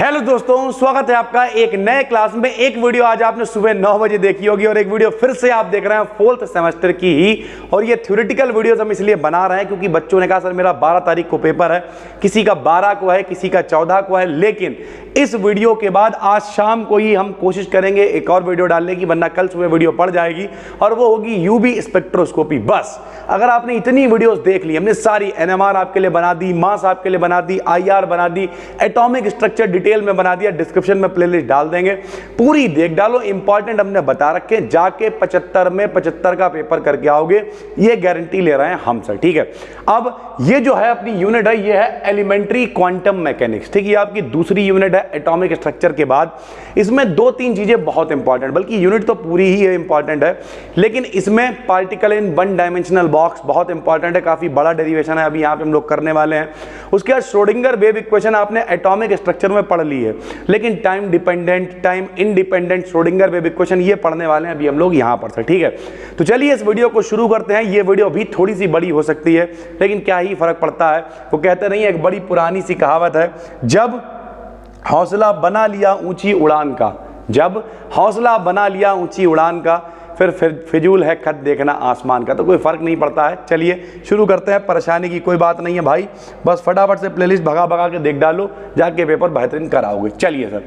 Hello दोस्तों, स्वागत है आपका एक नए क्लास में। एक वीडियो आज आपने सुबह 9 बजे देखी होगी और एक वीडियो फिर से आप देख रहे हैं 4th सेमेस्टर की ही। और ये थ्योरेटिकल वीडियोस हम इसलिए बना रहे हैं क्योंकि बच्चों ने कहा सर मेरा 12 तारीख को पेपर है, किसी का 12 को है, किसी का 14 को है। लेकिन इस वीडियो के बाद आज शाम को ही हम कोशिश करेंगे एक और वीडियो डालने की, वरना कल सुबह वीडियो पड़ जाएगी और वो होगी यूवी स्पेक्ट्रोस्कोपी। बस अगर आपने इतनी वीडियोस देख ली, हमने सारी एनएमआर आपके लिए बना दी, मास आपके लिए बना दी, आईआर बना दी, एटॉमिक स्ट्रक्चर डिटेल में बना दिया, डिस्क्रिप्शन में प्लेलिस्ट डाल देंगे, पूरी देख डालो। इंपॉर्टेंट हमने बता रखे, जाके 75 में 75 का पेपर करके आओगे, ये गारंटी ले रहे हैं हम सर, ठीक है। अब ये जो है अपनी यूनिट है, ये है एलिमेंट्री क्वांटम मैकेनिक्स, ठीक है। ये आपकी दूसरी यूनिट है एटॉमिक स्ट्रक्चर के बाद। इसमें 2-3 चीजें बहुत इंपॉर्टेंट, बल्कि यूनिट तो पूरी ही इंपॉर्टेंट है, लेकिन इसमें particle in one dimensional box बहुत इंपॉर्टेंट है, काफी बड़ा डेरिवेशन है, अभी यहां पे हम लोग करने वाले हैं। उसके बाद श्रोडिंगर वेव इक्वेशन आपने एटॉमिक स्ट्रक्चर में पढ़ ली है, लेकिन time dependent, time independent Schrodinger wave equation ये पढ़ने वाले हैं अभी हम लोग यहां पर से, ठीक है। तो चलिए इस वीडियो को शुरू करते हैं। ये वीडियो भी थोड़ी सी बड़ी हो सकती है, लेकिन क्या ही फर्क पड़ता है। वो कहते नहीं, एक बड़ी पुरानी सी कहावत है, जब हौसला बना लिया ऊंची उड़ान का, जब हौसला बना लिया ऊंची उड़ान का, फिर फिजूल है खत देखना आसमान का। तो कोई फर्क नहीं पड़ता है। चलिए शुरू करते हैं, परेशानी की कोई बात नहीं है भाई, बस फटाफट से प्लेलिस्ट भगा भगा के देख डालो, जाके पेपर बेहतरीन कराओगे। चलिए sir,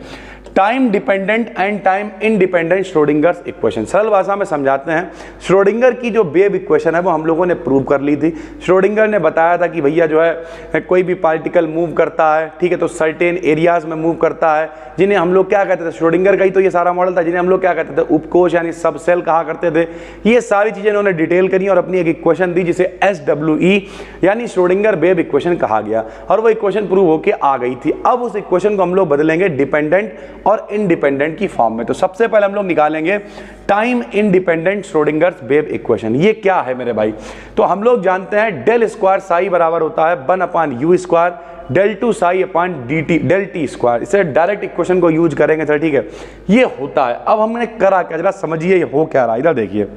time dependent and time independent Schrödinger's equation, सरल भाषा में समझाते हैं। श्रोडिंगर की जो वेव इक्वेशन है वो हम लोगों ने प्रूव कर ली थी। श्रोडिंगर ने बताया था कि भैया जो है कोई भी पार्टिकल मूव करता है, ठीक है, तो सर्टेन एरियाज में मूव करता है, जिन्हें हम लोग क्या कहते थे, श्रोडिंगर का ही तो ये सारा मॉडल था, जिन्हें हम लोग क्या कहते थे, उपकोश यानी सब सेल कहा करते थे। ये सारी चीजें इन्होंने डिटेल करी और अपनी एक इक्वेशन दी जिसे SWE यानी श्रोडिंगर वेव इक्वेशन कहा गया, और वो इक्वेशन प्रूव होकर आ गई थी। अब उस इक्वेशन को हम लोग बदलेंगे डिपेंडेंट और इंडिपेंडेंट की फॉर्म में। तो सबसे पहले हम लोग निकालेंगे time independent Schrödinger's wave equation. ये क्या है मेरे भाई? तो हम लोग जानते हैं डेल स्क्वायर साई बराबर होता है 1/u square del two psi upon dt del t square. इसे डायरेक्ट इक्वेशन को यूज करेंगे सर, ठीक है। ये होता है। अब हमने करा क्या, जरा समझिए ये हो क्या रहा है, इधर देखिए।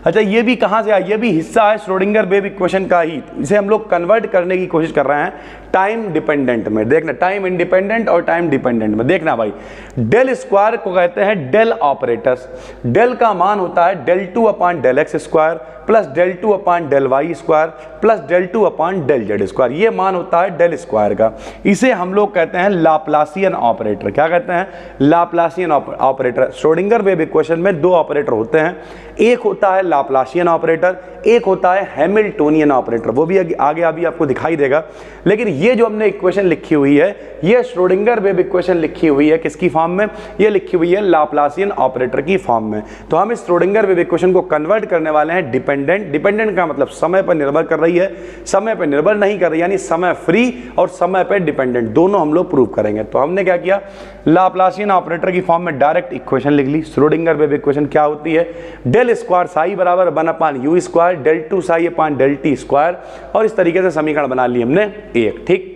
अच्छा, ये भी कहां से आया? ये भी हिस्सा है श्रोडिंगर वेव इक्वेशन का ही। इसे हम लोग कन्वर्ट करने की कोशिश कर रहे हैं टाइम डिपेंडेंट में। देखना, टाइम इंडिपेंडेंट और टाइम डिपेंडेंट में देखना भाई। डेल स्क्वायर को कहते हैं डेल ऑपरेटर्स। डेल का मान होता है del two upon del x square plus del two upon del y square plus del two upon del z square. ये मान होता है डेल स्क्वायर का। इसे हम लोग कहते हैं लाप्लासियन ऑपरेटर। क्या कहते हैं? Laplacian operator. Schrodinger wave equation में 2 ऑपरेटर होते हैं, एक होता है लाप्लासियन ऑपरेटर, एक होता है हैमिल्टोनियन ऑपरेटर। वो भी आगे अभी आपको दिखाई देगा। लेकिन ये जो हमने इक्वेशन लिखी हुई है, ये श्रोडिंगर वेव इक्वेशन लिखी हुई है किसकी फॉर्म में? ये लिखी हुई है लाप्लासियन ऑपरेटर की फॉर्म में। तो हम इस श्रोडिंगर वेव इक्वेशन को कन्वर्ट करने वाले हैं डिपेंडेंट। डिपेंडेंट का मतलब समय पर निर्भर कर रही है, समय पर निर्भर नहीं कर रही, यानी समय फ्री और समय पर डिपेंडेंट, दोनों हम लोग प्रूव करेंगे। तो हमने क्या किया, लाप्लासियन ऑपरेटर की फॉर्म में डायरेक्ट इक्वेशन लिख ली। श्रोडिंगर वेव इक्वेशन क्या होती है? डेल स्क्वायर साई बराबर 1/u square del two psi upon del t square, और इस तरीके से समीकरण बना ली हमने एक, ठीक।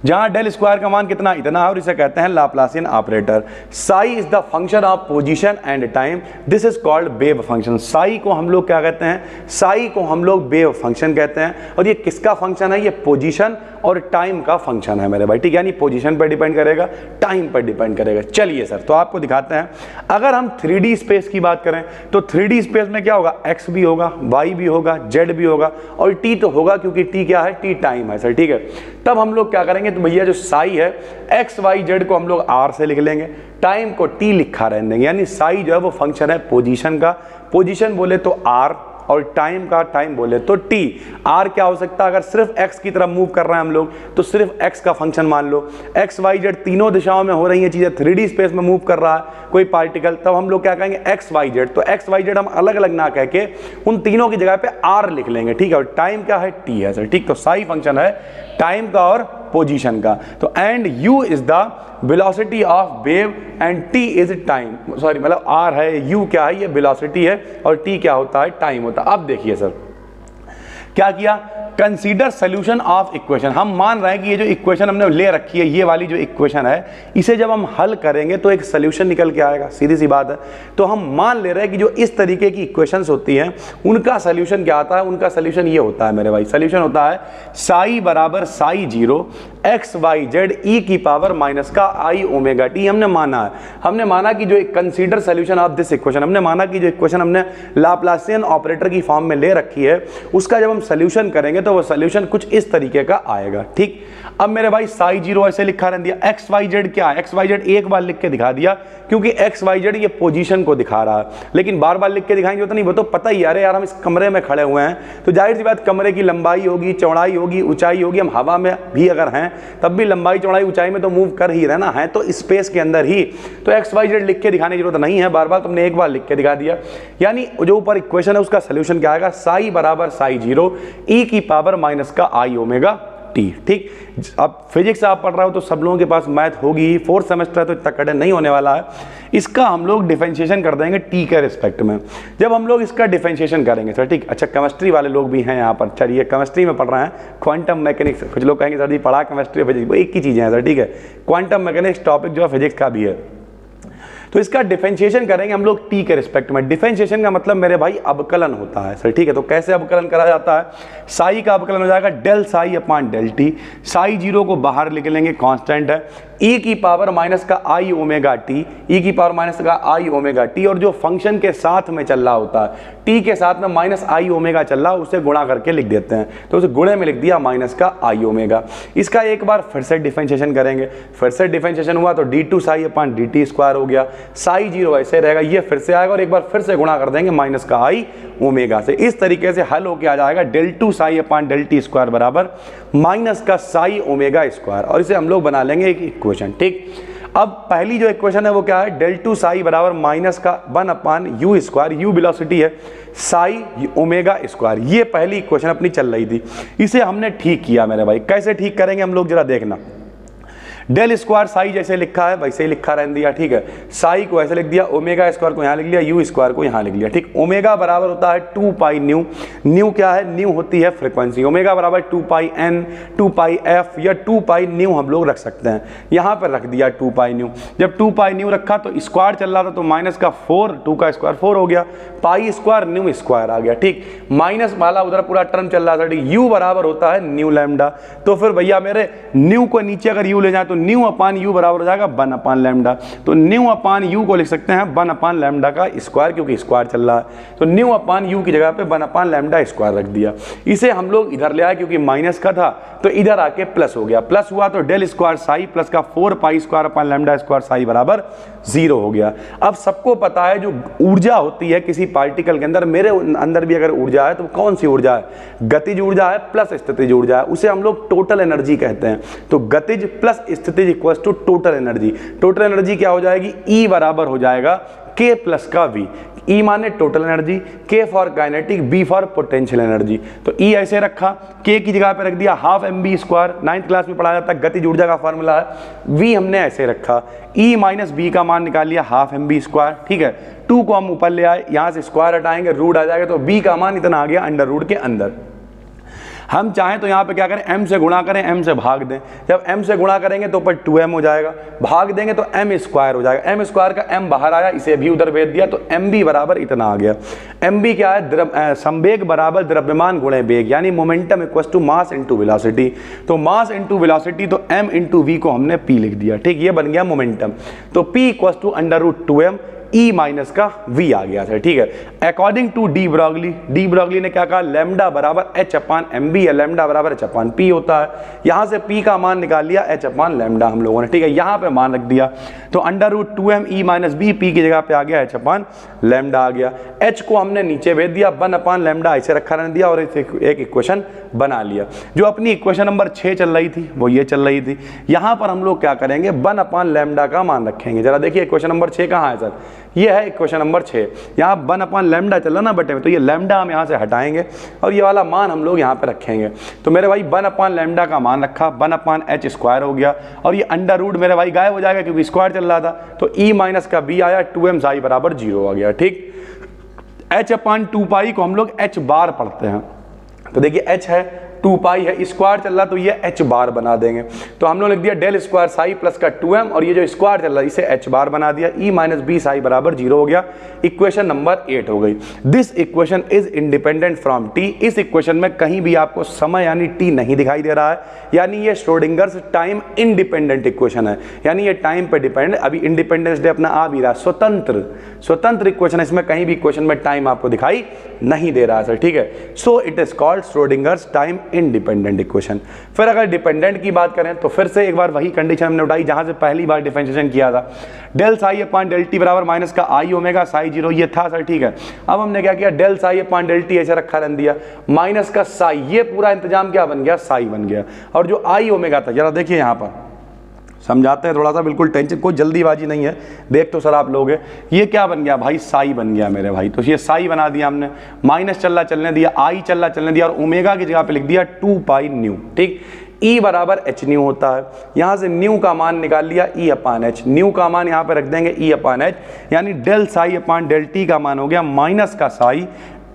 जहां डेल स्क्वायर का मान कितना, इतना है, और इसे कहते हैं Laplacian operator. Sai is the function of position and time, this is called wave function. Sai को हम लोग क्या कहते हैं? साई को हम लोग वेव फंक्शन कहते हैं। और ये किसका फंक्शन है? ये पोजीशन और टाइम का फंक्शन है मेरे भाई, ठीक है। यानी पोजीशन पर डिपेंड करेगा, टाइम पर डिपेंड करेगा। चलिए सर, तो आपको दिखाते हैं। अगर हम 3D स्पेस की बात करें तो 3D स्पेस में क्या होगा? x भी होगा, y भी होगा, z भी होगा, और t तो होगा, क्योंकि t क्या है? t टाइम है सर, ठीक है। तब हम लोग क्या करेंगे, तो भैया जो साई है x y z को हम लोग r से लिख लेंगे, टाइम को t लिखा रहने देंगे। यानी साई जो है वो फंक्शन है पोजीशन का, पोजीशन बोले तो r, और टाइम का टाइम बोले तो t। r क्या हो सकता है? अगर सिर्फ x की तरफ मूव कर रहे हैं हम लोग तो सिर्फ x का फंक्शन मान लो। x y z तीनों दिशाओं में हो रही हैं चीजें, 3D स्पेस में मूव कर रहा है कोई पार्टिकल, तब हम लोग क्या कहेंगे? x y z। तो x y z हम अलग अलग ना कह के उन तीनों की जगह पे r लिख लेंगे, ठीक है। और टाइम क्या है? t है सर, ठीक। तो साई फंक्शन है टाइम का और पोजीशन का। तो and u is the velocity of wave and t is time, sorry मतलब r है, u क्या है? ये वेलोसिटी है, और t क्या होता है? टाइम होता है। अब देखिए सर क्या किया, कंसीडर सोल्यूशन ऑफ इक्वेशन। हम मान रहे हैं कि ये जो इक्वेशन हमने ले रखी है, ये वाली जो इक्वेशन है, इसे जब हम हल करेंगे तो एक सोल्यूशन निकल के आएगा, सीधी सी बात है। तो हम मान ले रहे हैं कि जो इस तरीके की इक्वेशंस होती हैं उनका सोल्यूशन क्या आता है, उनका सोल्यूशन ये होता है मेरे भाई, सोल्यूशन होता है साई बराबर साई 0 एक्स वाई जेड ई की पावर माइनस का आई ओमेगा टी। हमने माना कि जो एक consider solution of this equation, हमने माना कि जो इक्वेशन हमने लाप्लासियन ऑपरेटर की फॉर्म में ले रखी है उसका जब हम सोल्यूशन करेंगे तो वो सोल्यूशन कुछ इस तरीके का आएगा। ठीक, अब मेरे भाई साई 0 ऐसे लिखा रह दिया, एक्स वाई जेड क्या है, एक्स वाई जेड एक बार लिख के दिखा दिया क्योंकि एक्स वाई जेड ये पोजीशन को दिखा रहा है, लेकिन बार बार लिख के दिखाएंगे तो नहीं, वो तो पता ही अरे यार हम इस कमरे में खड़े हुए हैं तो जाहिर सी बात कमरे की लंबाई होगी, चौड़ाई होगी, ऊंचाई होगी, हम हवा में भी अगर हैं तब भी लंबाई चौड़ाई ऊंचाई में तो मूव कर ही रहना है, तो स्पेस के अंदर ही, तो एक्स वाई जेड लिख के दिखाने की जरूरत नहीं है, बार बार तुमने एक बार लिख के दिखा दिया। यानी जो ऊपर इक्वेशन है उसका सोल्यूशन क्या आएगा, साई बराबर साई 0 ई की पावर माइनस का आई ओमेगा टी। ठीक, अब फिजिक्स आप पढ़ रहे हो तो सब लोगों के पास मैथ होगी ही, 4th सेमेस्टर है तो इतना कठिन नहीं होने वाला है। इसका हम लोग डिफरेंशिएशन कर देंगे टी के रिस्पेक्ट में, जब हम लोग इसका डिफरेंशिएशन करेंगे सर। ठीक, अच्छा केमिस्ट्री वाले लोग भी हैं यहाँ पर, चलिए केमिस्ट्री में पढ़ रहे हैं, क्वांटम मैकेनिक्स, कुछ लोग कहेंगे सर जी पढ़ा केमिस्ट्री फिजिक्स, वो एक ही चीज़ें हैं सर। ठीक है, क्वांटम मैकेनिक्स टॉपिक जो है फिजिक्स का भी है, तो इसका डिफरेंशिएशन करेंगे हम लोग टी के रिस्पेक्ट में। डिफरेंशिएशन का मतलब मेरे भाई अवकलन होता है सर। ठीक है, तो कैसे अवकलन करा जाता है, साई का अवकलन हो जाएगा del psi upon del t, psi 0 को बाहर लिख लेंगे, कांस्टेंट है, ई की पावर माइनस का आई ओमेगा टी, ई की पावर माइनस का आई ओमेगा टी, और जो फंक्शन के साथ में चल रहा होता है, टी के साथ में माइनस आई ओमेगा चल रहा है, उसे गुणा करके लिख देते हैं, तो उसे गुणे में लिख दिया माइनस का आई ओमेगा। इसका एक बार फिर से डिफरेंशिएशन करेंगे, फिर से डिफरेंशिएशन हुआ तो d two psi upon d t square हो गया, साई 0 ऐसे रहेगा, ये फिर से आएगा और एक बार फिर से गुणा कर देंगे माइनस का आई ओमेगा से। इस तरीके से हल होके आ जाएगा del two psi upon del t square बराबर माइनस का साई ओमेगा स्क्वायर, और इसे हम लोग बना लेंगे एक इक्वेशन। ठीक, अब पहली जो इक्वेशन है वो क्या है, डेल टू साई बराबर माइनस का 1 अपान यू स्क्वायर, यू वेलोसिटी है, साई ओमेगा स्क्वायर, ये पहली इक्वेशन अपनी चल रही थी। इसे हमने ठीक किया मेरे भाई, कैसे ठीक करेंगे हम लोग जरा देखना। डेल स्क्वायर साई जैसे लिखा है वैसे ही लिखा रहने दिया। ठीक है, साई को ऐसे लिख दिया, ओमेगा स्क्वायर को यहाँ लिख लिया, यू स्क्वायर को यहाँ लिख लिया। ठीक, ओमेगा बराबर होता है 2 पाई न्यू, न्यू क्या है, न्यू होती है फ्रीक्वेंसी, ओमेगा बराबर 2 पाई एन, 2 पाई एफ या 2 पाई न्यू हम लोग रख सकते हैं, यहाँ पर रख दिया 2 पाई न्यू। जब 2 पाई न्यू रखा तो स्क्वायर चल रहा था तो माइनस का 4, 2 का स्क्वायर 4 हो गया, पाई स्क्वायर न्यू स्क्वायर आ गया। ठीक, माइनस वाला उधर पूरा टर्म चल रहा था। ठीक, यू बराबर होता है न्यू लैम्डा, तो फिर भैया मेरे न्यू को नीचे अगर यू ले जाए तो न्यू अपान यू बराबर हो जाएगा 1 अपान लैम्डा, तो न्यू अपान यू को लिख सकते हैं 1 अपान लैम्डा का स्क्वायर, क्योंकि स्क्वायर चल रहा है, तो न्यू अपान यू की जगह पे 1 अपान लैम्डा स्क्वायर रख दिया। इसे हम लोग इधर ले आए क्योंकि माइनस का था तो इधर आके प्लस हो गया, प्लस हुआ तो डेल स्क्वायर साई प्लस का 4 pi square upon lambda square psi बराबर 0 हो गया। अब सबको पता है जो ऊर्जा होती है किसी पार्टिकल के अंदर, मेरे अंदर भी अगर ऊर्जा है तो कौन सी ऊर्जा है, गतिज ऊर्जा है प्लस स्थितिज ऊर्जा है, उसे हम लोग टोटल एनर्जी कहते हैं। तो गतिज प्लस स्थितिज equals to total energy. Total energy क्या हो जाएगी, ई बराबर हो जाएगा के प्लस का वी, ई माने total energy, K for kinetic, V for potential energy. तो ई ऐसे रखा, के की जगह पे रख दिया half M V square, 9th class में पढ़ाया जाता है गतिज ऊर्जा का फॉर्मूला है। वी हमने ऐसे रखा, ई माइनस बी का मान निकाल लिया हाफ एम बी स्क्वायर। ठीक है, 2 को हम ऊपर ले आए, यहाँ से स्क्वायर हटाएंगे रूट आ जाएगा, तो बी का मान इतना आ गया अंडर रूट के अंदर। हम चाहें तो यहाँ पे क्या करें, m से गुणा करें, m से भाग दें, जब m से गुणा करेंगे तो ऊपर 2m हो जाएगा, भाग देंगे तो m स्क्वायर हो जाएगा, m स्क्वायर का m बाहर आया, इसे भी उधर भेज दिया तो mb बराबर इतना आ गया। mb क्या है, संवेग बराबर द्रव्यमान गुणे वेग, यानी momentum equals to mass into velocity. तो मास इनटू वेलोसिटी तो m इनटू v को हमने p लिख दिया। ठीक, ये बन गया मोमेंटम, तो p equals to under root 2m E minus का वी आ गया था। ठीक है, अकॉर्डिंग टू डी ब्रॉगली ने क्या कहा, लैम्डा बराबर एच अपान एम बी, या लैम्डा बराबर एच अपान पी होता है। यहां से पी का मान निकाल लिया एच अपान लैम्डा हम लोगों ने। ठीक है, यहां पे मान रख दिया तो under root 2m E minus B, P की जगह पे आ गया एच अपान लैम्डा आ गया। एच को हमने नीचे भेज दिया, 1 अपान लैम्डा ऐसे रखा रहने दिया और एक इक्वेशन बना लिया। जो अपनी इक्वेशन नंबर 6 चल रही थी वो ये चल रही थी। यहां पर हम लोग क्या करेंगे, 1 अपान लैम्डा का मान रखेंगे। जरा देखिए इक्वेशन नंबर 6 कहाँ है सर, ये है इक्वेशन नंबर 6। यहाँ 1 अपान लैम्डा चल रहा ना बटे में, तो ये लैम्डा हम यहाँ से हटाएंगे और ये वाला मान हम लोग यहाँ पे रखेंगे। तो मेरे भाई 1 अपान लैम्डा का मान रखा, 1 अपान एच स्क्वायर हो गया, और ये अंडर रूट मेरे भाई गायब हो जाएगा क्योंकि स्क्वायर चल रहा था, तो ई माइनस का बी आया, 2m साई बराबर 0 आ गया। ठीक, एच अपान 2 पाई को हम लोग एच बार पढ़ते हैं, तो देखिए एच है 2 पाई है, स्क्वायर चल रहा तो ये h बार बना देंगे। तो हम लोग लिख दिया डेल स्क्वायर साई प्लस का 2m, और ये जो स्क्वायर चल रहा है इसे h बार बना दिया, e माइनस बी साई बराबर 0 हो गया। इक्वेशन नंबर 8 हो गई। This equation is independent from t। इस इक्वेशन में कहीं भी आपको समय यानी t नहीं दिखाई दे रहा है, यानी ये श्रोडिंगर्स टाइम इंडिपेंडेंट इक्वेशन है, यानी ये टाइम पे डिपेंड। अभी इंडिपेंडेंस डे अपना आ भी रहा, स्वतंत्र इक्वेशन है, इसमें कहीं भी इक्वेशन में टाइम आपको दिखाई नहीं दे रहा है सर, ठीक है। So it is called Schrödinger's time independent equation. फिर अगर डिपेंडेंट की बात करें तो फिर से एक बार वही कंडीशन हमने उठाई जहां से पहली बार डिफरेंशिएशन किया था। Del psi upon del t बराबर माइनस का आई ओमेगा साई 0, ये था सर, ठीक है। अब हमने क्या किया, del psi upon del t ऐसे रखा रहने दिया, माइनस का साई, ये पूरा इंतजाम क्या बन गया, साई बन गया। और जो आई ओमेगा था, जरा देखिए यहां पर समझाते हैं थोड़ा सा, बिल्कुल टेंशन, कोई जल्दीबाजी नहीं है, देख तो सर आप लोग है, ये क्या बन गया भाई, साई बन गया मेरे भाई। तो ये साई बना दिया हमने, माइनस चल रहा चलने दिया, आई चल रहा चलने दिया, और ओमेगा की जगह पे लिख दिया 2 पाई न्यू, ठीक। E बराबर एच न्यू होता है, यहां से न्यू का मान निकाल लिया E अपान एच, न्यू का मान यहां पे रख देंगे E अपान एच, यानी del psi upon del t का मान हो गया माइनस का साई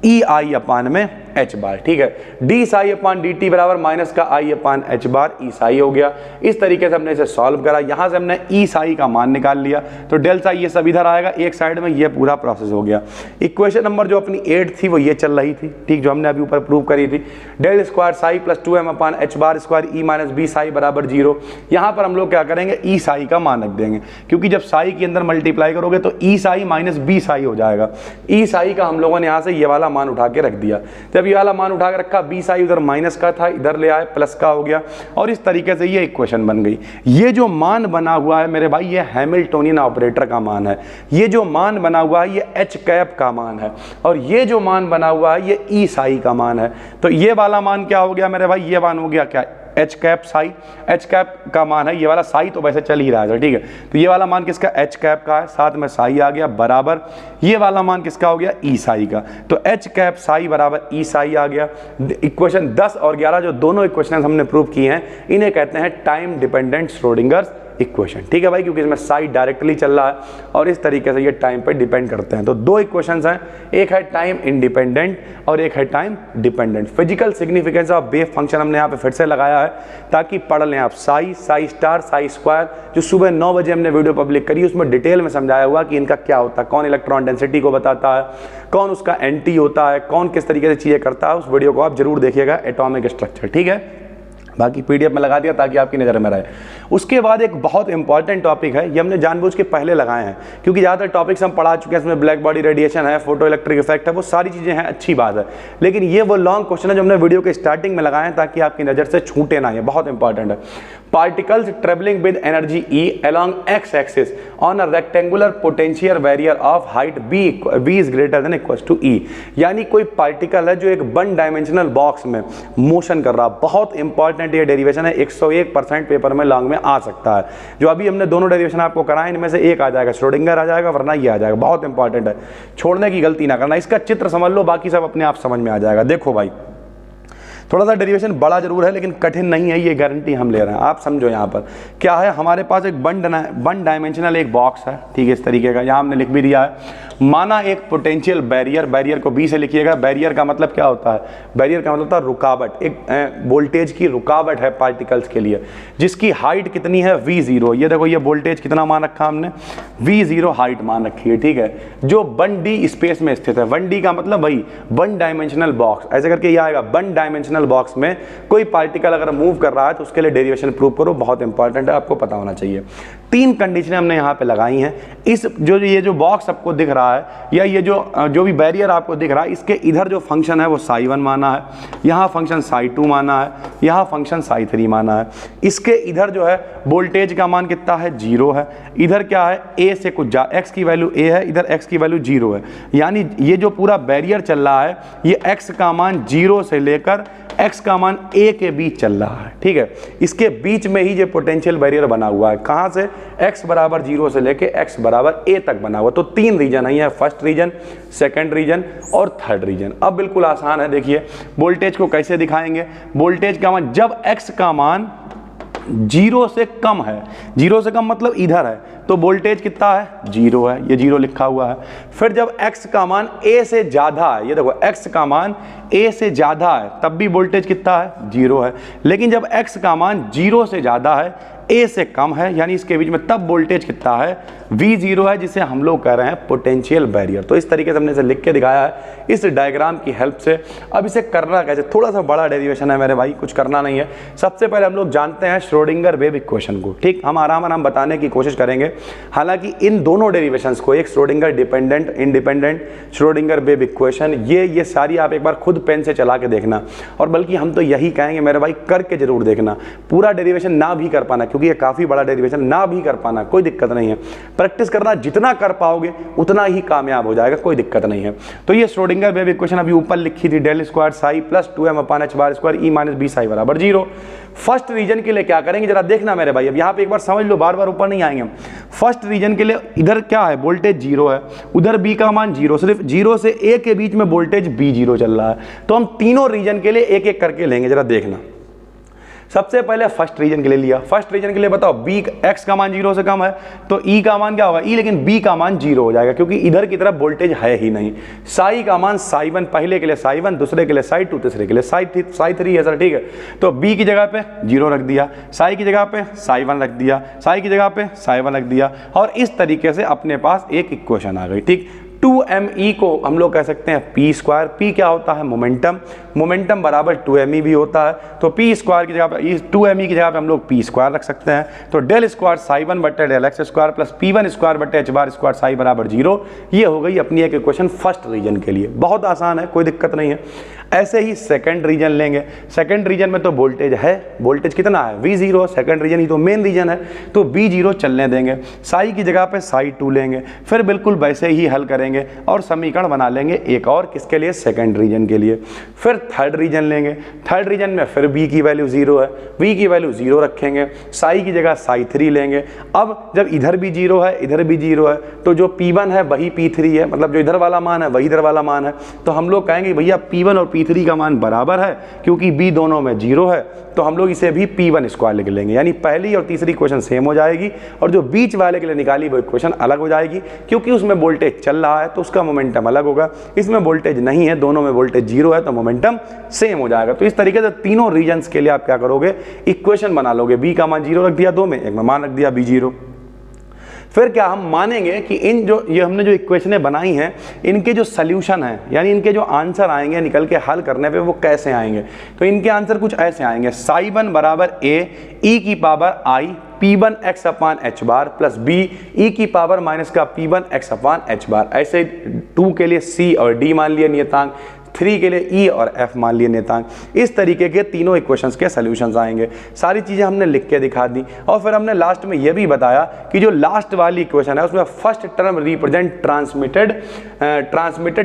ई आई अपान में एच बार, ठीक है। D Sai upon d T बराबर माइनस का आई अपान एच बार ई साई हो गया। इस तरीके से हमने इसे सॉल्व करा, यहां से हमने ई साई का मान निकाल लिया, तो डेल साई ये सब इधर आएगा एक साइड में, ये पूरा प्रोसेस हो गया। इक्वेशन नंबर जो अपनी 8 थी वो ये चल रही थी, ठीक, जो हमने अभी ऊपर प्रूव करी थी, del square psi plus 2m upon H bar square E minus B psi बराबर 0। यहां पर हम लोग क्या करेंगे, ई साई का मान रख देंगे, क्योंकि जब साई के अंदर मल्टीप्लाई करोगे तो ई साई माइनस बी साई हो जाएगा। ई साई का हम लोगों ने यहां से ये वाला मान उठा के रख दिया, जब ये वाला मान उठा के रखा, बी साई उधर माइनस का था, इधर ले आए प्लस का हो गया, और इस तरीके से ये इक्वेशन बन गई। ये जो मान बना हुआ है मेरे भाई, ये हैमिल्टोनियन ऑपरेटर का मान है, ये जो मान बना हुआ है ये एच कैप का मान है, और ये जो मान बना हुआ है ये ई साई का मान है। तो ये वाला मान क्या हो गया मेरे भाई, ये मान हो गया क्या, H cap Sai, H cap का मान है, ये वाला साई तो वैसे चल ही रहा है, ठीक है। तो ये वाला मान किसका, एच कैप का है, साथ में साई आ गया बराबर, ये वाला मान किसका हो गया, ई साई का। तो एच कैप साई बराबर ई साई आ गया। इक्वेशन 10 और 11 जो दोनों इक्वेशन हमने प्रूव किए हैं, इन्हें कहते हैं टाइम डिपेंडेंट श्रोडिंगर्स इक्वेशन, ठीक है भाई, क्योंकि इसमें साई डायरेक्टली चल रहा है और इस तरीके से ये टाइम पे डिपेंड करते हैं। तो दो इक्वेशंस हैं, एक है टाइम इंडिपेंडेंट और एक है time dependent. Physical significance of wave function हमने यहाँ पे फिर से लगाया है ताकि पढ़ लें आप। साई, साई स्टार, साई स्क्वायर, जो सुबह 9 बजे हमने वीडियो पब्लिक करी, उसमें डिटेल में समझाया हुआ कि इनका क्या होता है, कौन इलेक्ट्रॉन डेंसिटी को बताता है, कौन उसका एंटी होता है, कौन किस तरीके से चीज़ें करता है। उस वीडियो को आप जरूर देखिएगा, एटॉमिक स्ट्रक्चर, ठीक है। बाकी पीडीएफ में लगा दिया ताकि आपकी नज़र में रहे। उसके बाद एक बहुत इंपॉर्टेंट टॉपिक है, ये हमने जानबूझ के पहले लगाए हैं क्योंकि ज़्यादातर टॉपिक्स हम पढ़ा चुके हैं, इसमें ब्लैक बॉडी रेडिएशन है, फोटो इलेक्ट्रिक इफेक्ट है, वो सारी चीज़ें हैं, अच्छी बात है। लेकिन ये वो लॉन्ग क्वेश्चन है जो हमने वीडियो के स्टार्टिंग में लगाए हैं ताकि आपकी नज़र से छूटे ना, ये बहुत इंपॉर्टेंट है। Particles travelling with energy E along x axis on a rectangular potential barrier of height v is greater than equals to E, यानी कोई पार्टिकल है जो एक 1 डायमेंशनल बॉक्स में मोशन कर रहा। बहुत इंपॉर्टेंट ये डेरिवेशन है, 101% पेपर में लॉन्ग में आ सकता है। जो अभी हमने दोनों डेरिवेशन आपको कराए, इनमें से एक आ जाएगा, श्रोडिंगर आ जाएगा, वरना ये आ जाएगा। बहुत इंपॉर्टेंट है, छोड़ने की गलती ना करना। इसका चित्र समझ लो, बाकी सब अपने आप समझ में आ जाएगा। देखो भाई, थोड़ा सा डेरिवेशन बड़ा जरूर है लेकिन कठिन नहीं है, ये गारंटी हम ले रहे हैं। आप समझो यहाँ पर क्या है, हमारे पास एक 1 डायमेंशनल एक बॉक्स है, ठीक है, इस तरीके का। यहाँ हमने लिख भी दिया है, माना एक पोटेंशियल बैरियर, बैरियर को बी से लिखिएगा। बैरियर का मतलब क्या होता है, बैरियर का मतलब होता है रुकावट, एक वोल्टेज की रुकावट है पार्टिकल्स के लिए, जिसकी हाइट कितनी है V0। ये देखो, ये वोल्टेज कितना मान रखा हमने, V0 हाइट मान रखी है, ठीक है, जो 1D स्पेस में स्थित है। 1D का मतलब वही 1 डायमेंशनल बॉक्स, ऐसे करके ये आएगा। 1 डायमेंशनल बॉक्स में कोई पार्टिकल अगर मूव कर रहा है तो उसके लिए डेरिवेशन प्रूव करो, बहुत इंपॉर्टेंट है, आपको पता होना चाहिए। 3 कंडीशनें हमने यहाँ पे लगाई हैं। इस ये जो बॉक्स आपको दिख रहा है, या ये जो भी बैरियर आपको दिख रहा है, इसके इधर जो फंक्शन है वो साई1 माना है, यहाँ फंक्शन साई2 माना है, यहाँ फंक्शन साई3 माना है। इसके इधर जो है वोल्टेज का मान कितना है, 0 है। इधर क्या है, ए से कुछ x की वैल्यू a है, इधर x की वैल्यू 0 है। यानी ये जो पूरा बैरियर चल रहा है, ये x का मान 0 से लेकर x का मान a के बीच चल रहा है, ठीक है। इसके बीच में ही ये पोटेंशियल बैरियर बना हुआ है। कहाँ से, x बराबर 0 से लेके x बराबर a तक बना हुआ। तो 3 रीजन है, फर्स्ट रीजन, सेकंड रीजन और थर्ड रीजन। अब बिल्कुल आसान है, देखिए वोल्टेज को कैसे दिखाएंगे। वोल्टेज का मान, जब x का मान जीरो से कम है, जीरो से कम मतलब इधर है, तो वोल्टेज कितना है, जीरो है, ये जीरो लिखा हुआ है। फिर जब x का मान a से ज़्यादा है, ये देखो x का मान a से ज़्यादा है, तब भी वोल्टेज कितना है, जीरो है। लेकिन जब x का मान जीरो से ज़्यादा है, a से कम है, यानी इसके बीच में, तब वोल्टेज कितना है, V0 है, जिसे हम लोग कह रहे हैं पोटेंशियल बैरियर। तो इस तरीके से हमने इसे लिख के दिखाया है इस डायग्राम की हेल्प से। अब इसे करना कैसे, थोड़ा सा बड़ा डेरिवेशन है मेरे भाई, कुछ करना नहीं है। सबसे पहले हम लोग जानते हैं श्रोडिंगर वेव इक्वेशन को, ठीक। हम आराम बताने की कोशिश करेंगे। हालांकि इन दोनों डेरिवेशंस को, एक Schrodinger dependent independent Schrodinger wave equation, ये सारी आप एक बार खुद पेन से चला के देखना, और बल्कि हम तो यही कहेंगे मेरे भाई, करके जरूर देखना। पूरा डेरिवेशन ना भी कर पाना, क्योंकि ये काफ़ी बड़ा डेरिवेशन, ना भी कर पाना कोई दिक्कत नहीं है। प्रैक्टिस करना, जितना कर पाओगे उतना ही कामयाब हो जाएगा, कोई दिक्कत नहीं है। तो ये श्रोडिंगर वेव इक्वेशन अभी ऊपर लिखी थी, del square psi plus 2m/h bar square E minus B psi बराबर 0। फर्स्ट रीजन के लिए क्या करेंगे जरा देखना मेरे भाई, अब यहाँ पे एक बार समझ लो, बार बार ऊपर नहीं आएंगे हम। फर्स्ट रीजन के लिए इधर क्या है, वोल्टेज 0 है, उधर बी का मान 0, सिर्फ 0 से a के बीच में वोल्टेज B0 चल रहा है। तो हम तीनों रीजन के लिए एक एक करके लेंगे, जरा देखना। सबसे पहले फर्स्ट रीजन के लिए लिया, फर्स्ट रीजन के लिए बताओ, बी एक्स का मान 0 से कम है, तो ई का मान क्या होगा, ई, लेकिन बी का मान 0 हो जाएगा, क्योंकि इधर की तरफ वोल्टेज है ही नहीं। साई का मान साई 1, पहले के लिए साई 1, दूसरे के लिए साई 2, तीसरे के लिए साई 3 है सर, ठीक है। तो बी की जगह पे 0 रख दिया, साई की जगह पे साई 1 रख दिया, साई की जगह पे साई 1 रख दिया, और इस तरीके से अपने पास एक इक्वेशन आ गई, ठीक। 2me को हम लोग कह सकते हैं p स्क्वायर, p क्या होता है, मोमेंटम, मोमेंटम बराबर 2me भी होता है। तो p स्क्वायर की जगह पे, 2me की जगह पे हम लोग p स्क्वायर रख सकते हैं। तो डेल स्क्वायर साई 1 बटे del x square plus p1 square बटे h बार स्क्वायर साई बराबर 0। ये हो गई अपनी एक इक्वेशन फर्स्ट रीजन के लिए, बहुत आसान है, कोई दिक्कत नहीं है। ऐसे ही सेकंड रीजन लेंगे, सेकंड रीजन में तो वोल्टेज है, वोल्टेज कितना है, V0, सेकंड रीजन ही तो मेन रीजन है, तो V0 चलने देंगे। साई की जगह पे साई 2 लेंगे, फिर बिल्कुल वैसे ही हल करेंगे और समीकरण बना लेंगे एक और, किसके लिए, सेकंड रीजन के लिए। फिर थर्ड रीजन लेंगे, थर्ड रीजन में फिर V की वैल्यू 0 है, V की वैल्यू 0 रखेंगे, साई की जगह साई 3 लेंगे। अब जब इधर भी 0 है, इधर भी 0 है, तो जो P1 है वही P3 है, मतलब जो इधर वाला मान है वही इधर वाला मान है। तो हम लोग कहेंगे भैया P1 और P3 का मान बराबर है, क्योंकि B दोनों में 0 है, तो हम लोग इसे भी P1 स्क्वायर लिख लेंगे, यानी पहली और तीसरी इक्वेशन सेम हो जाएगी, और जो बीच वाले के लिए निकाली वो इक्वेशन अलग हो जाएगी, क्योंकि उसमें वोल्टेज चल रहा है तो उसका मोमेंटम अलग होगा, इसमें वोल्टेज नहीं है, दोनों में वोल्टेज 0 है, तो मोमेंटम सेम हो जाएगा। तो इस तरीके से तीनों रीजन्स के लिए आप क्या करोगे, इक्वेशन बना लोगे, B का मान 0 रख दिया, दो में एक में मान रख दिया B0। फिर क्या हम मानेंगे कि इन जो ये हमने जो इक्वेशनें बनाई हैं, इनके जो सल्यूशन है, यानी इनके जो आंसर आएंगे निकल के हल करने पे, वो कैसे आएंगे। तो इनके आंसर कुछ ऐसे आएंगे, साई 1 बराबर a e की power i P1 x/h bar plus b e की पावर माइनस का P1 x/h बार। ऐसे 2 के लिए c और d मान लिए नियतांक, 3 के लिए E और F मान लिए नियतांक। इस तरीके के तीनों इक्वेशंस के सॉल्यूशंस आएंगे। सारी चीज़ें हमने लिख के दिखा दी, और फिर हमने लास्ट में यह भी बताया कि जो लास्ट वाली इक्वेशन है उसमें first term represent transmitted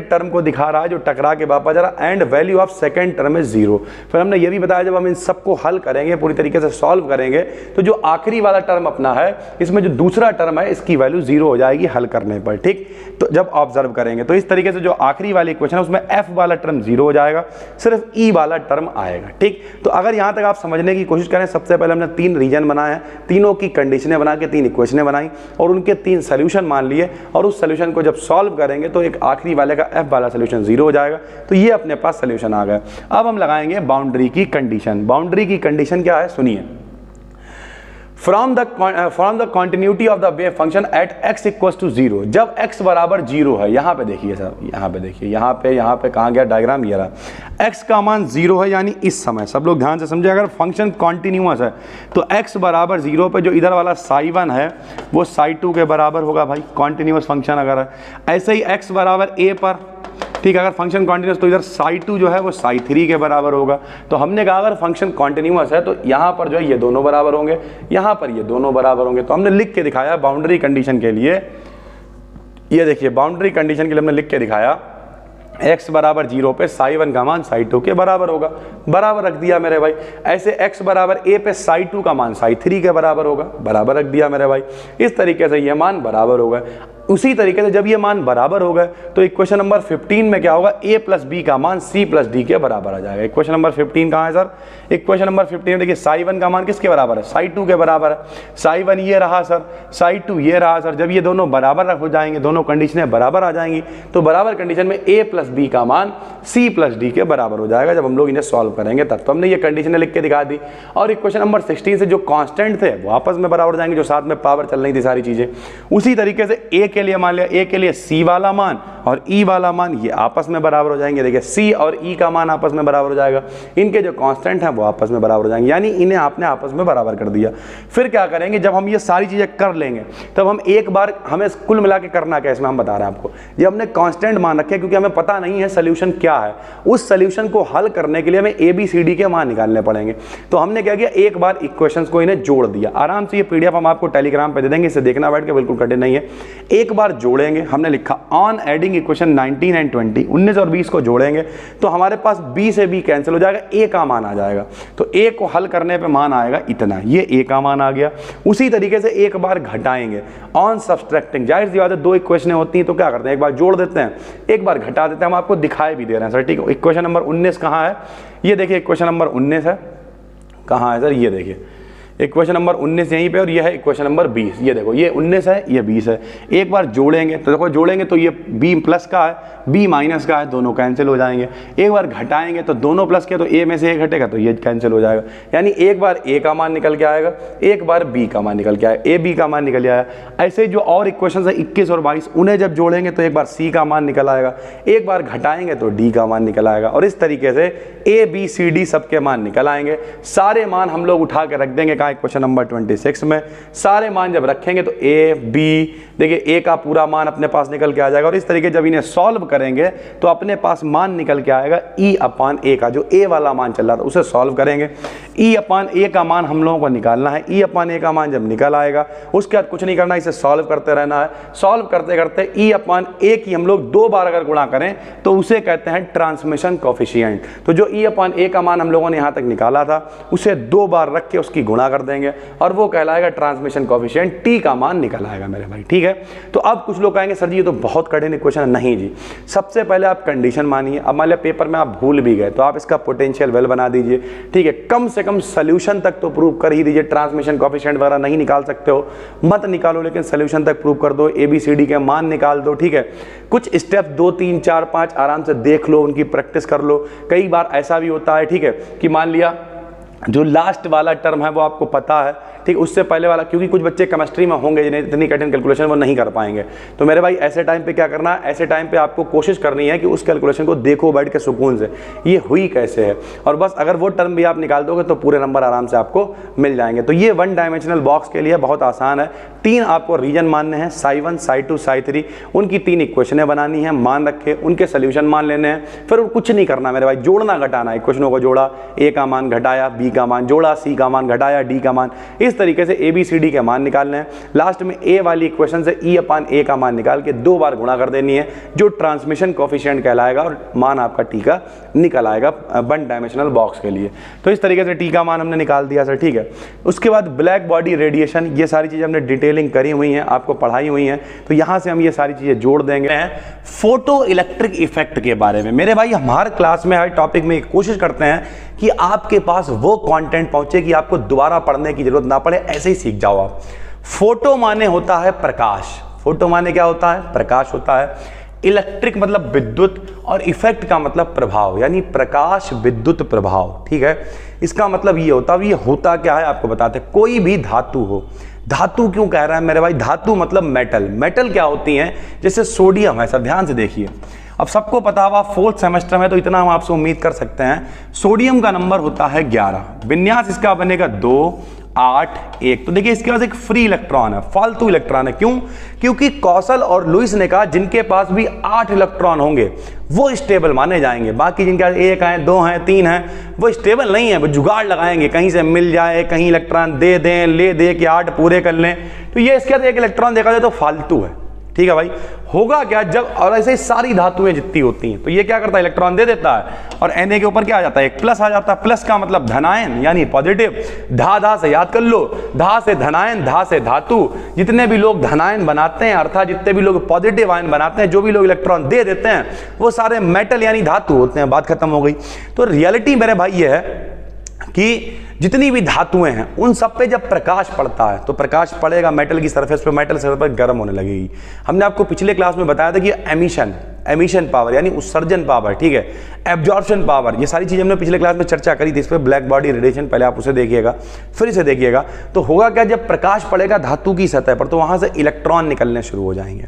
term को दिखा रहा है, जो टकरा के वापस जा रहा, and value of second term is 0। फिर हमने ये भी बताया जब हम इन सबको हल करेंगे, पूरी तरीके से सॉल्व करेंगे, तो जो आखिरी वाला टर्म अपना है, इसमें जो दूसरा टर्म है इसकी वैल्यू 0 हो जाएगी हल करने पर, ठीक। तो जब ऑब्जर्व करेंगे तो इस तरीके से जो आखिरी वाली इक्वेशन है उसमें F वाला टर्म 0 हो जाएगा, सिर्फ E वाला टर्म आएगा, ठीक। तो अगर यहां तक आप समझने की कोशिश करें, सबसे पहले हमने 3 रीजन बनाए हैं, तीनों की कंडीशनें बना के 3 इक्वेशनें बनाई और उनके 3 सॉल्यूशन मान लिए, और उस सॉल्यूशन को जब सॉल्व करेंगे तो एक आखिरी वाले का F वाला सॉल्यूशन 0 हो जाएगा। तो ये अपने पास सॉल्यूशन आ गया। अब हम लगाएंगे बाउंड्री की कंडीशन। बाउंड्री की कंडीशन क्या है, सुनिए। From the continuity of the wave function at x equals to 0, जब x बराबर 0 है, यहाँ पे देखिए सर, यहाँ पे देखिए, यहाँ पे कहाँ गया डायग्राम, ये रहा। x का मान 0 है, यानी इस समय सब लोग ध्यान से समझे, अगर फंक्शन कॉन्टिन्यूअस है तो x बराबर 0 पे जो इधर वाला साई 1 है वो साई 2 के बराबर होगा भाई, कॉन्टिन्यूअस फंक्शन अगर है। ऐसे ही x बराबर a पर, ठीक, अगर फंक्शन कॉन्टिन्यूअस तो इधर साई 2 जो है वो साई 3 के बराबर होगा। तो हमने कहा अगर फंक्शन कॉन्टिन्यूअस है तो यहाँ पर जो है ये दोनों बराबर होंगे, यहाँ पर ये दोनों बराबर होंगे। तो हमने लिख के दिखाया बाउंड्री कंडीशन के लिए, ये देखिए बाउंड्री कंडीशन के लिए हमने लिख के दिखाया x बराबर 0 पे psi1 का मान psi2 के बराबर होगा, बराबर रख दिया मेरे भाई। ऐसे x बराबर a पे psi2 का मान psi3 के बराबर होगा, बराबर रख दिया मेरे भाई। इस तरीके से ये मान बराबर होगा। उसी तरीके से जब ये मान बराबर हो गए तो इक्वेशन नंबर 15 में क्या होगा, a प्लस बी का मान c प्लस डी के बराबर आ जाएगा। इक्वेशन नंबर 15 कहाँ है सर? इक्वेशन नंबर 15 में देखिए psi1 का मान किसके बराबर है, psi2 के बराबर है। psi1 ये रहा सर, psi2 ये रहा सर। जब ये दोनों बराबर हो जाएंगे, दोनों कंडीशनें बराबर आ जाएंगी, तो बराबर कंडीशन में a प्लस बी का मान c प्लस डी के बराबर हो जाएगा। जब हम लोग इन्हें सॉल्व करेंगे तब तो हमने ये कंडीशनें लिख के दिखा दी। और इक्वेशन नंबर 16 से जो कांस्टेंट थे वो आपस में बराबर हो जाएंगे, जो साथ में पावर चल रही थी सारी चीजें। उसी तरीके से a के लिए मान लिया, a के लिए c वाला मान और e वाला मान ये आपस में बराबर हो जाएंगे। देखिए c और e का मान आपस में बराबर हो जाएगा, इनके जो कांस्टेंट हैं वो आपस में बराबर हो जाएंगे, यानी इन्हें आपने आपस में बराबर कर दिया। फिर क्या करेंगे, जब हम ये सारी चीजें कर लेंगे तब हम एक बार, हमें कुल मिला के करना क्या है इसमें हम बता रहे हैं आपको। ये हमने कांस्टेंट मान रखे क्योंकि हमें पता नहीं है सोल्यूशन क्या है। उस सोल्यूशन को हल करने के लिए हमें ए बी सी डी के मान निकालने पड़ेंगे। तो हमने क्या किया, एक बार इक्वेशंस को इन्हें जोड़ दिया। आराम से ये पीडीएफ हम आपको टेलीग्राम पे दे देंगे, इसे देखना बैठ के, बिल्कुल कठिन नहीं है। एक बार जोड़ेंगे, हमने लिखा ऑन एडिंग इक्वेशन 19 एंड 20, 19 और 20 को जोड़ेंगे तो हमारे पास b से b कैंसिल हो जाएगा, a का मान आ जाएगा। तो a को हल करने पे मान आएगा इतना, ये a का मान आ गया। उसी तरीके से एक बार घटाएंगे ऑन सब्सट्रैक्टिंग, जाहिर सी बात है दो इक्वेशनें होती हैं तो क्या करते हैं, एक बार जोड़ देते हैं, एक बार घटा देते हैं। हम आपको दिखाए भी दे रहे हैं सर, ठीक है। इक्वेशन नंबर 19 कहाँ है, ये देखिए इक्वेशन नंबर 19 है, कहाँ है सर, ये देखिए इक्वेशन नंबर 19 यहीं पे, और ये है इक्वेशन नंबर 20। ये देखो ये 19 है, ये 20 है। एक बार जोड़ेंगे तो देखो, जोड़ेंगे तो ये b प्लस का है, b माइनस का है, दोनों कैंसिल हो जाएंगे। एक बार घटाएंगे तो दोनों प्लस के, तो a में से a घटेगा तो ये कैंसिल हो जाएगा। यानी एक बार a का मान निकल के आएगा, एक बार b का मान निकल के आएगा, a b का मान निकल आया। ऐसे जो और इक्वेशन है 21 और 22, उन्हें जब जोड़ेंगे तो एक बार c का मान निकल आएगा, एक बार घटाएंगे तो d का मान निकल आएगा। और इस तरीके से a b c d सबके मान निकल आएंगे। सारे मान हम लोग उठा के रख देंगे कहाँ, इक्वेशन नंबर 26 में। सारे मान जब रखेंगे तो a b, देखिए a का पूरा मान अपने पास निकल के आ जाएगा। और इस तरीके जब इन्हें सॉल्व करेंगे तो अपने पास मान निकल के आएगा e अपान a का, जो a वाला मान चल रहा था उसे सॉल्व करेंगे। e अपान a का मान हम लोगों को निकालना है। e अपान a का मान जब निकल आएगा उसके बाद कुछ नहीं करना, इसे सॉल्व करते रहना है। सॉल्व करते करते e अपान a की हम लोग 2 बार अगर गुणा करें तो उसे कहते हैं ट्रांसमिशन कोफिशिएंट। तो जो e अपान a का मान हम लोगों ने यहाँ तक निकाला था उसे 2 बार रख के उसकी गुणा कर देंगे और वो कहलाएगा ट्रांसमिशन कोफिशिएंट, t का मान निकल आएगा मेरे भाई, ठीक है। तो अब कुछ लोग कहेंगे सर जी ये तो बहुत कठिन इक्वेशन है। नहीं जी, सबसे पहले आप कंडीशन मानिए। अब मान लिया पेपर में आप भूल भी गए तो आप इसका पोटेंशियल वेल बना दीजिए, ठीक है। कम से कम सोल्यूशन तक तो प्रूव कर ही दीजिए। ट्रांसमिशन कोफिशिएंट वगैरह नहीं निकाल सकते हो मत निकालो, लेकिन सोल्यूशन तक प्रूव कर दो, ABCD के मान निकाल दो, ठीक है। कुछ स्टेप 2 3 4 5 आराम से देख लो, उनकी प्रैक्टिस कर लो। कई बार ऐसा भी होता है, ठीक है, कि मान लिया जो लास्ट वाला टर्म है वो आपको पता है, ठीक, उससे पहले वाला, क्योंकि कुछ बच्चे केमिस्ट्री में होंगे जिन्हें इतनी कठिन कैलकुलेशन वो नहीं कर पाएंगे। तो मेरे भाई ऐसे टाइम पे क्या करना है, ऐसे टाइम पे आपको कोशिश करनी है कि उस कैलकुलेशन को देखो बैठ के सुकून से, ये हुई कैसे है। और बस अगर वो टर्म भी आप निकाल दोगे तो पूरे नंबर आराम से आपको मिल जाएंगे। तो ये 1 डायमेंशनल बॉक्स के लिए बहुत आसान है। 3 आपको रीजन मानने हैं, psi1 psi2 psi3, उनकी 3 इक्वेशनें बनानी है, मान रखे, उनके सोल्यूशन मान लेने हैं। फिर कुछ नहीं करना मेरे भाई, जोड़ना घटाना, इक्वेशनों को जोड़ा, a का मान घटाया, b का मान जोड़ा, c का मान घटाया, d का मान, इस तरीके से ABCD के मान निकालने हैं। लास्ट में a वाली इक्वेशन से e अपान a का मान निकाल के 2 बार गुणा कर देनी है, जो ट्रांसमिशन कोफिशिएंट कहलाएगा और मान आपका t का निकल आएगा 1 डायमेंशनल बॉक्स के लिए। तो इस तरीके से t का मान हमने निकाल दिया सर, ठीक है। उसके बाद ब्लैक बॉडी रेडिएशन, ये सारी चीजें हमने डिटेलिंग करी हुई हैं, आपको पढ़ाई हुई हैं, तो यहां से हम ये सारी चीजें जोड़ देंगे। फोटो इलेक्ट्रिक इफेक्ट के बारे में मेरे भाई हमारे क्लास में हर टॉपिक में कोशिश करते हैं कि आपके पास वो कंटेंट पहुंचे कि आपको दोबारा पढ़ने की जरूरत ना पड़े, ऐसे ही सीख जाओ आप। फोटो माने होता है प्रकाश, फोटो माने क्या होता है, प्रकाश होता है। इलेक्ट्रिक मतलब विद्युत, और इफेक्ट का मतलब प्रभाव, यानी प्रकाश विद्युत प्रभाव, ठीक है। इसका मतलब ये होता क्या है आपको बताते। कोई भी धातु हो, धातु क्यों कह रहा है मेरे भाई, धातु मतलब मेटल। मेटल क्या होती हैं, जैसे सोडियम है, सब ध्यान से देखिए। अब सबको पता हुआ 4th सेमेस्टर में, तो इतना हम आपसे उम्मीद कर सकते हैं, सोडियम का नंबर होता है 11, विन्यास इसका बनेगा 2 8 1। तो देखिए इसके पास एक फ्री इलेक्ट्रॉन है, फालतू इलेक्ट्रॉन है। क्यों? क्योंकि कौशल और लुईस ने कहा जिनके पास भी 8 इलेक्ट्रॉन होंगे वो स्टेबल माने जाएंगे, बाकी जिनके पास 1 है 2 है 3 है वो स्टेबल नहीं है, वो जुगाड़ लगाएंगे, कहीं से मिल जाए, कहीं इलेक्ट्रॉन दे दें, ले दे के 8 पूरे कर लें। तो ये इसके बाद एक इलेक्ट्रॉन देखा जाए तो फालतू है, ठीक है भाई। होगा क्या जब, और ऐसे ही सारी धातुएं जितनी होती हैं, तो ये क्या करता है, इलेक्ट्रॉन दे देता है और Na के ऊपर क्या आ जाता है, एक प्लस आ जाता है। प्लस का मतलब धनायन यानी पॉजिटिव। धा से याद कर लो, धा से धनायन, धा से धातु। जितने भी लोग धनायन बनाते हैं अर्थात जितने भी लोग पॉजिटिव आयन बनाते हैं, जो भी लोग इलेक्ट्रॉन दे देते हैं, वो सारे मेटल यानी धातु होते हैं। बात खत्म हो गई। तो रियलिटी मेरे भाई ये है कि जितनी भी धातुएं हैं उन सब पे जब प्रकाश पड़ता है तो प्रकाश पड़ेगा मेटल की सरफेस पे, मेटल सरफेस पर गर्म होने लगेगी। हमने आपको पिछले क्लास में बताया था कि एमिशन पावर यानी उत्सर्जन पावर, ठीक है, एब्जॉर्प्शन पावर, ये सारी चीजें हमने पिछले क्लास में चर्चा करी थी। इस पर ब्लैक बॉडी रेडिएशन, पहले आप उसे देखिएगा फिर इसे देखिएगा। तो होगा क्या, जब प्रकाश पड़ेगा धातु की सतह पर तो वहां से इलेक्ट्रॉन निकलने शुरू हो जाएंगे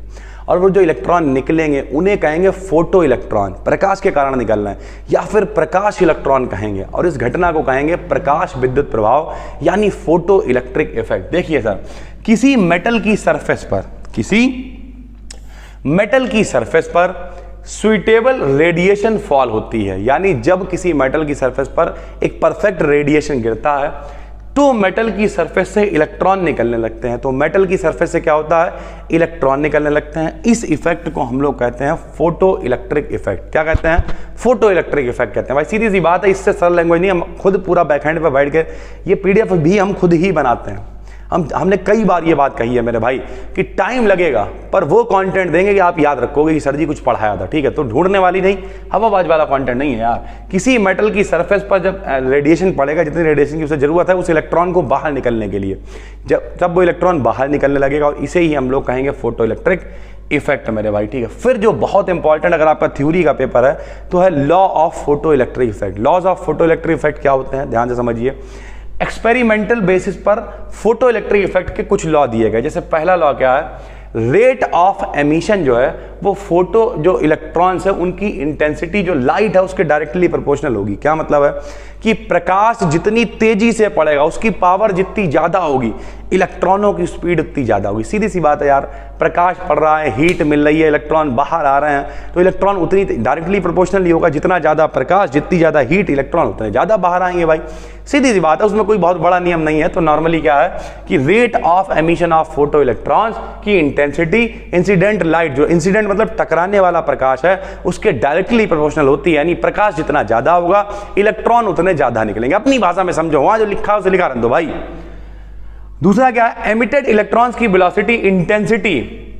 और वो जो इलेक्ट्रॉन निकलेंगे उन्हें कहेंगे फोटो इलेक्ट्रॉन, प्रकाश के कारण निकलना है, या फिर प्रकाश इलेक्ट्रॉन कहेंगे। और इस घटना को कहेंगे प्रकाश विद्युत प्रभाव यानी फोटो इलेक्ट्रिक इफेक्ट। देखिए सर, किसी मेटल की सरफेस पर सुइटेबल रेडिएशन फॉल होती है, यानी जब किसी मेटल की सरफेस पर एक परफेक्ट रेडिएशन गिरता है तो मेटल की सरफेस से इलेक्ट्रॉन निकलने लगते हैं। तो मेटल की सरफेस से क्या होता है, इलेक्ट्रॉन निकलने लगते हैं। इस इफेक्ट को हम लोग कहते हैं फोटो इलेक्ट्रिक इफेक्ट। क्या कहते हैं, फोटो इलेक्ट्रिक इफेक्ट कहते हैं। भाई सीधी सी बात है, इससे सरल लैंग्वेज नहीं, हम खुद पूरा बैकहैंड पे बैठ के ये पीडीएफ भी हम खुद ही बनाते हैं। हमने कई बार ये बात कही है मेरे भाई कि टाइम लगेगा पर वो कंटेंट देंगे कि आप याद रखोगे कि सर जी कुछ पढ़ाया था, ठीक है। तो ढूंढने वाली नहीं, हवाबाज वाला कंटेंट नहीं है यार। किसी मेटल की सरफेस पर जब रेडिएशन पड़ेगा, जितनी रेडिएशन की उसे जरूरत है उस इलेक्ट्रॉन को बाहर निकलने के लिए, जब वो इलेक्ट्रॉन बाहर निकलने लगेगा, और इसे ही हम लोग कहेंगे फोटो इलेक्ट्रिक इफेक्ट मेरे भाई, ठीक है। फिर जो बहुत इंपॉर्टेंट अगर आपका थ्योरी का पेपर है तो है law of photo electric effect. Laws of photo electric effect क्या होते हैं, ध्यान से समझिए। एक्सपेरिमेंटल बेसिस पर फोटो इलेक्ट्रिक इफेक्ट के कुछ लॉ दिए गए। जैसे पहला लॉ क्या है, रेट ऑफ एमिशन जो है वो फोटो जो इलेक्ट्रॉन्स है उनकी इंटेंसिटी जो लाइट है उसके डायरेक्टली प्रोपोर्शनल होगी। क्या मतलब है कि प्रकाश जितनी तेजी से पड़ेगा उसकी पावर जितनी ज्यादा होगी, इलेक्ट्रॉनों की स्पीड उतनी ज्यादा होगी। सीधी सी बात है यार, प्रकाश पड़ रहा है, हीट मिल रही है, इलेक्ट्रॉन बाहर आ रहे हैं, तो इलेक्ट्रॉन उतनी डायरेक्टली प्रोपोर्शनली होगा। जितना ज्यादा प्रकाश, जितनी ज्यादा हीट, इलेक्ट्रॉन उतने ज्यादा बाहर आएंगे भाई। सीधी सी बात है, उसमें कोई बहुत बड़ा नियम नहीं है। तो नॉर्मली क्या है कि rate of emission of photo electrons की इंटेंसिटी इंसिडेंट लाइट, जो इंसिडेंट मतलब टकराने वाला प्रकाश है, उसके डायरेक्टली प्रोपोर्शनल होती है। यानी प्रकाश जितना ज्यादा होगा इलेक्ट्रॉन उतने ज्यादा निकलेंगे। अपनी भाषा में समझो, वहां जो लिखा है उसे लिखा रहने दो भाई। दूसरा क्या है, एमिटेड इलेक्ट्रॉन्स की वेलोसिटी इंटेंसिटी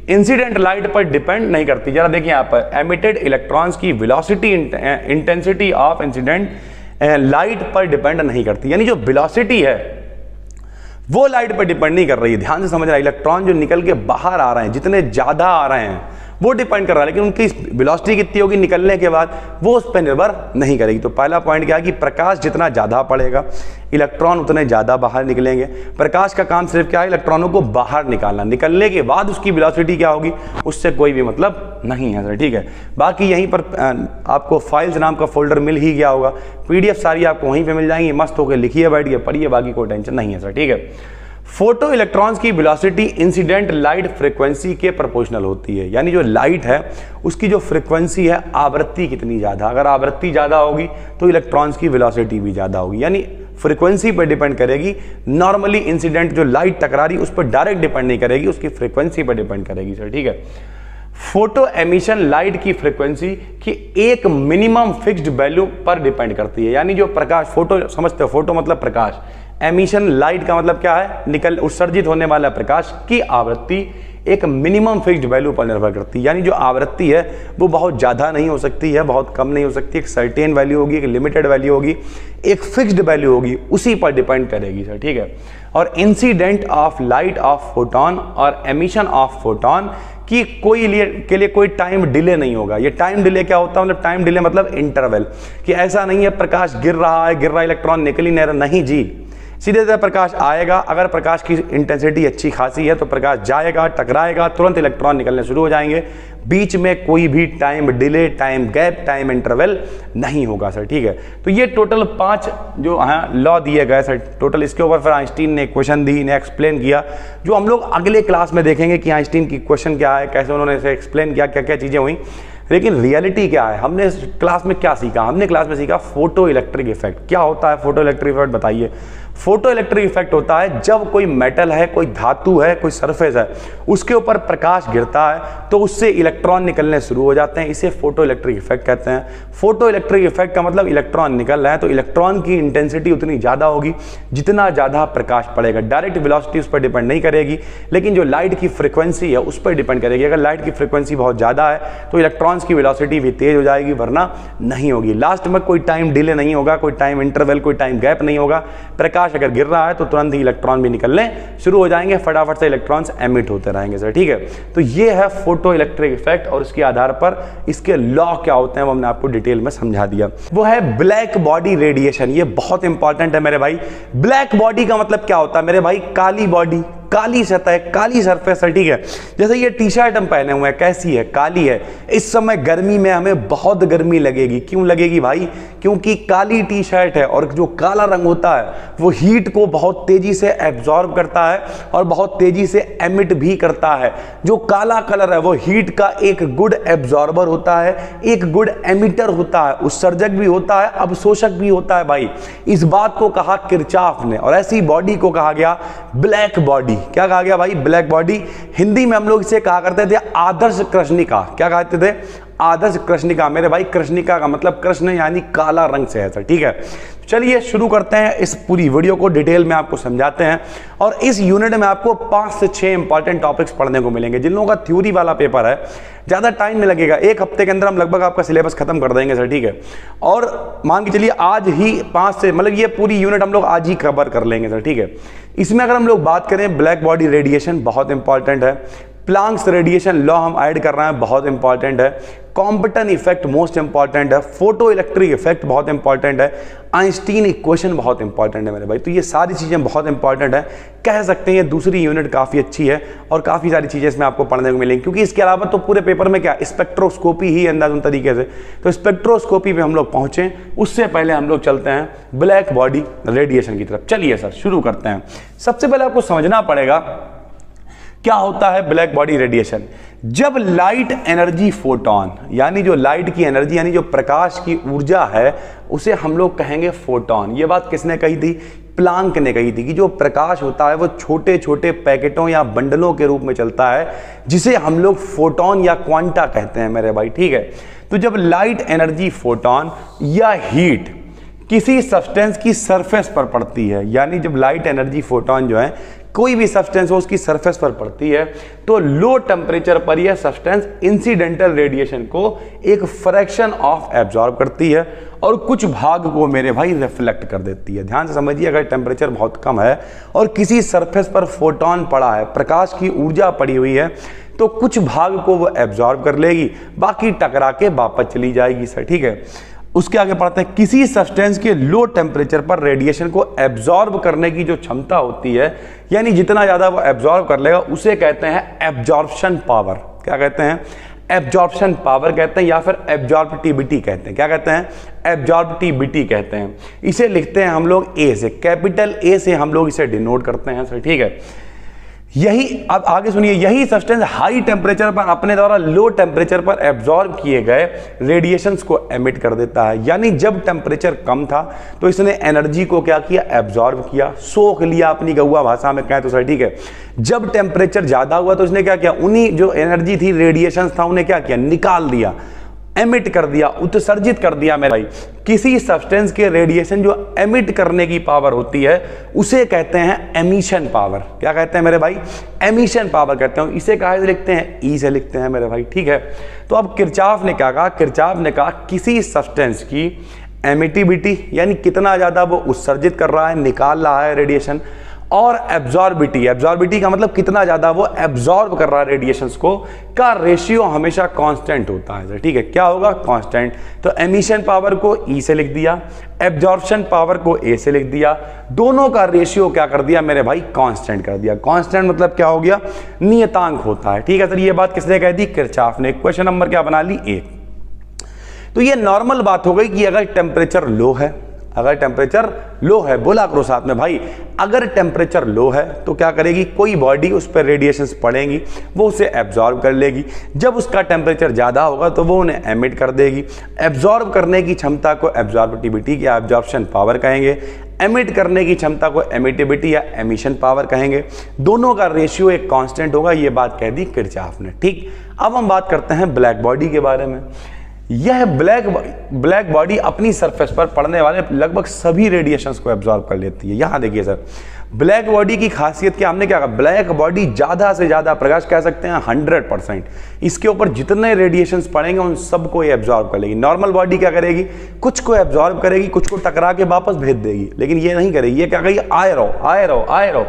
इंसिडेंट लाइट पर डिपेंड नहीं करती। जरा देखिए यहां पर, एमिटेड इलेक्ट्रॉन्स की velocity intensity of incident light पर डिपेंड नहीं करती। यानी जो वेलोसिटी है वो लाइट पर डिपेंड नहीं कर रही है। ध्यान से समझना, इलेक्ट्रॉन जो निकल के बाहर आ रहे हैं, जितने ज्यादा आ रहे हैं वो डिपेंड कर रहा है, लेकिन उनकी वेलोसिटी कितनी होगी निकलने के बाद वो उस पर निर्भर नहीं करेगी। तो पहला पॉइंट क्या है कि प्रकाश जितना ज्यादा पड़ेगा इलेक्ट्रॉन उतने ज्यादा बाहर निकलेंगे। प्रकाश का काम सिर्फ क्या है, इलेक्ट्रॉनों को बाहर निकालना, निकलने के बाद उसकी वेलोसिटी क्या होगी उससे कोई भी मतलब नहीं है सर, ठीक है। बाकी यहीं पर आपको फाइल्स नाम का फोल्डर मिल ही गया होगा, पीडीएफ सारी आपको वहीं पे मिल जाएंगी, मस्त होकर लिखिए, बैठ के पढ़िए, बाकी कोई टेंशन नहीं है सर, ठीक है। फोटो इलेक्ट्रॉन्स की वेलोसिटी इंसिडेंट लाइट फ्रीक्वेंसी के प्रोपोर्शनल होती है। यानी जो लाइट है उसकी जो फ्रीक्वेंसी है, आवृत्ति कितनी ज्यादा, अगर आवृत्ति ज्यादा होगी तो इलेक्ट्रॉन्स की वेलोसिटी भी ज्यादा होगी। यानी फ्रीक्वेंसी पर डिपेंड करेगी। नॉर्मली इंसिडेंट जो लाइट टकरा रही उस पर डायरेक्ट डिपेंड नहीं करेगी, उसकी फ्रीक्वेंसी पर डिपेंड करेगी सर, ठीक है। फोटो एमिशन लाइट की फ्रीक्वेंसी की एक मिनिमम फिक्स्ड वैल्यू पर डिपेंड करती है। यानी जो प्रकाश, फोटो समझते हो, फोटो मतलब प्रकाश, एमिशन लाइट का मतलब क्या है, उत्सर्जित होने वाला प्रकाश की आवृत्ति एक मिनिमम फिक्स्ड वैल्यू पर निर्भर करती है। यानी जो आवृत्ति है वो बहुत ज़्यादा नहीं हो सकती है, बहुत कम नहीं हो सकती, एक सर्टेन वैल्यू होगी, एक लिमिटेड वैल्यू होगी, एक फिक्स्ड वैल्यू होगी, उसी पर डिपेंड करेगी सर, ठीक है। और incident of light of photon और एमिशन ऑफ फोटोन कि के लिए कोई टाइम डिले नहीं होगा। ये टाइम डिले क्या होता है, मतलब टाइम डिले मतलब इंटरवल, कि ऐसा नहीं है प्रकाश गिर रहा है इलेक्ट्रॉन निकल ही नहीं रहा, नहीं जी, सीधे सीधे प्रकाश आएगा। अगर प्रकाश की इंटेंसिटी अच्छी खासी है तो प्रकाश जाएगा, टकराएगा, तुरंत इलेक्ट्रॉन निकलने शुरू हो जाएंगे, बीच में कोई भी time delay, time gap, time interval नहीं होगा सर, ठीक है। तो ये टोटल 5 जो लॉ दिए गए सर टोटल, इसके ऊपर फिर आइंस्टीन ने क्वेश्चन दी, इन्हें एक्सप्लेन किया, जो हम लोग अगले क्लास में देखेंगे कि आइंस्टीन की क्वेश्चन क्या है, कैसे उन्होंने इसे एक्सप्लेन किया, क्या क्या चीजें हुई। लेकिन रियलिटी क्या है, हमने इस क्लास में क्या सीखा, हमने क्लास में सीखा फोटो इलेक्ट्रिक इफेक्ट। क्या होता है फोटो इलेक्ट्रिक इफेक्ट बताइए। फोटो इलेक्ट्रिक इफेक्ट होता है जब कोई मेटल है, कोई धातु है, कोई सरफेस है, उसके ऊपर प्रकाश गिरता है तो उससे इलेक्ट्रॉन निकलने शुरू हो जाते हैं। इसे फोटो इलेक्ट्रिक इफेक्ट कहते हैं। फोटो इलेक्ट्रिक इफेक्ट का मतलब इलेक्ट्रॉन निकल रहा है तो इलेक्ट्रॉन की इंटेंसिटी उतनी ज़्यादा होगी जितना ज़्यादा प्रकाश पड़ेगा। डायरेक्ट वेलोसिटी उस पर डिपेंड नहीं करेगी, लेकिन जो लाइट की फ्रिक्वेंसी है उस पर डिपेंड करेगी। अगर लाइट की फ्रिक्वेंसी बहुत ज़्यादा है तो इलेक्ट्रॉन्स की वेलोसिटी भी तेज हो जाएगी, वरना नहीं होगी। लास्ट में कोई टाइम डिले नहीं होगा, कोई टाइम इंटरवल, कोई टाइम गैप नहीं होगा। प्रकाश अगर गिर रहा है तो तुरंत ही इलेक्ट्रॉन भी निकलने शुरू हो जाएंगे, फटाफट से इलेक्ट्रॉन्स एमिट होते रहेंगे सर, ठीक है। तो ये है फोटो इलेक्ट्रिक इफेक्ट और इसके आधार पर इसके लॉ क्या होते हैं वो हमने आपको डिटेल में समझा दिया। वो है ब्लैक बॉडी रेडिएशन। ये बहुत इंपॉर्टेंट है मेरे भाई। ब्लैक बॉडी का मतलब क्या होता है मेरे भाई? काली बॉडी, काली सतह, काली सरफेस है, ठीक है। जैसे ये टी शर्ट हम पहने हुए हैं, कैसी है? काली है। इस समय गर्मी में हमें बहुत गर्मी लगेगी। क्यों लगेगी भाई? क्योंकि काली टी शर्ट है और जो काला रंग होता है वो हीट को बहुत तेजी से एब्जॉर्ब करता है और बहुत तेजी से एमिट भी करता है। जो काला कलर है वो हीट का एक गुड एब्जॉर्बर होता है, एक गुड एमिटर होता है, उत्सर्जक भी होता है, अवशोषक भी होता है भाई। इस बात को कहा किरचॉफ ने और ऐसी बॉडी को कहा गया ब्लैक बॉडी। क्या कहा गया भाई? Black body. हिंदी में हम लोग इसे कहा करते थे आदर्श कृष्णिका। क्या कहते थे? आदर्श कृष्णिका। मेरे भाई कृष्णिका का मतलब कृष्ण यानी काला रंग से है सर, ठीक है। चलिए शुरू करते हैं, इस पूरी वीडियो को डिटेल में आपको समझाते हैं। और इस यूनिट में आपको 5 से 6 इंपॉर्टेंट टॉपिक्स पढ़ने को मिलेंगे। जिन लोगों का थ्योरी वाला पेपर है ज़्यादा टाइम नहीं लगेगा, 1 हफ्ते के अंदर हम लगभग आपका सिलेबस खत्म कर देंगे सर, ठीक है। और मान के चलिए आज ही 5 से मतलब ये पूरी यूनिट हम लोग आज ही कवर कर लेंगे सर, ठीक है। इसमें अगर हम लोग बात करें, ब्लैक बॉडी रेडिएशन बहुत इंपॉर्टेंट है। प्लांक्स रेडिएशन लॉ हम ऐड कर रहे हैं, बहुत इंपॉर्टेंट है। कॉम्पटन इफेक्ट मोस्ट इंपॉर्टेंट है। फोटो इलेक्ट्रिक इफेक्ट बहुत इंपॉर्टेंट है। आइंस्टीन इक्वेशन बहुत इंपॉर्टेंट है मेरे भाई। तो ये सारी चीज़ें बहुत इंपॉर्टेंट है। कह सकते हैं ये दूसरी यूनिट काफ़ी अच्छी है और काफ़ी सारी चीज़ें इसमें आपको पढ़ने को मिलेंगी, क्योंकि इसके अलावा तो पूरे पेपर में क्या स्पेक्ट्रोस्कोपी ही अंदाज़ तरीके से। तो स्पेक्ट्रोस्कोपी पे हम लोग पहुँचें उससे पहले हम लोग चलते हैं ब्लैक बॉडी रेडिएशन की तरफ। चलिए सर शुरू करते हैं। सबसे पहले आपको समझना पड़ेगा क्या होता है ब्लैक बॉडी रेडिएशन। जब लाइट एनर्जी फोटॉन, यानी जो लाइट की एनर्जी यानी जो प्रकाश की ऊर्जा है उसे हम लोग कहेंगे फोटॉन। ये बात किसने कही थी? प्लांक ने कही थी कि जो प्रकाश होता है वो छोटे छोटे पैकेटों या बंडलों के रूप में चलता है, जिसे हम लोग फोटॉन या क्वांटा कहते हैं मेरे भाई, ठीक है। तो जब लाइट एनर्जी फोटॉन या हीट किसी सब्सटेंस की सरफेस पर पड़ती है, यानी जब लाइट एनर्जी फोटॉन जो है कोई भी सब्सटेंस हो उसकी सरफेस पर पड़ती है, तो लो टेम्परेचर पर यह सब्सटेंस इंसिडेंटल रेडिएशन को एक फ्रैक्शन ऑफ एब्जॉर्ब करती है और कुछ भाग को मेरे भाई रिफ्लेक्ट कर देती है। ध्यान से समझिए, अगर टेम्परेचर बहुत कम है और किसी सरफेस पर फोटॉन पड़ा है, प्रकाश की ऊर्जा पड़ी हुई है, तो कुछ भाग को वो एब्जॉर्ब कर लेगी, बाकी टकरा के वापस चली जाएगी सर, ठीक है। उसके आगे पढ़ते हैं, किसी सब्सटेंस के लो टेम्परेचर पर रेडिएशन को एब्जॉर्ब करने की जो क्षमता होती है, यानी जितना ज़्यादा वो एब्जॉर्ब कर लेगा, उसे कहते हैं एब्जॉर्प्शन पावर। क्या कहते हैं? एब्जॉर्प्शन पावर कहते हैं, या फिर एब्जॉर्बिटिविटी कहते हैं। क्या कहते हैं? एब्जॉर्बिटिविटी कहते हैं। इसे लिखते हैं हम लोग ए से, कैपिटल ए से हम लोग इसे डिनोट करते हैं सर, ठीक है। यही, अब आगे सुनिए, यही सब्सटेंस हाई टेम्परेचर पर अपने द्वारा लो टेम्परेचर पर एब्जॉर्ब किए गए रेडिएशंस को एमिट कर देता है। यानी जब टेम्परेचर कम था तो इसने एनर्जी को क्या किया? एब्जॉर्ब किया, सोख लिया, अपनी गौवा भाषा में कहें तो सर, ठीक है। जब टेम्परेचर ज्यादा हुआ तो इसने क्या किया? उन्हीं जो एनर्जी थी, रेडिएशंस था, उन्हें क्या किया? निकाल दिया, एमिट कर दिया, उत्सर्जित कर दिया मेरे भाई। किसी सब्सटेंस के रेडिएशन जो एमिट करने की पावर होती है उसे कहते हैं एमिशन पावर। क्या कहते हैं मेरे भाई? एमिशन पावर कहते हैं। इसे कहाँ से लिखते हैं? ई से लिखते हैं मेरे भाई, ठीक है। तो अब किरचॉफ ने क्या कहा? किरचॉफ ने कहा किसी सब्सटेंस की एमिटिविटी यानी कितना ज्यादा वो उत्सर्जित कर रहा है, निकाल रहा है रेडिएशन, और एब्जॉर्बिटी, एब्जॉर्बिटी का मतलब कितना ज्यादा वो एब्जॉर्ब कर रहा है रेडिएशंस को, का रेशियो हमेशा कांस्टेंट होता है, ठीक है। क्या होगा? कांस्टेंट। तो एमिशन पावर को ई से लिख दिया, एब्जॉर्प्शन पावर को ए से लिख दिया, दोनों का रेशियो क्या कर दिया मेरे भाई? कांस्टेंट कर दिया। कांस्टेंट मतलब क्या हो गया? नियतांक होता है, ठीक है सर। ये बात किसने कह दी? किरचॉफ ने। क्वेश्चन नंबर क्या बना ली? 1। तो ये नॉर्मल बात हो गई कि अगर टेम्परेचर लो है, अगर टेम्परेचर लो है, बोला करो साथ में भाई, अगर टेम्परेचर लो है तो क्या करेगी, कोई बॉडी उस पर रेडिएशंस पड़ेंगी, वो उसे एब्जॉर्ब कर लेगी। जब उसका टेम्परेचर ज़्यादा होगा तो वो उन्हें एमिट कर देगी। एब्जॉर्ब करने की क्षमता को एब्जॉर्बिटिविटी या एब्जॉर्प्शन पावर कहेंगे, एमिट करने की क्षमता को एमिटिविटी या एमिशन पावर कहेंगे। दोनों का रेशियो एक कांस्टेंट होगा, ये बात कह दी किरचॉफ ने। ठीक, अब हम बात करते हैं ब्लैक बॉडी के बारे में। यह ब्लैक बॉडी अपनी सरफेस पर पड़ने वाले लगभग सभी रेडिएशंस को एब्जॉर्ब कर लेती है। यहाँ देखिए सर, ब्लैक बॉडी की खासियत क्या, हमने क्या कहा, ब्लैक बॉडी ज़्यादा से ज़्यादा प्रकाश, कह सकते हैं 100%, इसके ऊपर जितने रेडिएशंस पड़ेंगे उन सबको ये एब्जॉर्ब कर लेगी। नॉर्मल बॉडी क्या करेगी, कुछ को एब्जॉर्ब करेगी, कुछ को टकरा के वापस भेज देगी, लेकिन ये नहीं करेगी। ये क्या करेगी, आए रहो।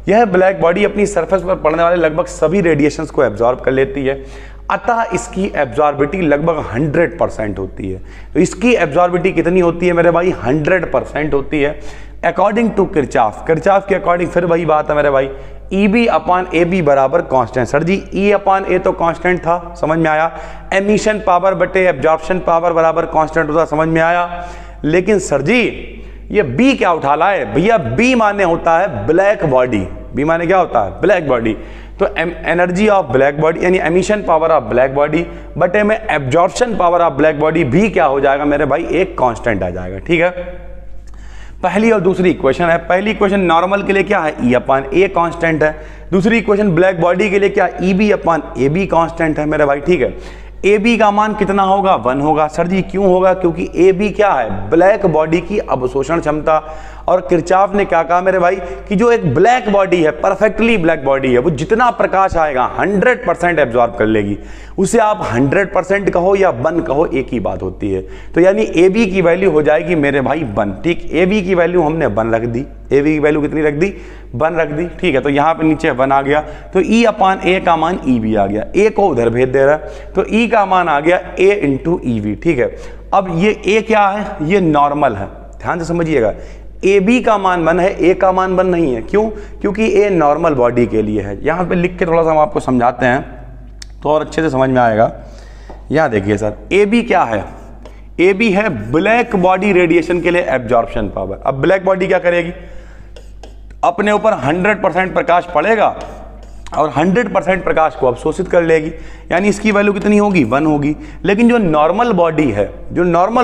यह ब्लैक बॉडी अपनी सरफेस पर पड़ने वाले लगभग सभी रेडिएशंस को एब्जॉर्ब कर लेती है, अतः इसकी एब्जॉर्बिटी लगभग 100% होती है। तो इसकी एब्जॉर्बिटी कितनी होती है मेरे भाई, 100% होती है अकॉर्डिंग टू किरचॉफ के अकॉर्डिंग। फिर वही बात है मेरे भाई, EB/AB बराबर कांस्टेंट। सर जी E/A तो कांस्टेंट था, समझ में आया। एमिशन पावर बटे एब्जॉर्प्शन पावर बराबर कांस्टेंट होता, समझ में आया। लेकिन सर जी ये B क्या उठा लाए भैया, B माने होता है ब्लैक बॉडी। B माने क्या होता है, ब्लैक बॉडी। तो एनर्जी ऑफ ब्लैक बॉडी यानी emission power of black body बटे में absorption power of black body भी क्या हो जाएगा मेरे भाई, एक कांस्टेंट आ जाएगा। ठीक है, पहली और दूसरी इक्वेशन है। पहली इक्वेशन नॉर्मल के लिए क्या है, E/A कांस्टेंट है। दूसरी इक्वेशन ब्लैक बॉडी के लिए क्या, EB/AB कांस्टेंट है मेरे भाई। ठीक है, AB का मान कितना होगा, 1 होगा। सर जी क्यों होगा, क्योंकि AB क्या है, ब्लैक बॉडी की अवशोषण क्षमता। और किरचॉफ ने क्या कहा मेरे भाई कि जो एक ब्लैक बॉडी है, परफेक्टली ब्लैक बॉडी है, वो जितना प्रकाश आएगा 100% एब्जॉर्ब कर लेगी। उसे आप 100% कहो या 1 कहो, एक ही बात होती है। तो यानी AB की वैल्यू हो जाएगी मेरे भाई 1। ठीक, AB की वैल्यू हमने 1 रख दी। AB की वैल्यू कितनी रख दी, 1 रख दी। ठीक है, तो यहाँ पे नीचे 1 आ गया, तो E/A का मान EB आ गया। A को उधर भेज दे रहा है, तो E का मान आ गया A × EV। ठीक है, अब ये A क्या है, ये नॉर्मल है, ध्यान से समझिएगा। AB का मान 1 है, A का मान 1 नहीं है। क्यों, क्योंकि A नॉर्मल बॉडी के लिए है। यहाँ पे लिख के थोड़ा सा हम आपको समझाते हैं तो और अच्छे से समझ में आएगा। यहाँ देखिए सर, AB क्या है, AB है ब्लैक बॉडी रेडिएशन के लिए एब्जॉर्प्शन पावर। अब ब्लैक बॉडी क्या करेगी, अपने ऊपर 100% प्रकाश पड़ेगा और 100% प्रकाश को अवशोषित कर लेगी, यानी इसकी वैल्यू कितनी होगी, 1 होगी। लेकिन जो नॉर्मल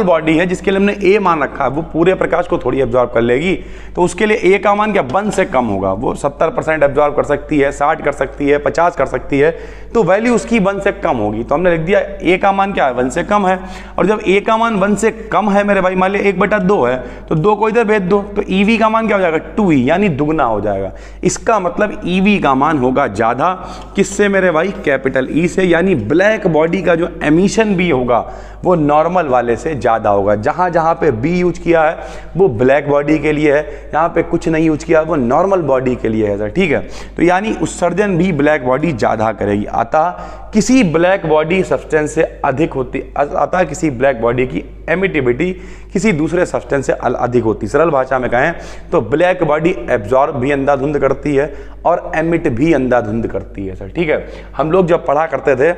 बॉडी है, जिसके लिए हमने A मान रखा है, वो पूरे प्रकाश को थोड़ी एब्जॉर्ब कर लेगी। तो उसके लिए A का मान क्या, 1 से कम होगा। वो 70% एब्जॉर्ब कर सकती है, 60 कर सकती है, 50 कर सकती है, तो वैल्यू उसकी 1 से कम होगी। तो हमने लिख दिया A का मान क्या है, 1 से कम है। और जब A का मान 1 से कम है मेरे भाई, मान लिया 1/2 है, तो 2 को इधर भेज दो, तो EV का मान क्या हो जाएगा, 2E, यानी दुगना हो जाएगा। इसका मतलब EV का मान होगा ज़्यादा, किससे मेरे भाई, कैपिटल E से। यानी ब्लैक बॉडी का जो एमिशन भी होगा वो नॉर्मल वाले से ज़्यादा होगा। जहाँ जहाँ पे B यूज किया है वो ब्लैक बॉडी के लिए है, यहाँ पे कुछ नहीं यूज किया वो नॉर्मल बॉडी के लिए है सर। ठीक है, तो यानी उत्सर्जन भी ब्लैक बॉडी ज़्यादा करेगी, अतः किसी ब्लैक बॉडी सब्सटेंस से अधिक होती, अतः किसी ब्लैक बॉडी की एमिटिविटी किसी दूसरे सब्सटेंस से अधिक होती। सरल भाषा में कहें तो ब्लैक बॉडी एब्जॉर्ब भी अंधाधुंध करती है और एमिट भी अंधाधुंध करती है सर। ठीक है, हम लोग जब पढ़ा करते थे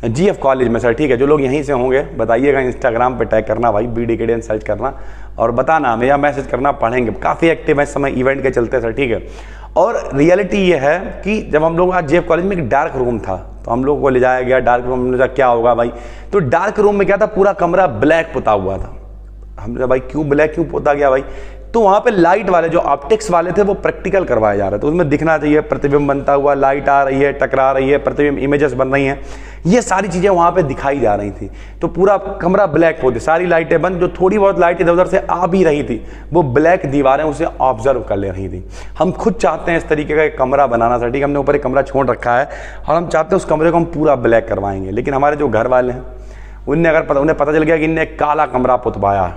GF कॉलेज में सर। ठीक है, जो लोग यहीं से होंगे बताइएगा, इंस्टाग्राम पे टैग करना भाई, BD Academy सर्च करना और बताना हमें, या मैसेज करना, पढ़ेंगे। काफ़ी एक्टिव है इस समय, इवेंट के चलते सर। ठीक है, और रियलिटी ये है कि जब हम लोग आज GF कॉलेज में एक डार्क रूम था, तो हम लोग को ले जाया गया डार्क रूम में, क्या होगा भाई, तो डार्क रूम में क्या था, पूरा कमरा ब्लैक पुता हुआ था। हमने भाई क्यों ब्लैक क्यों पोता गया भाई, तो वहाँ पे लाइट वाले जो ऑप्टिक्स वाले थे वो प्रैक्टिकल करवाए जा रहे थे, तो उसमें दिखना चाहिए, प्रतिबिंब बनता हुआ, लाइट आ रही है, टकरा रही है, प्रतिबिंब इमेजेस बन रही हैं, ये सारी चीज़ें वहाँ पे दिखाई जा रही थी। तो पूरा कमरा ब्लैक होती, सारी लाइटें बंद, जो थोड़ी बहुत लाइट इधर उधर से आ भी रही थी वो ब्लैक दीवारें उसे ऑब्जर्व कर ले रही थी। हम खुद चाहते हैं इस तरीके का एक कमरा बनाना सर। ठीक है, हमने ऊपर एक कमरा छोड़ रखा है और हम चाहते हैं उस कमरे को हम पूरा ब्लैक करवाएंगे, लेकिन हमारे जो घर वाले हैं उन्हें पता चल गया कि इनने काला कमरा पुतवाया,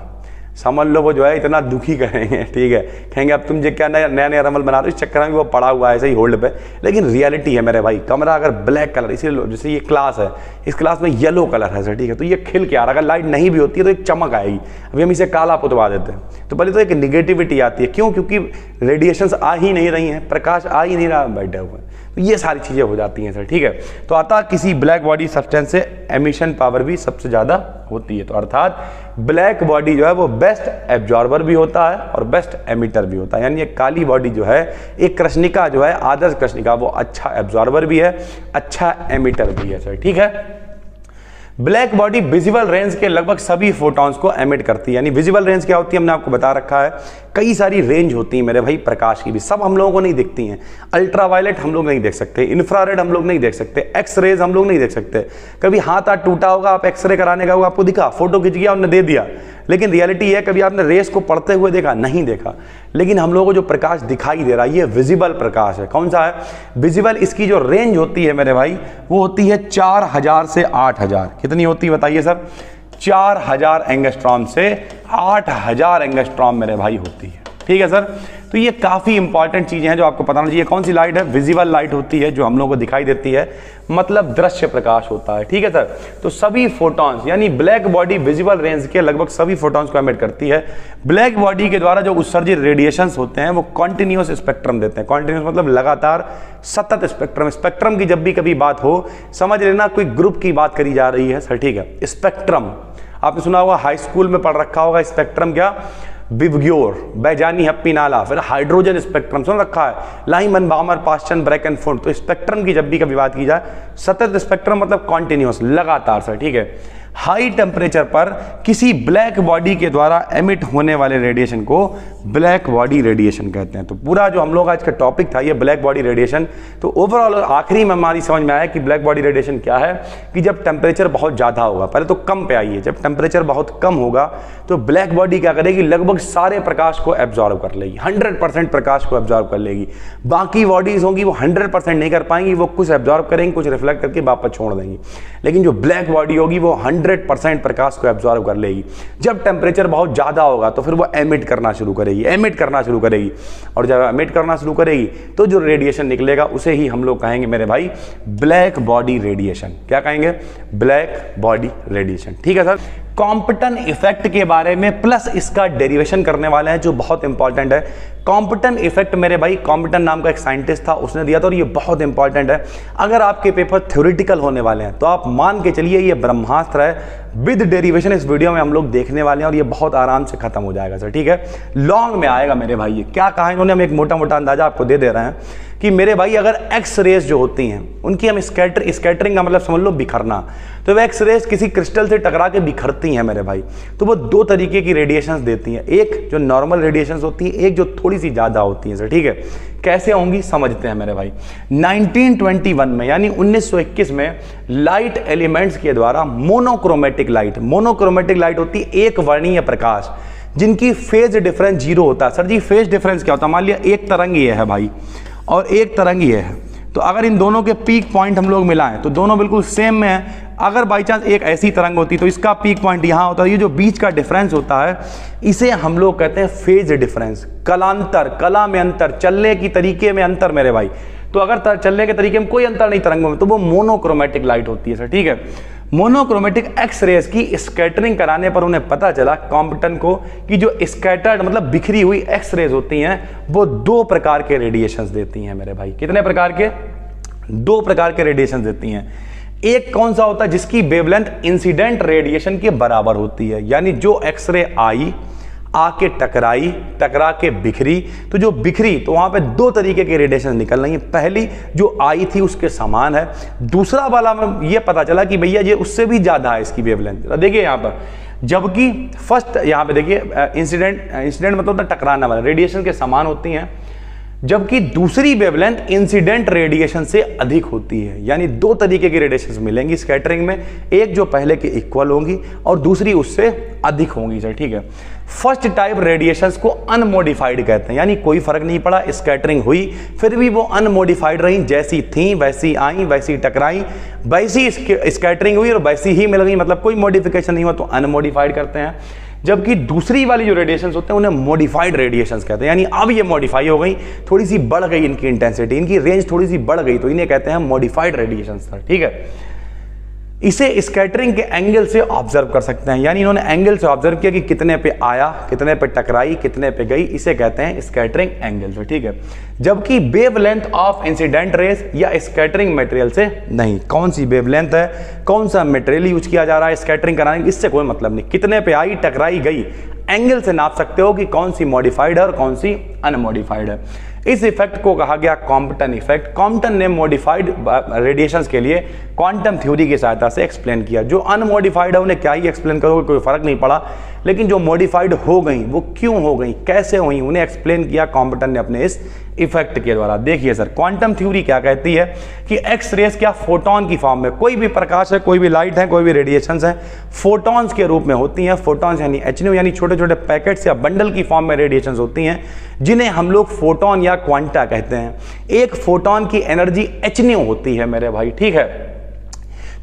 समझ लो वो जो है इतना दुखी करेंगे। ठीक है, कहेंगे अब तुम जो क्या नया नया रमल बना रहे हो, इस चक्कर में वो पड़ा हुआ है ऐसे ही होल्ड पे। लेकिन रियलिटी है मेरे भाई, कमरा अगर ब्लैक कलर, इसीलिए जैसे ये क्लास है, इस क्लास में येलो कलर है सर। ठीक है, तो ये खिल के आ रहा है, अगर लाइट नहीं भी होती है तो एक चमक आएगी। अभी हम इसे काला पुतवा देते हैं तो पहले तो एक निगेटिविटी आती है। क्यों, क्योंकि रेडिएशंस आ ही नहीं रही हैं, प्रकाश आ ही नहीं रहा, बैठे हुए तो ये सारी चीज़ें हो जाती हैं सर, ठीक है। तो अतः किसी ब्लैक बॉडी सब्सटेंस से एमिशन पावर भी सबसे ज़्यादा होती है। तो अर्थात ब्लैक बॉडी जो है वो बेस्ट एब्जॉर्बर भी होता है और बेस्ट एमिटर भी होता है। यानी एक काली बॉडी जो है, एक कृष्णिका जो है, आदर्श कृष्णिका, वो अच्छा एब्जॉर्बर भी है, अच्छा एमिटर भी है सर, ठीक है। ब्लैक बॉडी विजिबल रेंज के लगभग सभी फोटॉन्स को एमिट करती है। यानी विजिबल रेंज क्या होती है हमने आपको बता रखा है, कई सारी रेंज होती है मेरे भाई प्रकाश की भी, सब हम लोगों को नहीं दिखती हैं। अल्ट्रावायलेट हम लोग नहीं देख सकते, इंफ्रारेड हम लोग नहीं देख सकते, एक्स रेज हम लोग नहीं देख सकते। कभी हाथ टूटा होगा, आप एक्सरे कराने का होगा, आपको दिखा, फोटो खिंच गया, उन्होंने दे दिया, लेकिन रियलिटी है कभी आपने रेस को पढ़ते हुए देखा? नहीं देखा। लेकिन हम लोगों को जो प्रकाश दिखाई दे रहा है ये विजिबल प्रकाश है। कौन सा है? विजिबल। इसकी जो रेंज होती है मेरे भाई वो होती है 4000 से 8000। कितनी होती है बताइए सर? 4000 एंगस्ट्रॉम से 8000 एंगस्ट्रॉम मेरे भाई होती है, ठीक है सर। तो ये काफ़ी इंपॉर्टेंट चीज़ें हैं जो आपको पता होना चाहिए। कौन सी लाइट है? विजिबल लाइट होती है जो हम लोगों को दिखाई देती है, मतलब दृश्य प्रकाश होता है, ठीक है सर। तो सभी फोटॉन्स, यानी ब्लैक बॉडी विजिबल रेंज के लगभग सभी फोटॉन्स को एमिट करती है। ब्लैक बॉडी के द्वारा जो उत्सर्जित रेडिएशंस होते हैं वो कॉन्टिन्यूअस स्पेक्ट्रम देते हैं। कॉन्टिन्यूअस मतलब लगातार, सतत स्पेक्ट्रम। स्पेक्ट्रम की जब भी कभी बात हो, समझ लेना कोई ग्रुप की बात करी जा रही है सर, ठीक है। स्पेक्ट्रम आपने सुना होगा, हाई स्कूल में पढ़ रखा होगा। स्पेक्ट्रम क्या? विवग्योर, बैजानी, हप्पी नाला, फिर हाइड्रोजन स्पेक्ट्रम सुन रखा है, लाइमन, बामर, पास्चन, ब्रैकेनफोर्ड। तो स्पेक्ट्रम की जब भी कभी बात की जाए, सतत स्पेक्ट्रम मतलब कॉन्टिन्यूअस, लगातार सर, ठीक है। हाई टेम्परेचर पर किसी ब्लैक बॉडी के द्वारा एमिट होने वाले रेडिएशन को ब्लैक बॉडी रेडिएशन कहते हैं। तो पूरा जो हम लोग आज का टॉपिक था ये ब्लैक बॉडी रेडिएशन। तो ओवरऑल आखिरी में हमारी समझ में आया कि ब्लैक बॉडी रेडिएशन क्या है, कि जब टेम्परेचर बहुत ज़्यादा होगा, पहले तो कम पे आइए, जब टेम्परेचर बहुत कम होगा तो ब्लैक बॉडी क्या करेगी? लगभग सारे प्रकाश को एब्जॉर्ब कर लेगी, 100% प्रकाश को एब्जॉर्ब कर लेगी। बाकी बॉडीज होंगी वो 100% नहीं कर पाएंगी, वो कुछ एब्जॉर्ब करेंगी, कुछ रिफ्लेक्ट करके वापस छोड़ देंगी। लेकिन जो ब्लैक बॉडी होगी वो 100% प्रकाश को एब्जॉर्ब कर लेगी। जब टेम्परेचर बहुत ज़्यादा होगा तो फिर वो एमिट करना शुरू करेगी, एमिट करना शुरू करेगी, और जब एमिट करना शुरू करेगी तो जो रेडिएशन निकलेगा उसे ही हम लोग कहेंगे मेरे भाई ब्लैक बॉडी रेडिएशन। क्या कहेंगे? ब्लैक बॉडी रेडिएशन, ठीक है सर। कॉम्पटन इफेक्ट के बारे में प्लस इसका डेरिवेशन करने वाले हैं जो बहुत इंपॉर्टेंट है। कॉम्पटन इफेक्ट मेरे भाई, कॉम्पटन नाम का एक साइंटिस्ट था, उसने दिया था, और ये बहुत इंपॉर्टेंट है। अगर आपके पेपर थ्योरेटिकल होने वाले हैं तो आप मान के चलिए ये ब्रह्मास्त्र है, विद डेरिवेशन इस वीडियो में हम लोग देखने वाले हैं, और ये बहुत आराम से खत्म हो जाएगा सर, ठीक है। लॉन्ग में आएगा मेरे भाई। ये क्या कहा इन्होंने, हम एक मोटा मोटा अंदाजा आपको दे रहे हैं कि मेरे भाई अगर एक्स रेज जो होती हैं उनकी हम स्कैटरिंग का मतलब समझ लो बिखरना, तो वह एक्स रेज किसी क्रिस्टल से टकरा के बिखरती हैं मेरे भाई, तो वो दो तरीके की रेडिएशंस देती हैं। एक जो नॉर्मल रेडिएशंस होती है, एक जो थोड़ी सी ज़्यादा होती है सर, ठीक है। कैसे होंगी समझते हैं मेरे भाई। 1921 में यानी 1921 में लाइट एलिमेंट्स के द्वारा मोनोक्रोमेटिक लाइट होती है एक वर्णीय प्रकाश जिनकी फेज डिफरेंस 0 होता है। सर जी फेज डिफरेंस क्या होता है? मान लिया एक तरंग ये है भाई और एक तरंग ये है, तो अगर इन दोनों के पीक पॉइंट हम लोग मिलाएं तो दोनों बिल्कुल सेम में है। अगर बाई चांस एक ऐसी तरंग होती तो इसका पीक पॉइंट यहाँ होता है, ये जो बीच का डिफरेंस होता है इसे हम लोग कहते हैं फेज डिफरेंस। कलांतर, कला में अंतर, चलने की तरीके में अंतर मेरे भाई। तो अगर चलने के तरीके में कोई अंतर नहीं तरंगों में तो वो मोनोक्रोमेटिक लाइट होती है सर, ठीक है। मोनोक्रोमेटिक एक्स रेज की स्कैटरिंग कराने पर उन्हें पता चला कॉम्पटन को कि जो स्कैटर्ड मतलब बिखरी हुई एक्स रेज होती हैं वो दो प्रकार के रेडिएशंस देती हैं मेरे भाई। कितने प्रकार के? दो प्रकार के रेडिएशंस देती हैं। एक कौन सा होता है? जिसकी वेवलेंथ इंसिडेंट रेडिएशन के बराबर होती है, यानी जो एक्सरे आई, आके टकरा के बिखरी, तो जो बिखरी तो वहां पे दो तरीके के रेडिएशन निकल रही है। पहली जो आई थी उसके समान है, दूसरा वाला में ये पता चला कि भैया ये उससे भी ज्यादा है इसकी वेवलेंथ। देखिए यहाँ पर, जबकि फर्स्ट यहाँ पे देखिए इंसिडेंट मतलब टकराना वाला रेडिएशन के समान होती हैं, जबकि दूसरी वेवलेंथ इंसिडेंट रेडिएशन से अधिक होती है। यानी दो तरीके की रेडिएशंस मिलेंगी स्कैटरिंग में, एक जो पहले के इक्वल होंगी और दूसरी उससे अधिक होंगी सर, ठीक है। फर्स्ट टाइप रेडिएशंस को अनमोडिफाइड कहते हैं, यानी कोई फर्क नहीं पड़ा, स्कैटरिंग हुई फिर भी वो अनमोडिफाइड रही, जैसी थी वैसी आई, वैसी टकराई, वैसी स्कैटरिंग हुई और वैसी ही मिल गई, मतलब कोई मॉडिफिकेशन नहीं हुआ, तो अनमोडिफाइड करते हैं। जबकि दूसरी वाली जो रेडिएशंस होते हैं उन्हें मॉडिफाइड रेडिएशंस कहते हैं, यानी अब ये मॉडिफाई हो गई, थोड़ी सी बढ़ गई इनकी इंटेंसिटी, इनकी रेंज थोड़ी सी बढ़ गई, तो इन्हें कहते हैं मॉडिफाइड रेडिएशंस सर, ठीक है। इसे स्कैटरिंग के एंगल से ऑब्जर्व कर सकते हैं, यानी इन्होंने एंगल से ऑब्जर्व किया कि कितने पे आया, कितने पे टकराई, कितने पे गई, इसे कहते हैं स्कैटरिंग एंगल से, ठीक है। जबकि वेवलेंथ ऑफ इंसिडेंट रेस या स्कैटरिंग मटेरियल से नहीं, कौन सी वेवलेंथ है, कौन सा मटेरियल यूज किया जा रहा है स्कैटरिंग कराने, इससे कोई मतलब नहीं। कितने पे आई, टकराई, गई, एंगल से नाप सकते हो कि कौन सी मॉडिफाइड है और कौन सी अनमॉडिफाइड है। इस इफेक्ट को कहा गया कॉम्पटन इफेक्ट। कॉम्पटन ने मॉडिफाइड रेडिएशंस के लिए क्वांटम थ्योरी की सहायता से एक्सप्लेन किया। जो अनमॉडिफाइड है उन्हें क्या ही एक्सप्लेन करोगे, कोई फर्क नहीं पड़ा, लेकिन जो मॉडिफाइड हो गई वो क्यों हो गई, कैसे हुई, उन्हें एक्सप्लेन किया कॉम्पटन ने अपने इस इफेक्ट के द्वारा। देखिए सर, क्वांटम थ्योरी क्या कहती है कि एक्स रेस क्या फोटोन की फॉर्म में, कोई भी प्रकाश है, कोई भी लाइट है, कोई भी रेडिएशंस है, फोटॉन्स के रूप में होती हैं। फोटॉन्स यानी एचन्यू, यानी छोटे छोटे पैकेट्स या बंडल की फॉर्म में रेडिएशंस होती हैं, जिन्हें हम लोग फोटोन या क्वांटा कहते हैं। एक फोटोन की एनर्जी एचन्यू होती है मेरे भाई, ठीक है।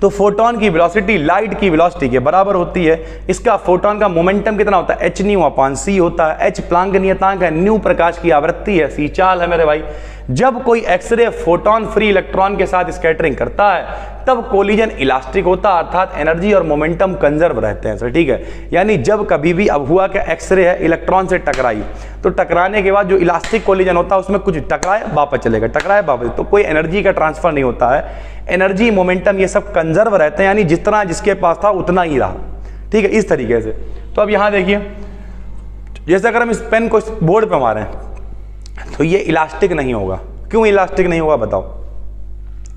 तो फोटोन की वेलोसिटी लाइट की वेलोसिटी के बराबर होती है। इसका फोटोन का मोमेंटम कितना होता है, एच न्यू अपॉन सी होता है। एच प्लांक नियतांक है, न्यू प्रकाश की आवृत्ति है, सी चाल है मेरे भाई। जब कोई एक्सरे फोटोन फ्री इलेक्ट्रॉन के साथ स्कैटरिंग करता है तब कोलिजन इलास्टिक होता है, अर्थात एनर्जी और मोमेंटम कंजर्व रहते हैं सर, ठीक है। यानी जब कभी भी, अब हुआ क्या, एक्सरे है, इलेक्ट्रॉन से टकराई, तो टकराने के बाद जो इलास्टिक कोलिजन होता है उसमें कुछ टकराए वापस चलेगा, टकराए वापस, तो कोई एनर्जी का ट्रांसफर नहीं होता है। एनर्जी, मोमेंटम ये सब कंजर्व रहते हैं, यानी जिस तरह जिसके पास था उतना ही रहा, ठीक है, इस तरीके से। तो अब यहां देखिए, जैसे अगर हम इस पेन को इस बोर्ड पे मारें तो ये इलास्टिक नहीं होगा। क्यों इलास्टिक नहीं होगा बताओ,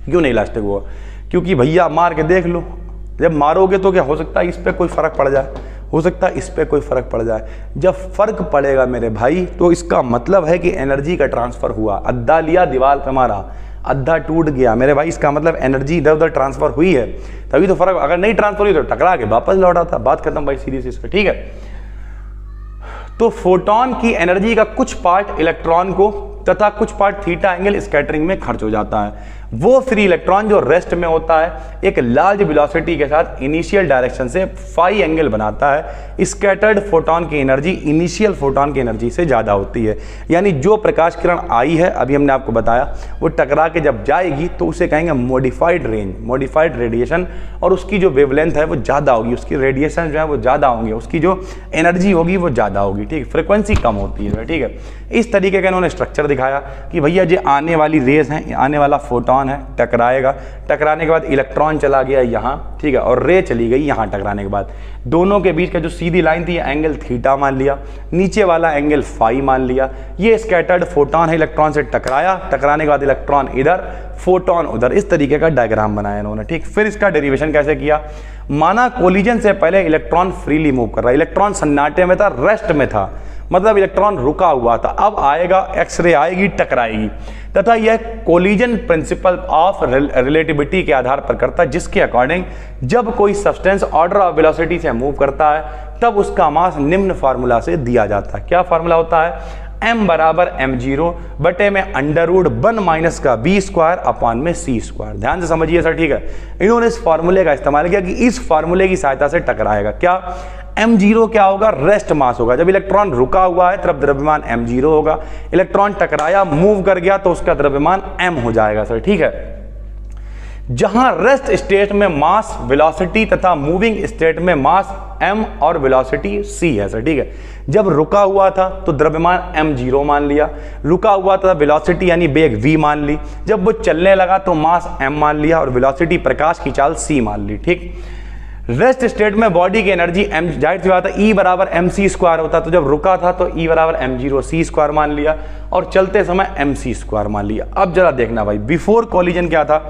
क्यों नहीं इलास्टिक होगा? क्योंकि भैया मार के देख लो, जब मारोगे तो क्या हो सकता है इस पे कोई फर्क पड़ जाए, हो सकता है इस पे कोई फर्क पड़ जाए। जब फर्क पड़ेगा मेरे भाई तो इसका मतलब है कि एनर्जी का ट्रांसफर हुआ। अद्धा लिया, दीवार पे मारा, अद्धा टूट गया मेरे भाई, इसका मतलब एनर्जी इधर उधर ट्रांसफर हुई है, तभी तो फर्क। अगर नहीं ट्रांसफर हुई तो टकरा के वापस लौटा था, बात खत्म भाई, सीधी सी, ठीक है। तो फोटोन की एनर्जी का कुछ पार्ट इलेक्ट्रॉन को तथा कुछ पार्ट थीटा एंगल स्कैटरिंग में खर्च हो जाता है। वो फ्री इलेक्ट्रॉन जो रेस्ट में होता है एक लार्ज वेलोसिटी के साथ इनिशियल डायरेक्शन से फाई एंगल बनाता है। स्कैटर्ड फोटोन की एनर्जी इनिशियल फोटोन की एनर्जी से ज़्यादा होती है। यानी जो प्रकाश किरण आई है, अभी हमने आपको बताया, वो टकरा के जब जाएगी तो उसे कहेंगे मॉडिफाइड रेंज, मॉडिफाइड रेडिएशन, और उसकी जो वेवलेंथ है वो ज़्यादा होगी, उसकी रेडिएशन जो है वो ज़्यादा होंगे, उसकी जो एनर्जी होगी वो ज़्यादा होगी, ठीक है, फ्रिक्वेंसी कम होती है, ठीक है। इस तरीके का इन्होंने स्ट्रक्चर दिखाया कि भैया जो आने वाली रेज है, आने वाला फोटोन है, टकराएगा, टकराने के बाद इलेक्ट्रॉन चला गया यहाँ, ठीक है, और रे चली गई यहाँ टकराने के बाद। दोनों के बीच का जो सीधी लाइन थी एंगल थीटा मान लिया, नीचे वाला एंगल फाई मान लिया। ये स्कैटर्ड फोटोन है, इलेक्ट्रॉन से टकराया, टकराने के बाद इलेक्ट्रॉन इधर, फोटोन उधर, इस तरीके का डायग्राम बनाया इन्होंने, ठीक। फिर इसका डेरिवेशन कैसे किया, माना कोलिजन से पहले इलेक्ट्रॉन फ्रीली मूव कर रहा है, इलेक्ट्रॉन सन्नाटे में था, रेस्ट में था, मतलब इलेक्ट्रॉन रुका हुआ था। अब आएगा, एक्सरे आएगी, टकराएगी, तथा यह कोलिजन प्रिंसिपल ऑफ रिलेटिविटी के आधार पर करता है, जिसके अकॉर्डिंग जब कोई सब्सटेंस ऑर्डर ऑफ वेलोसिटी से मूव करता है तब उसका मास निम्न फार्मूला से दिया जाता है। क्या फार्मूला होता है, m बराबर m0 बटे में √1 माइनस का b स्क्वायर अपॉन में c स्क्वायर। ध्यान से समझिए सर, ठीक है। इन्होंने इस फार्मूले का इस्तेमाल किया कि इस फार्मूले की सहायता से टकराएगा। क्या m0 क्या होगा, रेस्ट मास होगा। जब इलेक्ट्रॉन रुका हुआ है तब द्रव्यमान m0 होगा, इलेक्ट्रॉन टकराया, मूव कर गया तो उसका द्रव्यमान m हो जाएगा सर, ठीक है। जहां रेस्ट स्टेट में मास वेलोसिटी तथा मूविंग स्टेट में मास m और वेलोसिटी c है सर, ठीक है। जब रुका हुआ था तो द्रव्यमान m0 मान लिया, रुका हुआ था वेलोसिटी यानी वेग v मान ली, जब वो चलने लगा तो मास m मान लिया और वेलोसिटी प्रकाश की चाल c मान ली, ठीक। रेस्ट स्टेट में बॉडी की एनर्जी m, जाहिर सी बात है, E बराबर mc स्क्वायर होता, तो जब रुका था तो E बराबर m0 c स्क्वायर मान लिया और चलते समय mc स्क्वायर मान लिया। अब जरा देखना भाई, बिफोर कोलिजन क्या था,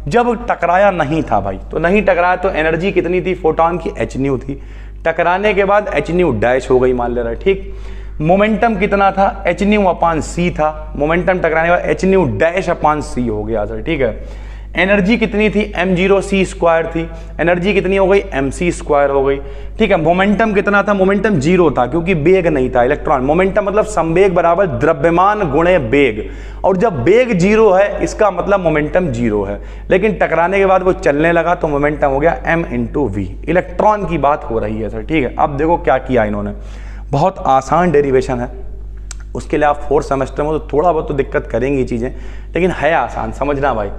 जब टकराया नहीं था भाई, तो नहीं टकराया तो एनर्जी कितनी थी, फोटोन की h न्यू थी, टकराने के बाद h न्यू डैश हो गई मान ले रहा है, ठीक। मोमेंटम कितना था, h न्यू अपॉन c था, मोमेंटम टकराने के बाद h new dash upon c हो गया सर, ठीक है। एनर्जी कितनी थी, m0 c स्क्वायर थी, एनर्जी कितनी हो गई, mc स्क्वायर हो गई, ठीक है। मोमेंटम कितना था, मोमेंटम 0 था क्योंकि वेग नहीं था, इलेक्ट्रॉन, मोमेंटम मतलब संवेग बराबर द्रव्यमान गुणे वेग, और जब वेग 0 है इसका मतलब मोमेंटम 0 है, लेकिन टकराने के बाद वो चलने लगा तो मोमेंटम हो गया m × v। इलेक्ट्रॉन की बात हो रही है सर, ठीक है। अब देखो क्या किया इन्होंने, बहुत आसान डेरिवेशन है, उसके लिए आप 4th सेमेस्टर में तो थोड़ा बहुत तो दिक्कत करेंगी चीज़ें, लेकिन है आसान, समझना भाई।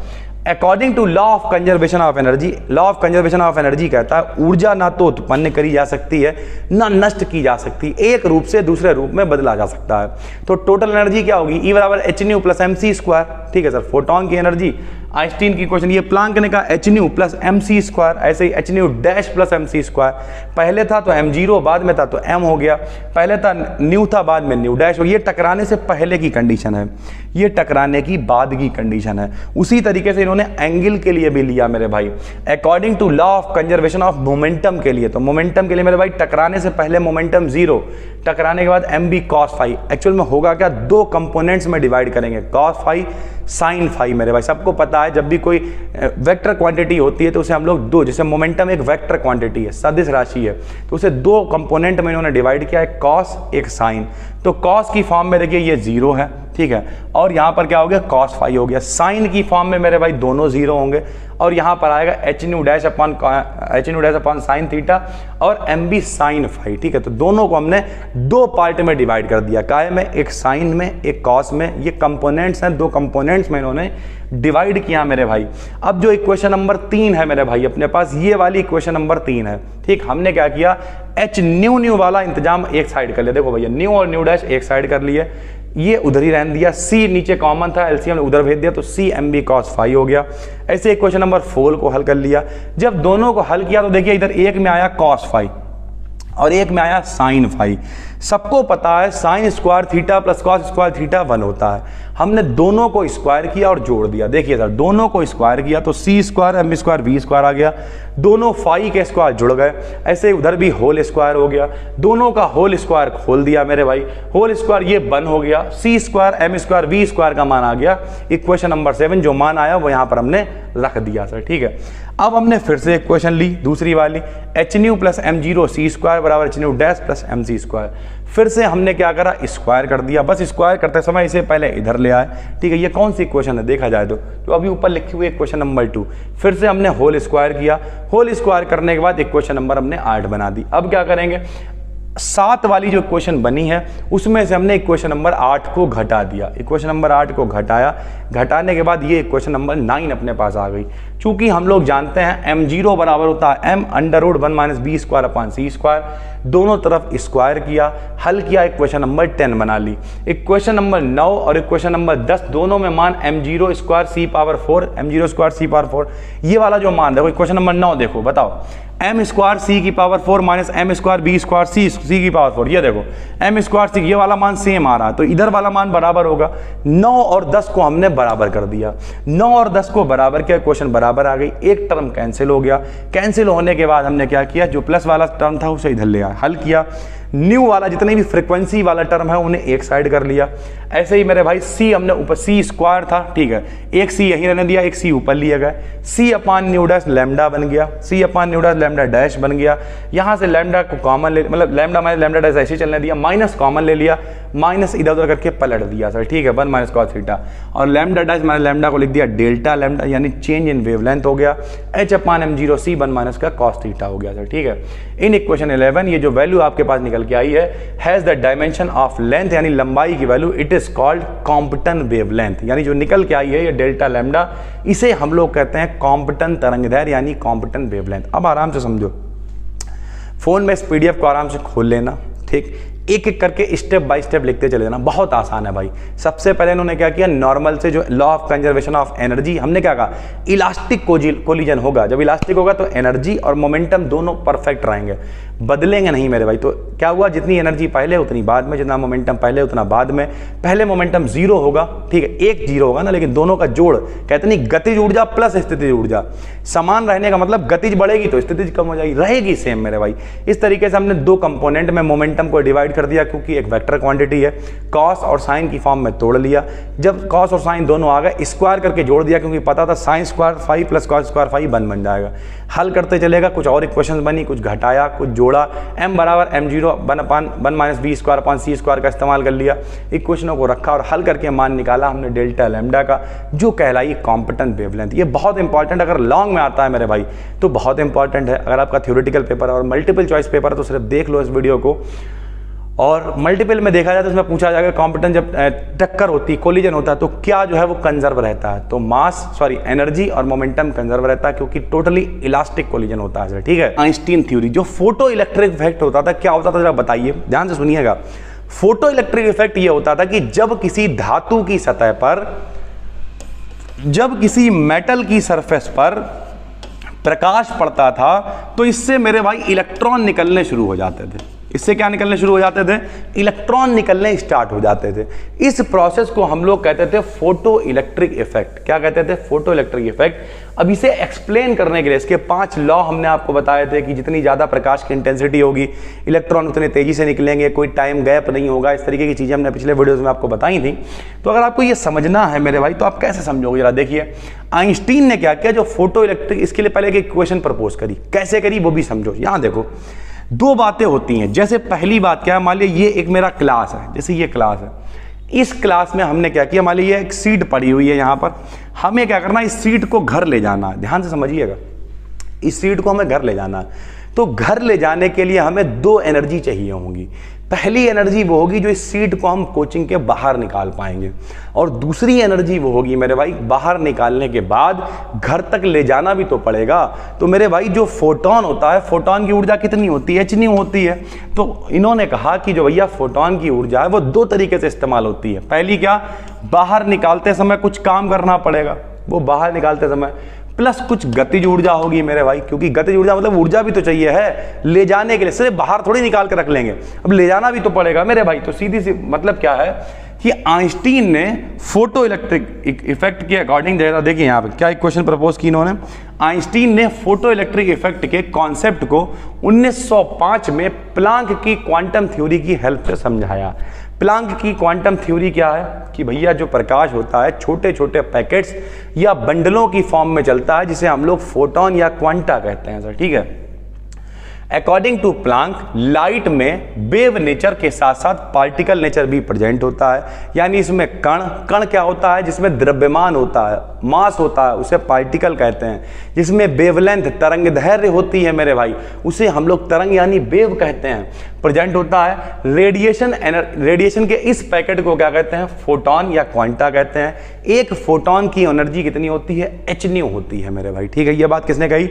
According to law of conservation of energy, law of conservation of energy कहता है ऊर्जा ना तो उत्पन्न करी जा सकती है ना नष्ट की जा सकती, एक रूप से दूसरे रूप में बदला जा सकता है। तो टोटल एनर्जी क्या होगी, E बराबर H nu plus M C square. ठीक है सर, फोटोन की एनर्जी आइंस्टीन की क्वेश्चन, ये प्लांक ने कहा H nu plus M C square, ऐसे ही H nu dash plus M C square. पहले था तो एम जीरो, बाद में था तो एम हो गया, पहले था न्यू था बाद में न्यू डैश हो गया। ये टकराने से पहले की कंडीशन है, ये टकराने की बाद की कंडीशन है। उसी तरीके से इन्होंने एंगल के लिए भी लिया मेरे भाई, according to law of conservation of momentum के लिए। तो मोमेंटम के लिए मेरे भाई टकराने से पहले मोमेंटम जीरो, टकराने के बाद M V cos phi. Actual में होगा क्या, दो कंपोनेंट्स में डिवाइड करेंगे, कॉस फाई साइन फाई। मेरे भाई सबको पता है जब भी कोई वेक्टर क्वांटिटी होती है तो उसे हम लोग दो, जैसे मोमेंटम एक वेक्टर क्वांटिटी है, सदिश राशि है, तो उसे दो कंपोनेंट में इन्होंने डिवाइड किया, एक कॉस एक साइन। तो कॉस की फॉर्म में देखिए ये जीरो है, ठीक है, और यहाँ पर क्या हो गया कॉस फाई हो गया। साइन की फॉर्म में मेरे भाई दोनों जीरो होंगे और यहाँ पर आएगा H nu dash upon sine theta और एम बी साइन फाई। ठीक है, तो दोनों को हमने दो पार्ट में डिवाइड कर दिया, काय में, एक साइन में एक कॉस में। ये कंपोनेंट्स हैं, दो कंपोनेंट्स में इन्होंने डिवाइड किया मेरे भाई। अब जो इक्वेशन नंबर 3 है मेरे भाई अपने पास, ये वाली इक्वेशन नंबर 3 है। ठीक, हमने क्या किया, एच न्यू वाला इंतजाम एक साइड कर लिया। देखो भैया न्यू और न्यू डैश एक साइड कर लिए, ये उधर ही रहने दिया, सी नीचे कॉमन था, एलसीएम ने उधर भेज दिया, तो C M V cos phi हो गया। ऐसे क्वेश्चन नंबर 4 को हल कर लिया। जब दोनों को हल किया तो देखिए इधर एक में आया कॉस फाई और एक में आया साइन फाई। सबको पता है sine square theta plus cos square theta 1 होता है। हमने दोनों को स्क्वायर किया और जोड़ दिया। देखिए सर, दोनों को स्क्वायर किया तो C square M square V square आ गया, दोनों फाई के स्क्वायर जुड़ गए। ऐसे उधर भी होल स्क्वायर हो गया, दोनों का होल स्क्वायर खोल दिया मेरे भाई, होल स्क्वायर ये 1 हो गया। C square M square V square का मान आ गया। इक्वेशन नंबर 7 जो मान आया वो यहाँ पर हमने रख दिया सर। ठीक है, अब हमने फिर से इक्वेशन ली दूसरी वाली, H nu plus M zero C square बराबर H nu dash plus M C square. फिर से हमने क्या करा, स्क्वायर कर दिया। बस स्क्वायर करते समय इसे पहले इधर ले आए। ठीक है, ये कौन सी इक्वेशन है देखा जाए तो अभी ऊपर लिखी हुई इक्वेशन नंबर 2। फिर से हमने होल स्क्वायर किया, होल स्क्वायर करने के बाद इक्वेशन नंबर हमने 8 बना दी। अब क्या करेंगे, 7 वाली जो इक्वेशन बनी है उसमें से हमने इक्वेशन नंबर 8 को घटा दिया। इक्वेशन नंबर 8 को घटाया, घटाने के बाद ये इक्वेशन नंबर 9 अपने पास आ गई। चूंकि हम लोग जानते हैं m0 बराबर होता है m under root 1 minus B square upon C square. दोनों तरफ स्क्वायर किया, हल किया, इक्वेशन नंबर 10 बना ली। इक्वेशन नंबर 9 और इक्वेशन नंबर 10 दोनों में मान m0 स्क्वायर सी पावर 4, m0 स्क्वायर सी पावर 4, ये वाला जो मान देखो इक्वेशन नंबर 9 देखो, बताओ एम स्क्वायर सी की power 4 minus M square B square C की पावर 4। ये देखो एम स्क्वायर सी, ये वाला मान सेम आ रहा है तो इधर वाला मान बराबर होगा। 9 और 10 को हमने बराबर कर दिया, 9 और 10 को बराबर किया, इक्वेशन बराबर आ गई। एक टर्म कैंसिल हो गया, कैंसिल होने के बाद हमने क्या किया, जो प्लस वाला टर्म था उसे इधर ले आया, हल किया। न्यू वाला जितने भी फ्रीक्वेंसी वाला टर्म है उन्हें एक साइड कर लिया। ऐसे ही मेरे भाई सी हमने ऊपर, सी स्क्वायर था, ठीक है, एक सी यहीं रहने दिया, एक सी ऊपर लिया गया। सी अपान न्यू डैश लैम्डा बन गया, सी अपान न्यू डैश लैम्डा डैश बन गया। यहाँ से लैम्डा को कॉमन ले, मतलब लैम्डा माइनस लैम्डा डैश ऐसे चलने दिया, माइनस कॉमन ले लिया, माइनस इधर उधर करके पलट दिया सर। ठीक है, 1 माइनस कॉस थीटा, और लैम्डा डैश माइनस लैम्डा को लिख दिया डेल्टा लैम्डा, यानी चेंज इन वेवलेंथ हो गया। एच अपान m0 सी 1 माइनस का कॉस थीटा हो गया सर। ठीक है, इन इक्वेशन 11 ये जो वैल्यू आपके पास निकल के आई है, has the dimension of length, यानी लंबाई की value, it is called Compton wavelength, यानी जो निकल के आई है ये डेल्टा लैम्डा, इसे हम लोग कहते हैं कॉम्पटन तरंगदैर्घ्य यानी कॉम्पटन वेवलेंथ। अब आराम से समझो, फोन में इस पीडीएफ को आराम से खोल लेना, ठीक, एक एक करके स्टेप बाय स्टेप लिखते चले जाना, बहुत आसान है भाई। सबसे पहले इन्होंने क्या किया, नॉर्मल से जो law of conservation of energy, हमने क्या कहा, इलास्टिक कोलिजन होगा, जब इलास्टिक होगा तो एनर्जी और मोमेंटम दोनों परफेक्ट रहेंगे, बदलेंगे नहीं मेरे भाई। तो क्या हुआ, जितनी एनर्जी पहले उतनी बाद में, जितना मोमेंटम पहले उतना बाद में। पहले मोमेंटम 0 होगा, ठीक है, एक 0 होगा ना, लेकिन दोनों का जोड़, कहते नहीं गतिज ऊर्जा प्लस स्थितिज ऊर्जा, समान रहने का मतलब गतिज बढ़ेगी तो स्थितिज कम हो जाएगी, रहेगी सेम मेरे भाई। इस तरीके से हमने दो कंपोनेंट में मोमेंटम को डिवाइड कर दिया, क्योंकि एक वेक्टर क्वांटिटी है, कॉस और साइन की फॉर्म में तोड़ लिया। जब कॉस और साइन दोनों आ गए, स्क्वायर करके जोड़ दिया, क्योंकि पता था sine square 5 plus cos square 5 बन जाएगा। हल करते चलेगा, कुछ और इक्वेशंस बनी, कुछ घटाया, कुछ जोड़ा। m बराबर m0 1 minus B square upon C square का इस्तेमाल कर लिया, इक्वेशनों को रखा और हल करके मान निकाला हमने डेल्टा लैम्डा का, जो कहलाई कॉम्पटन वेवलेंथ। ये बहुत इंपॉर्टेंट, अगर लॉन्ग में आता है मेरे भाई तो बहुत इंपॉर्टेंट है। अगर आपका थ्योरेटिकल पेपर और मल्टीपल चॉइस पेपर है तो सिर्फ देख लो इस वीडियो को, और मल्टीपल में देखा जाए तो इसमें पूछा जाएगा कॉम्पिटेंस जब टक्कर होती है, कोलिजन होता है, तो क्या जो है वो कंजर्व रहता है, तो एनर्जी और मोमेंटम कंजर्व रहता है क्योंकि टोटली इलास्टिक कोलिजन होता है। ठीक है, आइंस्टीन थ्योरी, जो फोटो इलेक्ट्रिक इफेक्ट होता था क्या होता था जरा बताइए, ध्यान से सुनिएगा। फोटो इलेक्ट्रिक इफेक्ट ये होता था कि जब किसी धातु की सतह पर, जब किसी मेटल की सरफेस पर प्रकाश पड़ता था तो इससे मेरे भाई इलेक्ट्रॉन निकलने शुरू हो जाते थे। इससे क्या निकलने शुरू हो जाते थे, इलेक्ट्रॉन निकलने स्टार्ट हो जाते थे। इस प्रोसेस को हम लोग कहते थे फोटो इलेक्ट्रिक इफेक्ट। क्या कहते थे, फोटो इलेक्ट्रिक इफेक्ट। अब इसे एक्सप्लेन करने के लिए इसके 5 लॉ हमने आपको बताए थे कि जितनी ज्यादा प्रकाश की इंटेंसिटी होगी इलेक्ट्रॉन उतने तेजी से निकलेंगे, कोई टाइम गैप नहीं होगा, इस तरीके की चीजें हमने पिछले वीडियोस में आपको बताई थी। तो अगर आपको ये समझना है मेरे भाई तो आप कैसे समझोगे, जरा देखिए। आइंस्टीन ने क्या किया, जो फोटो इलेक्ट्रिक, इसके लिए पहले एक इक्वेशन प्रपोज करी, कैसे करी वो भी समझो। यहां देखो 2 बातें होती हैं। जैसे पहली बात क्या है, मान लीजिए ये एक मेरा क्लास है, जैसे ये क्लास है, इस क्लास में हमने क्या किया, मान लीजिए एक सीट पड़ी हुई है यहाँ पर, हमें क्या करना है, इस सीट को घर ले जाना है। ध्यान से समझिएगा, इस सीट को हमें घर ले जाना है। तो घर ले जाने के लिए हमें 2 एनर्जी चाहिए होंगी। पहली एनर्जी वो होगी जो इस सीट को हम कोचिंग के बाहर निकाल पाएंगे, और दूसरी एनर्जी वो होगी मेरे भाई बाहर निकालने के बाद घर तक ले जाना भी तो पड़ेगा। तो मेरे भाई जो फोटोन होता है, फोटोन की ऊर्जा कितनी होती है, h होती है। तो इन्होंने कहा कि जो भैया फोटोन की ऊर्जा है वो 2 तरीके से इस्तेमाल होती है। पहली क्या, बाहर निकालते समय कुछ काम करना पड़ेगा, वो बाहर निकालते समय, प्लस कुछ गतिज ऊर्जा होगी मेरे भाई, क्योंकि गतिज ऊर्जा मतलब ऊर्जा भी तो चाहिए है ले जाने के लिए, सिर्फ बाहर थोड़ी निकाल के रख लेंगे, अब ले जाना भी तो पड़ेगा मेरे भाई। तो सीधी सी मतलब क्या है कि आइंस्टीन ने फोटो इलेक्ट्रिक इफेक्ट के अकॉर्डिंग, देखिए यहाँ पे क्या इक्वेशन प्रपोज की इन्होंने। आइंस्टीन ने फोटो इलेक्ट्रिक इफेक्ट के कॉन्सेप्ट को 1905 में प्लांक की क्वांटम थ्योरी की हेल्प से समझाया। प्लांक की क्वांटम थ्योरी क्या है कि भैया जो प्रकाश होता है छोटे छोटे पैकेट्स या बंडलों की फॉर्म में चलता है, जिसे हम लोग फोटोन या क्वांटा कहते हैं सर। ठीक है, अकॉर्डिंग टू प्लांक लाइट में वेव नेचर के साथ साथ पार्टिकल नेचर भी प्रेजेंट होता है। यानी इसमें कण क्या होता है, जिसमें द्रव्यमान होता है, मास होता है, उसे पार्टिकल कहते हैं। जिसमें वेवलेंथ तरंग दैर्घ्य होती है मेरे भाई, उसे हम लोग तरंग यानी वेव कहते हैं, प्रेजेंट होता है। रेडिएशन के इस पैकेट को क्या कहते हैं, फोटोन या क्वांटा कहते हैं। एक फोटोन की एनर्जी कितनी होती है, h होती है मेरे भाई। ठीक है, ये बात किसने कही,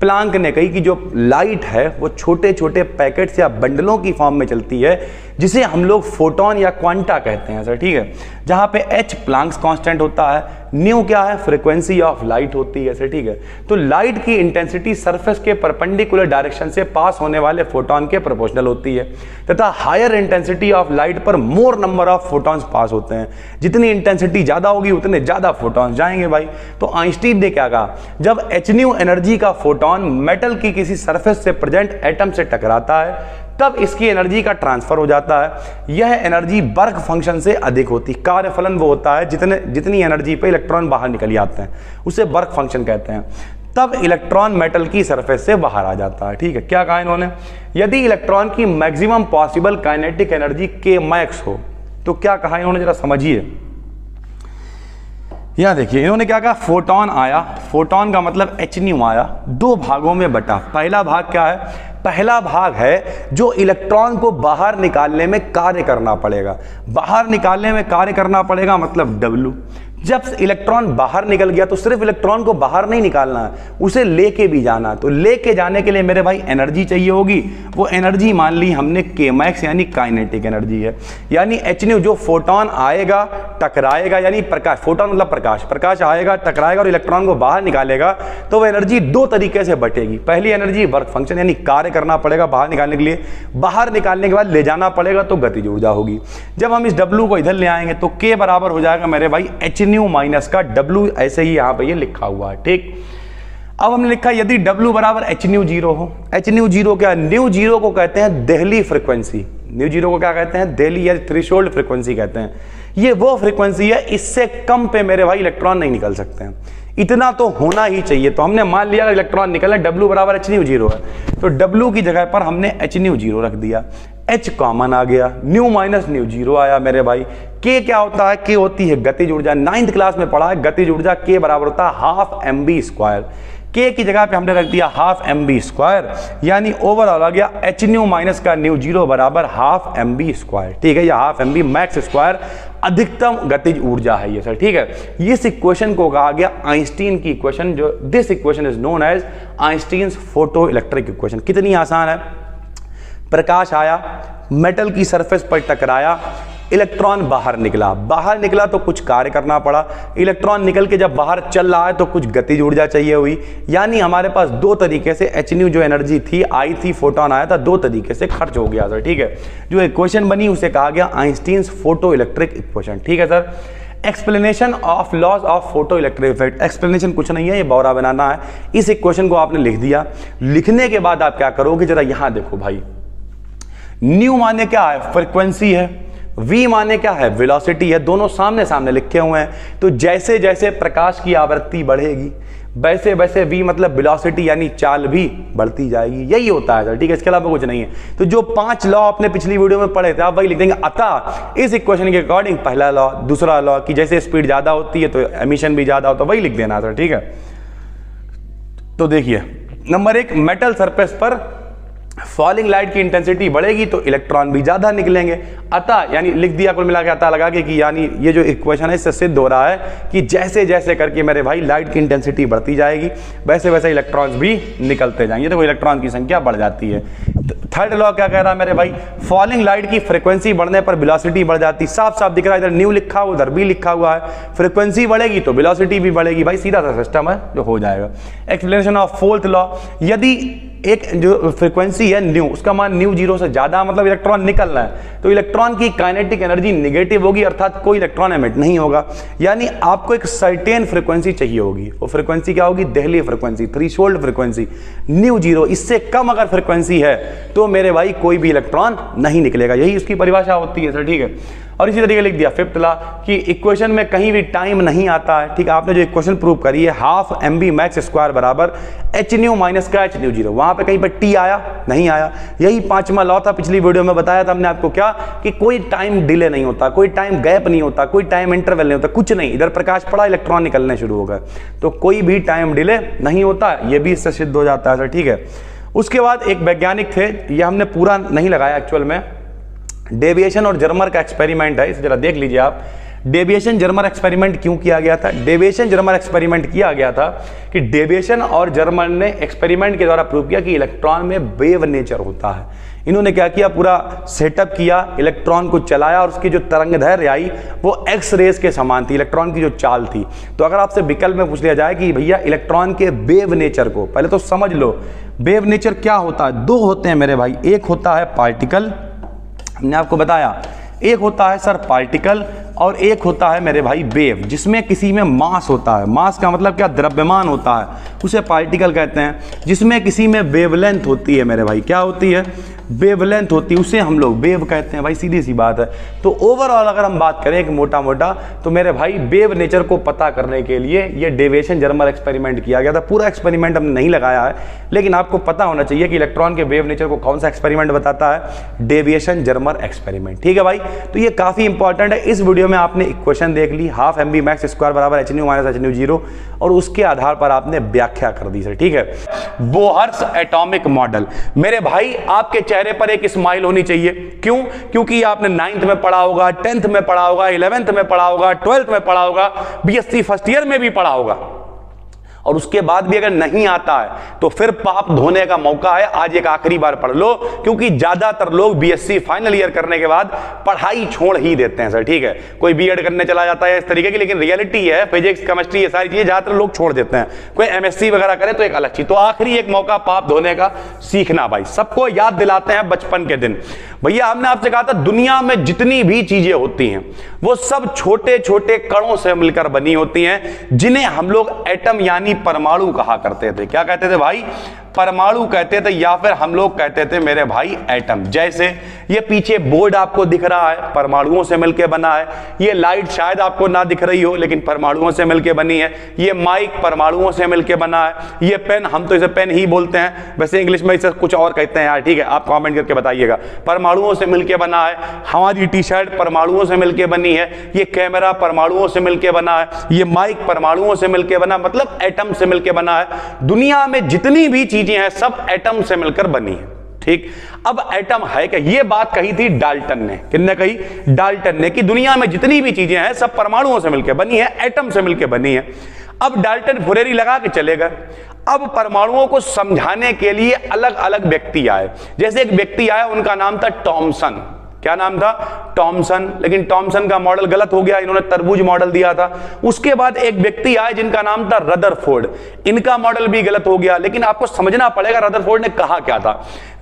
प्लांक ने कही कि जो लाइट है वो छोटे छोटे पैकेट्स या बंडलों की फॉर्म में चलती है, जिसे हम लोग फोटोन या क्वांटा कहते हैं सर। ठीक है, जहां पे h प्लांक्स कांस्टेंट होता है, न्यू क्या है, फ्रीक्वेंसी ऑफ लाइट होती है सर। ठीक है, तो लाइट की इंटेंसिटी सरफेस के परपेंडिकुलर डायरेक्शन से पास होने वाले फोटोन के प्रोपोर्शनल होती है, तथा हायर इंटेंसिटी ऑफ लाइट पर मोर नंबर ऑफ फोटॉन्स पास होते हैं। जितनी इंटेंसिटी ज्यादा होगी उतने ज्यादा फोटॉन्स जाएंगे भाई। तो आइंस्टीन ने क्या कहा, जब h एनर्जी का फोटोन मेटल की किसी सरफेस से प्रेजेंट एटम से टकराता है तब इसकी एनर्जी का ट्रांसफर हो जाता है। यह एनर्जी वर्क फंक्शन से अधिक होती है। कार्यफलन वो होता है जितनी एनर्जी पे इलेक्ट्रॉन बाहर निकल जाते हैं उसे वर्क फंक्शन कहते हैं। तब इलेक्ट्रॉन मेटल की सरफेस से बाहर आ जाता है। ठीक है, क्या कहा इन्होंने, यदि इलेक्ट्रॉन की मैक्सिमम पॉसिबल काइनेटिक एनर्जी के मैक्स हो तो क्या कहा इन्होंने, जरा समझिए। यहां देखिए इन्होंने क्या कहा, फोटोन आया, फोटोन का मतलब h आया, 2 भागों में बटा। पहला भाग क्या है, पहला भाग है जो इलेक्ट्रॉन को बाहर निकालने में कार्य करना पड़ेगा। बाहर निकालने में कार्य करना पड़ेगा मतलब W। जब इलेक्ट्रॉन बाहर निकल गया तो सिर्फ इलेक्ट्रॉन को बाहर नहीं निकालना है, उसे लेके भी जाना है। तो लेके जाने के लिए मेरे भाई एनर्जी चाहिए होगी। वो एनर्जी मान ली हमने के मैक्स यानी काइनेटिक एनर्जी है। यानी h जो फोटोन आएगा टकराएगा, यानी प्रकाश, फोटोन मतलब प्रकाश आएगा टकराएगा और इलेक्ट्रॉन को बाहर निकालेगा, तो वो एनर्जी 2 तरीके से बटेगी। पहली एनर्जी वर्क फंक्शन यानी कार्य करना पड़ेगा बाहर निकालने के लिए, बाहर निकालने के बाद ले जाना पड़ेगा तो गतिज ऊर्जा होगी। जब हम इस W को इधर ले आएंगे तो K बराबर हो जाएगा मेरे भाई h माइनस का W, ऐसे ही यहां पे ये लिखा हुआ है। ठीक, अब हमने लिखा यदि W बराबर h न्यू 0 हो। h न्यू 0 क्या, न्यू 0 को कहते हैं देहली फ्रीक्वेंसी। न्यू 0 को क्या कहते हैं, देहली या थ्रेशोल्ड फ्रीक्वेंसी कहते हैं। ये वो फ्रीक्वेंसी है, इससे कम पे मेरे भाई इलेक्ट्रॉन नहीं निकल सकते हैं, इतना तो होना ही चाहिए। तो हमने मान लिया इलेक्ट्रॉन निकला, W बराबर h न्यू 0 है, तो W की जगह पर हमने h न्यू 0 रख दिया, H कॉमन आ गया, न्यू माइनस न्यू 0 आया मेरे भाई। K क्या होता है, K होती है गतिज ऊर्जा, 9th क्लास में पढ़ा है गतिज ऊर्जा, K बराबर होता है ½ mv²। K की जगह पे हमने रख दिया हाफ mv², यानी ओवरऑल आ गया h न्यू माइनस का न्यू जीरो बराबर हाफ mv²। ठीक है, या हाफ mv मैक्स स्क्वायर अधिकतम गतिज ऊर्जा है ये सर। ठीक है, इस इक्वेशन को कहा गया आइंस्टीन की इक्वेशन, जो this equation is known as Einstein's photo electric equation. कितनी आसान है, प्रकाश आया, मेटल की सरफेस पर टकराया, इलेक्ट्रॉन बाहर निकला तो कुछ कार्य करना पड़ा, इलेक्ट्रॉन निकल के जब बाहर चल रहा है तो कुछ गतिज ऊर्जा चाहिए हुई, यानी हमारे पास दो तरीके से एच न्यू जो एनर्जी थी आई थी, फोटोन आया था, दो तरीके से खर्च हो गया सर। ठीक है, जो इक्वेशन बनी उसे कहा गया आइंस्टीन्स फोटो इलेक्ट्रिक इक्वेशन। ठीक है sir, explanation of laws of photo electric effect. Explanation कुछ नहीं है, ये बौरा बनाना है। इस इक्वेशन को आपने लिख दिया, लिखने के बाद आप क्या करोगे, जरा यहां देखो भाई, न्यू माने क्या है, फ्रीक्वेंसी है, v माने क्या है, वेलोसिटी है, दोनों सामने सामने लिखे हुए हैं। तो जैसे जैसे प्रकाश की आवृत्ति बढ़ेगी वैसे वैसे v मतलब वेलोसिटी यानी चाल भी बढ़ती जाएगी, यही होता है सर। ठीक है, इसके अलावा कुछ नहीं है। तो जो 5 लॉ आपने पिछली वीडियो में पढ़े थे आप वही लिख देंगे। अतः इस इक्वेशन के अकॉर्डिंग पहला लॉ, दूसरा लॉ कि जैसे स्पीड ज्यादा होती है तो एमिशन भी ज्यादा होता है, वही लिख देना सर। ठीक है, तो देखिए नंबर 1, मेटल सरफेस पर फॉलिंग लाइट की इंटेंसिटी बढ़ेगी तो इलेक्ट्रॉन भी ज्यादा निकलेंगे। अतः यानी लिख दिया कुल मिला के, अतः लगा के कि यानी ये जो इक्वेशन है इससे सिद्ध हो रहा है कि जैसे जैसे करके मेरे भाई लाइट की इंटेंसिटी बढ़ती जाएगी वैसे वैसे इलेक्ट्रॉन्स भी निकलते जाएंगे, तो इलेक्ट्रॉन की संख्या बढ़ जाती है। थर्ड लॉ क्या कह रहा है मेरे भाई, फॉलिंग लाइट की फ्रीक्वेंसी बढ़ने पर वेलोसिटी बढ़ जाती। साफ साफ दिख रहा है, इधर न्यू लिखा हुआ उधर भी लिखा हुआ है, फ्रीक्वेंसी बढ़ेगी तो वेलोसिटी भी बढ़ेगी। भाई सीधा सा सिस्टम है जो हो जाएगा। एक्सप्लेनेशन ऑफ फोर्थ लॉ, यदि एक जो फ्रीक्वेंसी है न्यू, उसका मान न्यू जीरो से ज्यादा मतलब इलेक्ट्रॉन निकल रहा है, तो इलेक्ट्रॉन की काइनेटिक एनर्जी नेगेटिव होगी, अर्थात कोई इलेक्ट्रॉन एमिट नहीं होगा। यानी आपको एक सर्टेन फ्रीक्वेंसी चाहिए होगी, वो फ्रीक्वेंसी क्या होगी, Delhi frequency, threshold frequency mu zero. इससे कम अगर फ्रीक्वेंसी है तो मेरे भाई कोई भी इलेक्ट्रॉन नहीं निकलेगा, यही उसकी परिभाषा होती है सर। ठीक है, और इसी तरीके लिख दिया फिफ्थ लॉ कि इक्वेशन में कहीं भी टाइम नहीं आता है। ठीक है, आपने जो इक्वेशन प्रूव करी है हाफ mv मैक्स स्क्वायर बराबर एच न्यू माइनस का एच न्यू जीरो, वहां पे कहीं पर टी आया नहीं आया। यही 5वां लॉ था, पिछली वीडियो में बताया था हमने आपको क्या, कि कोई टाइम डिले नहीं होता, कोई टाइम गैप नहीं होता, कोई टाइम इंटरवल नहीं होता, कुछ नहीं। इधर प्रकाश पड़ा, इलेक्ट्रॉन निकलने शुरू हो गए, तो कोई भी टाइम डिले नहीं होता, ये भी इससे सिद्ध हो जाता है सर। ठीक है, उसके बाद एक वैज्ञानिक थे, ये हमने पूरा नहीं लगाया एक्चुअल में, डेविएशन और जर्मर का एक्सपेरिमेंट है, इसे जरा देख लीजिए आप। डेविएशन जर्मर एक्सपेरिमेंट क्यों किया गया था? डेविएशन जर्मर एक्सपेरिमेंट किया गया था कि डेविएशन और जर्मर ने एक्सपेरिमेंट के द्वारा प्रूव किया कि इलेक्ट्रॉन में वेव नेचर होता है। इन्होंने क्या किया, पूरा सेटअप किया, इलेक्ट्रॉन को चलाया और उसकी जो तरंगदैर्घ्य आई वो एक्स रेज के समान थी, इलेक्ट्रॉन की जो चाल थी। तो अगर आपसे विकल्प में पूछ लिया जाए कि भैया इलेक्ट्रॉन के वेव नेचर को पहले तो समझ लो, वेव नेचर क्या होता है? दो होते हैं मेरे भाई, एक होता है पार्टिकल, हमने आपको बताया, एक होता है सर पार्टिकल और एक होता है मेरे भाई वेव, जिसमें किसी में मास होता है। मास का मतलब क्या, द्रव्यमान होता है, उसे पार्टिकल कहते हैं। जिसमें किसी में वेवलेंथ होती है मेरे भाई, क्या होती है, वेवलेंथ होती है, उसे हम लोग वेव कहते हैं। भाई सीधी सी बात है। तो ओवरऑल अगर हम बात करें कि मोटा मोटा, तो मेरे भाई वेव नेचर को पता करने के लिए ये डेविएशन जर्मर एक्सपेरिमेंट किया गया था। पूरा एक्सपेरिमेंट हमने नहीं लगाया है, लेकिन आपको पता होना चाहिए कि इलेक्ट्रॉन के वेव नेचर को कौन सा एक्सपेरिमेंट बताता है, डेविएशन जर्मर एक्सपेरिमेंट। ठीक है भाई, तो ये काफी इंपॉर्टेंट है। इस वीडियो में आपने इक्वेशन देख ली, हाफ mv मैक्स स्क्वायर बराबर H new minus H mu zero, और उसके आधार पर आपने व्याख्या कर दी सर। ठीक है, बोहर्स एटॉमिक मॉडल, मेरे भाई आपके चेहरे पर एक स्माइल होनी चाहिए। क्यों? क्योंकि आपने 9th में पढ़ा होगा, 10th में पढ़ा होगा, 11th में पढ़ा होगा, 12th में पढ़ा होगा, बीएससी फर्स्ट ईयर में भी पढ़ा होगा, और उसके बाद भी अगर नहीं आता है तो फिर पाप धोने का मौका है। आज एक आखिरी बार पढ़ लो, क्योंकि ज्यादातर लोग बीएससी फाइनल ईयर करने के बाद पढ़ाई छोड़ ही देते हैं सर। ठीक है, कोई बीएड करने चला जाता है इस तरीके की, लेकिन रियलिटी है फिजिक्स केमिस्ट्री ये सारी चीजें ज्यादातर लोग छोड़ देते हैं। कोई एमएससी वगैरह करे तो एक अलग चीज। तो आखिरी एक मौका पाप धोने का सीखना भाई, सबको याद दिलाते हैं बचपन के दिन। भैया हमने आपसे कहा था दुनिया में जितनी भी चीजें होती हैं वो सब छोटे छोटे कणों से मिलकर बनी होती हैं, जिन्हें हम लोग एटम यानी परमाणु कहा करते थे। क्या कहते थे भाई? परमाणु कहते थे, या फिर हम लोग कहते थे मेरे भाई एटम। जैसे ये पीछे बोर्ड आपको दिख रहा है, परमाणुओं से मिलकर बना है। ये लाइट शायद आपको ना दिख रही हो, लेकिन परमाणुओं से मिलकर बनी है। ये माइक परमाणुओं से मिलकर बना है। ये पेन, हम तो इसे पेन ही बोलते हैं, वैसे इंग्लिश में इसे कुछ और कहते हैं यार। ठीक है, आप कमेंट करके बताइएगा। परमाणुओं से मिलकर बना है। हमारी टी शर्ट परमाणुओं से मिलकर बनी है। ये कैमरा परमाणुओं से मिलकर बना है। ये माइक परमाणुओं से मिलकर बना, मतलब एटम एटम से मिलकर बना है। दुनिया में जितनी भी चीजें हैं सब एटम से मिलकर बनी है। ठीक, अब एटम है क्या? ये बात कही थी डाल्टन ने। किसने कही? डाल्टन ने, कि दुनिया में जितनी भी चीजें हैं सब परमाणुओं से मिलकर बनी है, एटम से मिलकर बनी है। अब डाल्टन फुरेरी लगा के चले गए। अब परमाणुओं को समझाने के लिए अलग अलग व्यक्ति आए। जैसे एक व्यक्ति आया, उनका नाम था टॉमसन। क्या नाम था? टॉमसन। लेकिन टॉमसन का मॉडल गलत हो गया, इन्होंने तरबूज मॉडल दिया था। उसके बाद एक व्यक्ति आए जिनका नाम था रदरफोर्ड। इनका मॉडल भी गलत हो गया। लेकिन आपको समझना पड़ेगा रदरफोर्ड ने कहा क्या था।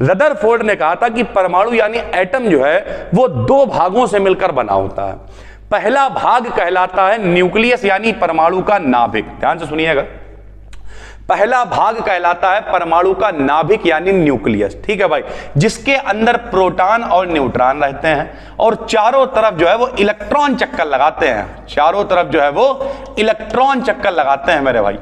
रदरफोर्ड ने कहा था कि परमाणु यानी एटम जो है वो दो भागों से मिलकर बना होता है। पहला भाग कहलाता है न्यूक्लियस यानी परमाणु का नाभिक। ध्यान से सुनिएगा, पहला भाग कहलाता है परमाणु का नाभिक यानी न्यूक्लियस। ठीक है भाई, जिसके अंदर प्रोटॉन और न्यूट्रॉन रहते हैं और चारों तरफ जो है वो इलेक्ट्रॉन चक्कर लगाते हैं। चारों तरफ जो है वो इलेक्ट्रॉन चक्कर लगाते हैं मेरे भाई।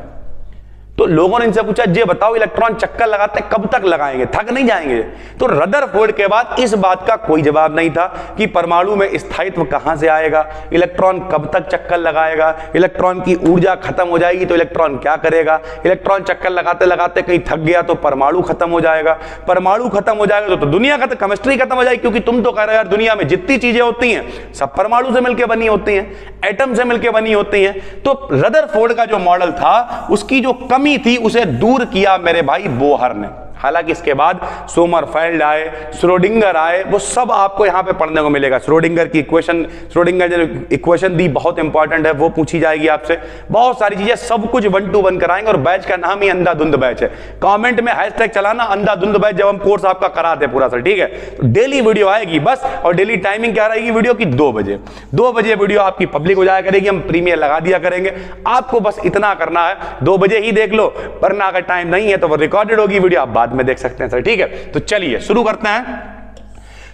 तो लोगों ने इनसे पूछा, ये बताओ इलेक्ट्रॉन चक्कर लगाते कब तक लगाएंगे, थक नहीं जाएंगे? तो रदरफोर्ड के बाद इस बात का कोई जवाब नहीं था कि परमाणु में स्थायित्व कहां से आएगा, इलेक्ट्रॉन कब तक चक्कर लगाएगा, इलेक्ट्रॉन की ऊर्जा खत्म हो जाएगी तो इलेक्ट्रॉन क्या करेगा, इलेक्ट्रॉन चक्कर लगाते लगाते कहीं थक गया तो परमाणु खत्म हो जाएगा, परमाणु खत्म हो जाएगा तो दुनिया खत्म, केमिस्ट्री खत्म हो जाएगी। क्योंकि तुम तो कह रहे हो यार दुनिया में जितनी चीजें होती हैं सब परमाणु से मिलकर बनी होती हैं, एटम से मिलकर बनी होती हैं। तो रदरफोर्ड का जो मॉडल था उसकी जो कमी थी उसे दूर किया मेरे भाई बोहर ने। हालांकि इसके बाद सोमरफेल्ड आए, श्रोडिंगर आए, वो सब आपको यहां पे पढ़ने को मिलेगा। श्रोडिंगर की इक्वेशन, श्रोडिंगर जो इक्वेशन दी बहुत इंपॉर्टेंट है, वो पूछी जाएगी आपसे। बहुत सारी चीजें, सब कुछ 1 to 1 कराएंगे और बैच का नाम ही अंधाधुंध बैच है। कमेंट में हैशटैग चलाना अंधाधुंध बैच, जब हम कोर्स आपका कराते पूरा सर। ठीक है, तो डेली वीडियो आएगी बस। और डेली टाइमिंग क्या रहेगी वीडियो की? 2 बजे। 2 बजे वीडियो आपकी पब्लिक हो जाया करेगी, हम प्रीमियर लगा दिया करेंगे। आपको बस इतना करना है, 2 बजे ही देख लो, वरना अगर टाइम नहीं है तो वो रिकॉर्डेड होगी वीडियो, आप बाद में देख सकते हैं सर। ठीक है, तो चलिए शुरू करते हैं।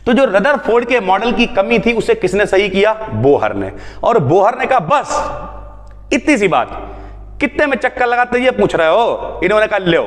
तो जो रदरफोर्ड के मॉडल की कमी थी उसे किसने सही किया? बोहर ने। और बोहर ने कहा बस इतनी सी बात, कितने में चक्कर लगाते ये पूछ रहे हो? इन्होंने कहा लो,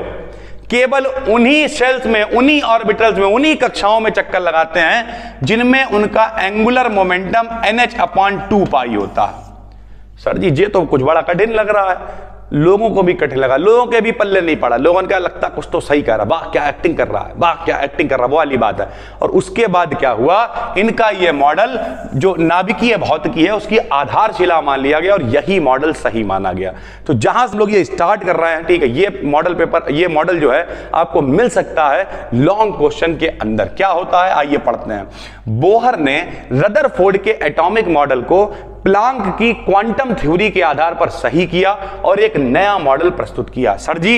केवल उन्हीं शेल्स में, उन्हीं ऑर्बिटल्स में, उन्हीं कक्षाओं में चक्कर लगाते हैं जिनमें उनका एंगुलर मोमेंटम NH/2 पाई होता है। सर जी ये तो कुछ बड़ा कठिन लग रहा है। लोगों को भी कठिन लगा, लोगों के भी पल्ले नहीं पड़ा। लोगों ने क्या लगता कुछ तो सही कह रहा, वाह क्या एक्टिंग कर रहा है, वाह क्या एक्टिंग कर रहा है, वो वाली बात है। और उसके बाद क्या हुआ, इनका ये मॉडल जो नाभिकीय भौतिकी है उसकी आधारशिला मान लिया गया और यही मॉडल सही माना गया। तो जहां से लोग ये स्टार्ट कर रहे हैं, ठीक है, ये मॉडल पेपर, ये मॉडल जो है आपको मिल सकता है लॉन्ग क्वेश्चन के अंदर। क्या होता है आइए पढ़ते हैं। बोहर ने रदरफोर्ड के एटॉमिक मॉडल को प्लांक की क्वांटम थ्योरी के आधार पर सही किया और एक नया मॉडल प्रस्तुत किया। सर जी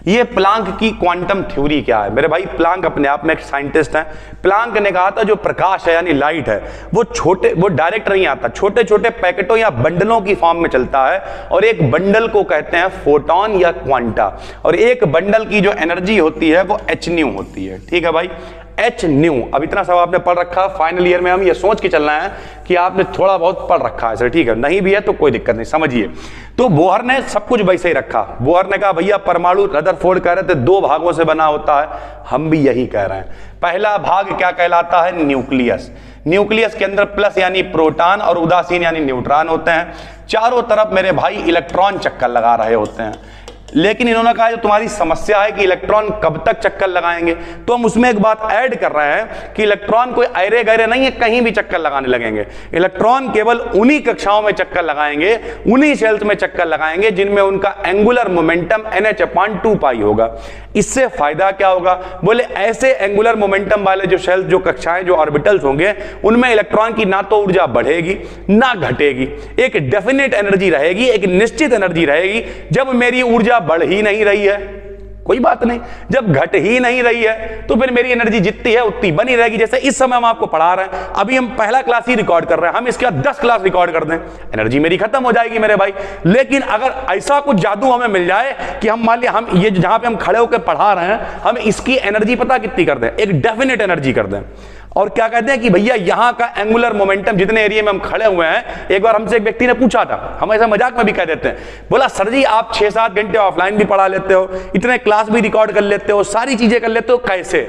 ये प्लांक की क्वांटम थ्योरी क्या है? मेरे भाई प्लांक अपने आप में एक साइंटिस्ट हैं। प्लांक ने कहा था जो प्रकाश है यानी लाइट है वो डायरेक्ट नहीं आता, छोटे छोटे पैकेटों या बंडलों की फॉर्म में चलता है। और एक बंडल को कहते हैं फोटोन या क्वांटा, और एक बंडल की जो एनर्जी होती है वो hν होती है। ठीक है भाई, hν। अब इतना सब आपने पढ़ रखा, फाइनल ईयर में हम ये सोच के चलना है कि आपने थोड़ा बहुत पढ़ रखा है सर। ठीक है, नहीं भी है तो कोई दिक्कत नहीं, समझिए। तो बोहर ने सब कुछ वैसे ही रखा। बोहर ने कहा भैया परमाणु, रदरफोर्ड कह रहे थे 2 भागों से बना होता है, हम भी यही कह रहे हैं। पहला भाग क्या कहलाता है? न्यूक्लियस। न्यूक्लियस के अंदर प्लस यानी प्रोटॉन और उदासीन यानी न्यूट्रॉन होते हैं। चारों तरफ मेरे भाई इलेक्ट्रॉन चक्कर लगा रहे होते हैं। लेकिन इन्होंने कहा जो तुम्हारी समस्या है कि इलेक्ट्रॉन कब तक चक्कर लगाएंगे, तो हम उसमें एक बात ऐड कर रहे हैं कि इलेक्ट्रॉन कोई अरे गहरे नहीं है, कहीं भी चक्कर लगाने लगेंगे। इलेक्ट्रॉन केवल उन्हीं कक्षाओं में चक्कर लगाएंगे, उन्हीं शेल्स में चक्कर लगाएंगे जिनमें उनका एंगुलर मोमेंटम NH/2 पाई होगा। इससे फायदा क्या होगा? बोले ऐसे एंगुलर मोमेंटम वाले जो शेल्स, जो कक्षाएं, जो ऑर्बिटल्स होंगे उनमें इलेक्ट्रॉन की ना तो ऊर्जा बढ़ेगी ना घटेगी, एक डेफिनेट एनर्जी रहेगी, एक निश्चित एनर्जी रहेगी। जब मेरी ऊर्जा बढ़ ही नहीं रही है कोई बात नहीं, जब घट ही नहीं रही है तो फिर मेरी एनर्जी जितनी है उतनी बनी रहेगी। जैसे इस समय हम आपको पढ़ा रहे हैं, अभी हम पहला क्लास ही रिकॉर्ड कर रहे हैं, हम इसके बाद 10 क्लास रिकॉर्ड कर दें, एनर्जी मेरी खत्म हो जाएगी मेरे भाई। लेकिन अगर ऐसा कुछ जादू हमें मिल जाए कि हम मान लिया हम ये जहां पे हम खड़े होकर पढ़ा रहे हैं, हम इसकी एनर्जी पता कितनी कर दें, एक डेफिनेट एनर्जी कर दें। और क्या कहते हैं कि भैया यहां का एंगुलर मोमेंटम जितने एरिया में हम खड़े हुए हैं, एक बार हमसे एक व्यक्ति ने पूछा था, हम ऐसा मजाक में भी कह देते हैं, बोला सर जी आप 6-7 घंटे ऑफलाइन भी पढ़ा लेते हो, इतने क्लास भी रिकॉर्ड कर लेते हो, सारी चीजें कर लेते हो, कैसे?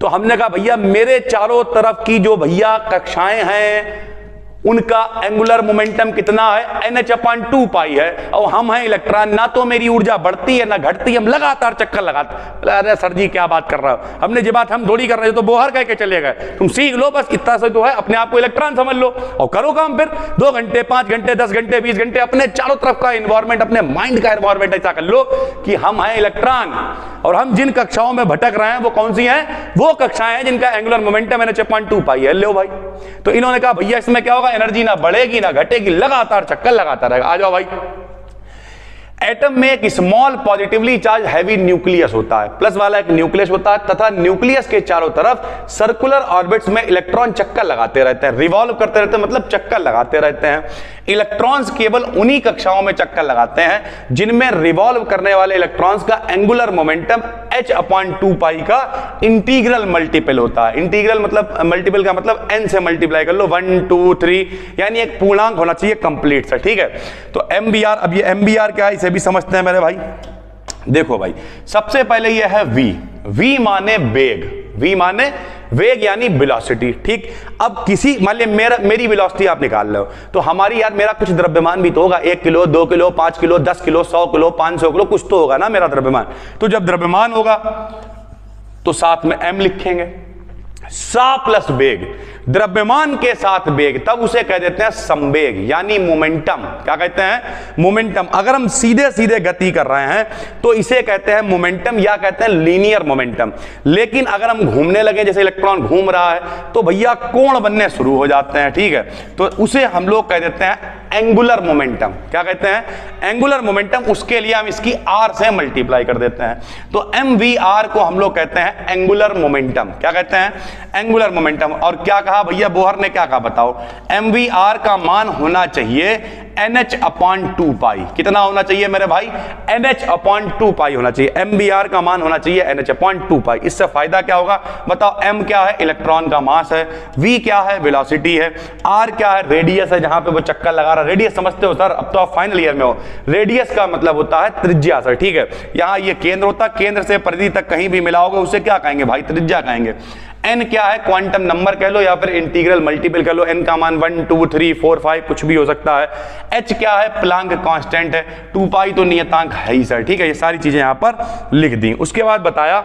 तो हमने कहा भैया मेरे चारों तरफ की जो भैया कक्षाएं हैं उनका एंगुलर मोमेंटम कितना है, NH/2 पाई है, और हम हैं इलेक्ट्रॉन, ना तो मेरी ऊर्जा बढ़ती है ना घटती है, हम लगातार चक्कर लगाते। अरे सर जी क्या बात कर रहा हो, हमने ये बात हम थोड़ी कर रहे हैं, तो बोहर कह के चले गए, तुम सीख लो बस इतना से तो है, अपने आप को इलेक्ट्रॉन समझ लो और करो काम। फिर 2 घंटे 5 घंटे 10 घंटे 20 घंटे अपने चारों तरफ का एनवायरमेंट, अपने माइंड का एनवायरमेंट ऐसा कर लो कि हम हैं इलेक्ट्रॉन, और हम जिन कक्षाओं में भटक रहे हैं वो कौन सी हैं, वो कक्षाएं हैं जिनका एंगुलर मोमेंटम NH/2 पाई है। लो भाई, तो इन्होंने कहा भैया इसमें क्या होगा, एनर्जी ना बढ़ेगी ना घटेगी, लगातार चक्कर लगाता रहेगा। आ जाओ भाई, एटम में एक small positively charge heavy nucleus होता है, प्लस वाला एक न्यूक्लियस होता है, तथा न्यूक्लियस के चारों तरफ सर्कुलर ऑर्बिट्स में इलेक्ट्रॉन चक्कर लगाते रहते हैं, रिवॉल्व करते रहते हैं, मतलब चक्कर लगाते रहते हैं। इलेक्ट्रॉन्स केवल उन्हीं कक्षाओं में चक्कर लगाते हैं जिनमें रिवॉल्व करने वाले इलेक्ट्रॉन्स का एंगुलर मोमेंटम H/2 पाई का इंटीग्रल मल्टीपल होता है। इंटीग्रल मतलब मल्टीपल का मतलब n से मल्टीप्लाई कर लो, 1 2 3, यानी एक पूर्णांक होना चाहिए कंप्लीट सा, ठीक है। तो MBR, अब ये MBR क्या है इसे भी समझते हैं मेरे भाई। देखो भाई, सबसे पहले ये है V माने वेग, V माने वेग यानी वेलोसिटी, ठीक। अब किसी मान लिया मेरी वेलोसिटी आप निकाल लो, तो हमारी यार मेरा कुछ द्रव्यमान भी तो होगा, 1 kilo 2 kilo 5 kilo 10 kilo 100 kilo 500 kilo, कुछ तो होगा ना मेरा द्रव्यमान। तो जब द्रव्यमान होगा तो साथ में m लिखेंगे, सा प्लस वेग, द्रव्यमान के साथ वेग, तब उसे कह देते हैं संवेग यानी मोमेंटम। क्या कहते हैं, मोमेंटम। अगर हम सीधे सीधे गति कर रहे हैं तो इसे कहते हैं मोमेंटम या कहते हैं लीनियर मोमेंटम। लेकिन अगर हम घूमने लगे, जैसे इलेक्ट्रॉन घूम रहा है, तो भैया कोण बनने शुरू हो जाते हैं, ठीक है, तो उसे हम लोग कह देते हैं एंगुलर मोमेंटम। क्या कहते हैं, एंगुलर मोमेंटम। उसके लिए हम इसकी r से मल्टीप्लाई कर देते हैं, तो MVR को हम लोग कहते हैं एंगुलर मोमेंटम। क्या कहते हैं, एंगुलर मोमेंटम। और क्या कहा भैया, बोहर ने क्या कहा बताओ, MVR का मान होना चाहिए NH/2 पाई। कितना होना चाहिए मेरे भाई, NH/2 पाई होना चाहिए। MVR का मान होना चाहिए NH/2 पाई। इससे फायदा क्या होगा बताओ, M क्या है, इलेक्ट्रॉन का मास है, V क्या है, वेलोसिटी है, R क्या है, रेडियस है, जहां पे वो चक्कर लगा रहा है। रेडियस समझते हो सर, अब तो आप फाइनल ईयर में हो। रेडियस का मतलब होता है त्रिज्या सर, ठीक है। यहां ये केंद्र होता है, केंद्र से परिधि तक कहीं भी मिला होगा उसे क्या कहेंगे भाई, त्रिज्या कहेंगे। n क्या है, क्वांटम नंबर कह लो या फिर इंटीग्रल मल्टीपल कह लो, n का मान 1 2 3 4 5 कुछ भी हो सकता है। h क्या है, प्लांक कांस्टेंट है, 2 पाई तो नियतांक है ही सर, ठीक है। ये सारी चीजें यहां पर लिख दी। उसके बाद बताया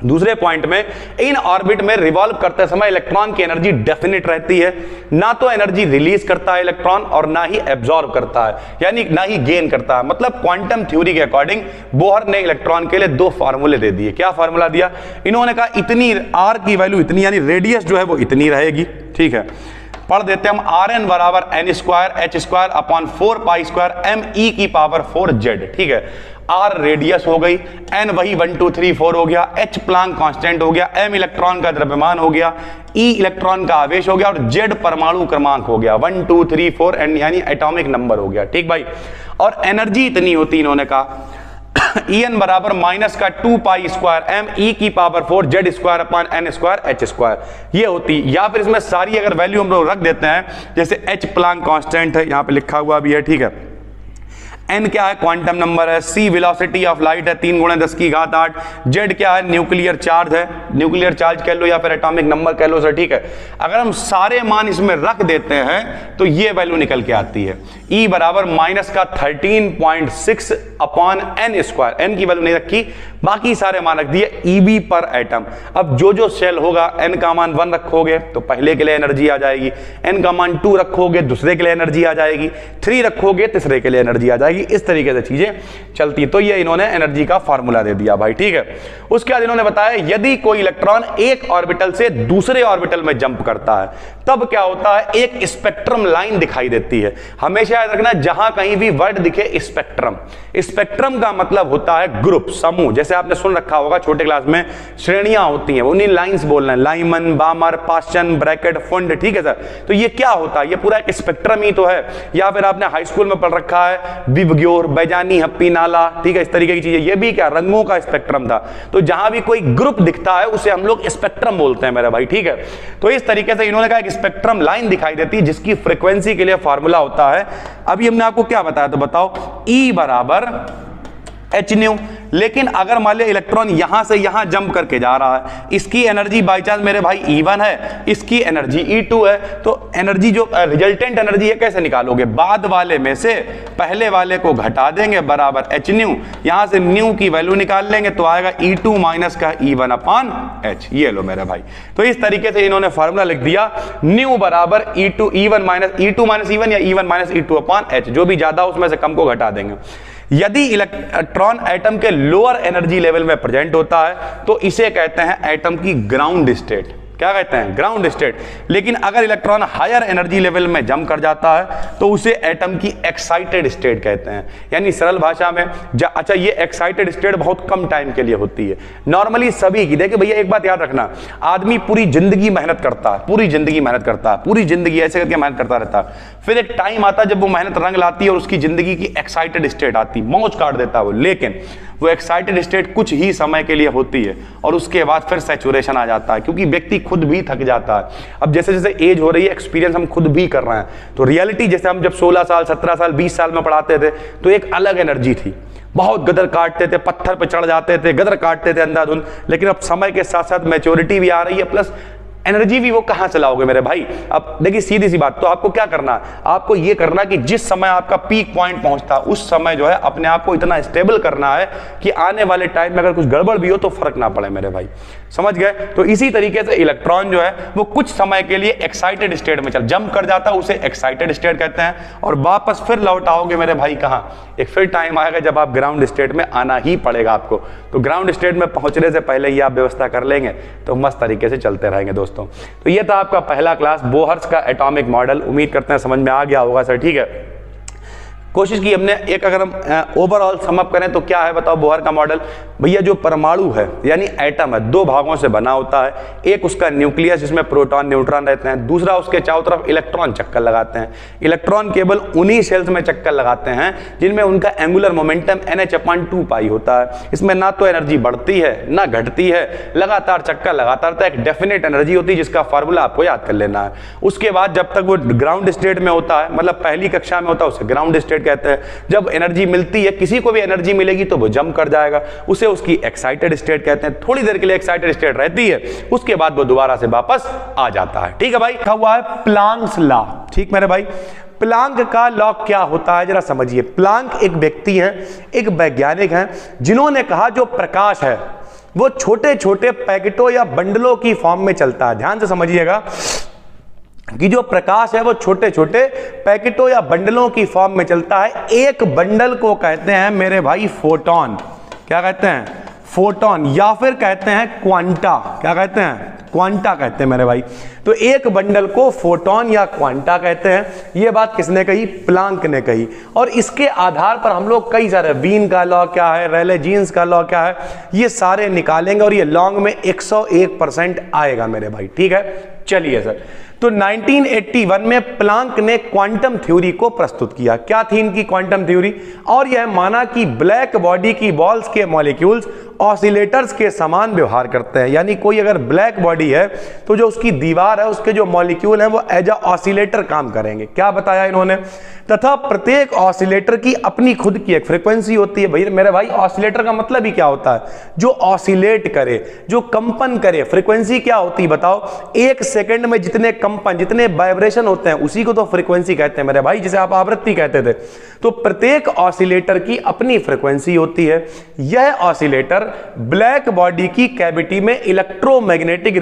दूसरे पॉइंट में, इन ऑर्बिट में रिवॉल्व करते समय इलेक्ट्रॉन की एनर्जी डेफिनेट रहती है, ना तो एनर्जी रिलीज करता है इलेक्ट्रॉन और ना ही एब्जॉर्ब करता है, यानी ना ही गेन करता है। मतलब क्वांटम थ्योरी के अकॉर्डिंग बोहर ने इलेक्ट्रॉन के लिए 2 फार्मूले दे दिए। क्या फार्मूला दिया, इन्होंने कहा इतनी r की वैल्यू इतनी, यानी रेडियस जो है वो इतनी रहेगी, ठीक है। पढ़ देते हम, Rn बराबर n² h² upon 4 pi square me⁴z, ठीक है। R रेडियस हो गई, n वही 1 2 3 4 हो गया, h प्लांक कांस्टेंट हो गया, m इलेक्ट्रॉन का द्रव्यमान हो गया, E इलेक्ट्रॉन का आवेश हो गया और Z परमाणु क्रमांक हो गया, 1 2 3 4 n यानी एटॉमिक नंबर हो गया, ठीक भाई। और एनर्जी इतनी होती, इन्होंने कहा En बराबर माइनस का 2 pi square me⁴ z² upon n² h², ये होती। या फिर इसमें सारी अगर वैल्यू हम लोग रख देते हैं, जैसे h प्लांक कांस्टेंट है, यहां पे लिखा हुआ भी है, ठीक है। n क्या है, क्वांटम नंबर है, c वेलोसिटी ऑफ लाइट है 3 × 10⁸, z क्या है, न्यूक्लियर चार्ज है, न्यूक्लियर चार्ज कह लो या फिर एटॉमिक नंबर कह लो सर, ठीक है। अगर हम सारे मान इसमें रख देते हैं तो ये वैल्यू निकल के आती है, E बराबर माइनस का 13.6 अपॉन n²। n की वैल्यू नहीं रखी, बाकी सारे मान रख दिए, EB पर एटम। अब जो सेल होगा, n का मान 1 रखोगे तो पहले के लिए एनर्जी आ जाएगी, n का मान 2 रखोगे दूसरे के लिए एनर्जी आ जाएगी, 3 रखोगे तीसरे के लिए एनर्जी आ जाएगी। इस तरीके से चीजें चलती। तो ये इन्होंने एनर्जी का फार्मूला दे दिया भाई, ठीक है। उसके बाद इन्होंने बताया, यदि कोई इलेक्ट्रॉन एक ऑर्बिटल से दूसरे ऑर्बिटल में जंप करता है तब क्या होता है, एक स्पेक्ट्रम लाइन दिखाई देती है। हमेशा याद रखना, जहां कहीं भी वर्ड दिखे स्पेक्ट्रम, स्पेक्ट्रम का मतलब होता है ग्रुप, समूह। जैसे आपने सुन रखा होगा छोटे क्लास में श्रेणियां होती हैं, उन्हीं लाइंस बोलना है, लाइमन, बामर, पास्चन, ब्रैकेट, फुंड, ठीक है सर। तो ये क्या होता है, ये पूरा एक स्पेक्ट्रम ही तो है। या फिर आपने हाई स्कूल में पढ़ रखा है विबग्योर, बैजानी, हप्पी, नाला, ठीक है, इस तरीके की चीजें। ये भी क्या, रंगों का स्पेक्ट्रम था। तो जहां भी कोई ग्रुप दिखता है उसे हम लोग स्पेक्ट्रम बोलते हैं मेरे भाई, ठीक है। तो इस तरीके से इन्होंने कहा एक स्पेक्ट्रम लाइन दिखाई देती है जिसकी फ्रीक्वेंसी के लिए फार्मूला होता है। अभी हमने आपको क्या बताया, तो बताओ, E बराबर एच न्यू। लेकिन अगर मान लिया इलेक्ट्रॉन यहां से यहां जंप करके जा रहा है, इसकी एनर्जी बाई चांस मेरे भाई E1 है, इसकी एनर्जी E2 है, तो एनर्जी जो रिजल्टेंट एनर्जी है कैसे निकालोगे? बाद वाले में से पहले वाले को घटा देंगे बराबर एच न्यू, यहां से न्यू की वैल्यू निकाल लेंगे तो आएगा E2 माइनस का E1 अपॉन H। ये लो मेरे भाई, तो इस तरीके से इन्होंने फॉर्मूला लिख दिया, न्यू बराबर E1 माइनस E1 या E1 minus E2 upon H, जो भी ज्यादा उसमें से कम को घटा देंगे। यदि इलेक्ट्रॉन एटम के लोअर एनर्जी लेवल में प्रेजेंट होता है तो इसे कहते हैं एटम की ग्राउंड स्टेट। क्या कहते हैं? Ground state. लेकिन अगर इलेक्ट्रॉन हायर एनर्जी लेवल में जंप कर जाता है तो उसे एटम की एक्साइटेड स्टेट कहते हैं। यानी सरल भाषा में अच्छा, ये एक्साइटेड स्टेट बहुत कम टाइम के लिए होती है नॉर्मली सभी की। देखिए भैया एक बात याद रखना, आदमी पूरी जिंदगी मेहनत करता है, पूरी जिंदगी मेहनत करता है, पूरी जिंदगी ऐसे करके मेहनत करता रहता है, फिर एक टाइम आता है जब वो मेहनत रंग लाती है और उसकी जिंदगी की एक्साइटेड स्टेट आती है, मौज काट देता है वो। लेकिन वो एक्साइटेड स्टेट कुछ ही समय के लिए होती है और उसके बाद फिर सैचुरेशन आ जाता है, क्योंकि व्यक्ति खुद भी थक जाता है। अब जैसे जैसे एज हो रही है, एक्सपीरियंस हम खुद भी कर रहे हैं, तो रियलिटी जैसे हम जब 16 साल 17 साल 20 साल में पढ़ाते थे तो एक अलग एनर्जी थी, बहुत गदर काटते थे, पत्थर पे चढ़ जाते थे, गदर काटते थे अंधाधुंध। लेकिन अब समय के साथ साथ मैच्योरिटी भी आ रही है, प्लस एनर्जी भी वो कहां से लाओगे मेरे भाई? अब देखिए सीधी सी बात, तो आपको क्या करना है? आपको ये करना कि जिस समय आपका पीक पॉइंट पहुंचता है उस समय जो है अपने आप को इतना स्टेबल करना है कि आने वाले टाइम में अगर कुछ गड़बड़ भी हो तो फर्क ना पड़े मेरे भाई, समझ गए? तो इसी तरीके से इलेक्ट्रॉन जो है वो कुछ समय के लिए एक्साइटेड स्टेट में चल जंप कर जाता है, उसे एक्साइटेड स्टेट कहते हैं, और वापस फिर लौट आओगे मेरे भाई कहां? एक फिर टाइम आएगा जब आप ग्राउंड स्टेट में आना ही पड़ेगा आपको। तो ग्राउंड स्टेट में पहुंचने से पहले ही आप व्यवस्था कर लेंगे तो मस्त तरीके से चलते रहेंगे दोस्तों। तो ये था आपका पहला क्लास, बोहर्स का एटॉमिक मॉडल। उम्मीद करते हैं समझ में आ गया होगा सर, ठीक है। कोशिश की हमने एक, अगर हम ओवरऑल समअप करें तो क्या है बताओ बोहर का मॉडल? भैया जो परमाणु है यानी एटम है, दो भागों से बना होता है। एक उसका न्यूक्लियस जिसमें प्रोटॉन न्यूट्रॉन रहते हैं, दूसरा उसके चारों तरफ इलेक्ट्रॉन चक्कर लगाते हैं। इलेक्ट्रॉन केवल उन्हीं सेल्स में चक्कर लगाते हैं जिनमें उनका एंगुलर मोमेंटम NH/2 पाई होता है। इसमें ना तो एनर्जी बढ़ती है ना घटती है, लगातार चक्कर लगाता रहता है। एक डेफिनेट एनर्जी होती है जिसका फार्मूला आपको याद कर लेना है। उसके बाद जब तक वो ग्राउंड स्टेट में होता है, मतलब पहली कक्षा में होता है, उसे ग्राउंड स्टेट कहते हैं। जब एनर्जी मिलती है, किसी को भी एनर्जी मिलेगी तो वो जंप कर जाएगा, उसे उसकी एक्साइटेड स्टेट कहते हैं। थोड़ी देर के लिए एक्साइटेड स्टेट रहती है, उसके बाद वो दोबारा से वापस आ जाता है। ठीक है भाई, लिखा हुआ है प्लांक्स लॉ। ठीक मेरे भाई, प्लांक का लॉ क्या होता है जरा समझिए। प्लांक एक व्यक्ति हैं, एक वैज्ञानिक हैं, जिन्होंने कहा जो प्रकाश है वो छोटे छोटे पैकेटों या बंडलों की फॉर्म में चलता है। ध्यान से समझिएगा कि जो प्रकाश है वो छोटे छोटे पैकेटों या बंडलों की फॉर्म में चलता है। एक बंडल को कहते हैं मेरे भाई फोटोन। क्या कहते हैं? फोटोन, या फिर कहते हैं क्वांटा। क्या कहते हैं? क्वांटा कहते हैं मेरे भाई। तो एक बंडल को फोटोन या क्वांटा कहते हैं। ये बात किसने कही? प्लांक ने कही। और इसके आधार पर हम लोग कई सारे, वीन का लॉ क्या है, रेले जीन्स का लॉ क्या है, ये सारे निकालेंगे और ये लॉन्ग में 101% आएगा मेरे भाई। ठीक है, चलिए सर। तो 1981 में प्लांक ने क्वांटम थ्योरी को प्रस्तुत किया। क्या थी इनकी क्वांटम थ्योरी? और यह माना कि ब्लैक बॉडी की बॉल्स के मॉलिक्यूल्स ऑसिलेटर्स के समान व्यवहार करते हैं। यानी कोई अगर ब्लैक बॉडी है तो जो उसकी दीवार है, उसके जो मॉलिक्यूल हैं वो एज अ ऑसिलेटर काम करेंगे। क्या बताया इन्होंने? तथा प्रत्येक ऑसिलेटर की अपनी खुद की एक फ्रीक्वेंसी होती है। भाई मेरे भाई, ऑसिलेटर का मतलब ही क्या होता है? जो ऑसिलेट करे, जो कंपन करे। फ्रीक्वेंसी क्या होती है बताओ? एक सेकंड में जितने कंपन, जितने वाइब्रेशन होते हैं उसी को तो फ्रीक्वेंसी कहते हैं मेरे भाई, जिसे आप आवृत्ति कहते थे। तो प्रत्येक ऑसिलेटर की अपनी फ्रीक्वेंसी होती है। यह ऑसिलेटर ब्लैक बॉडी की कैविटी में इलेक्ट्रोमैग्नेटिक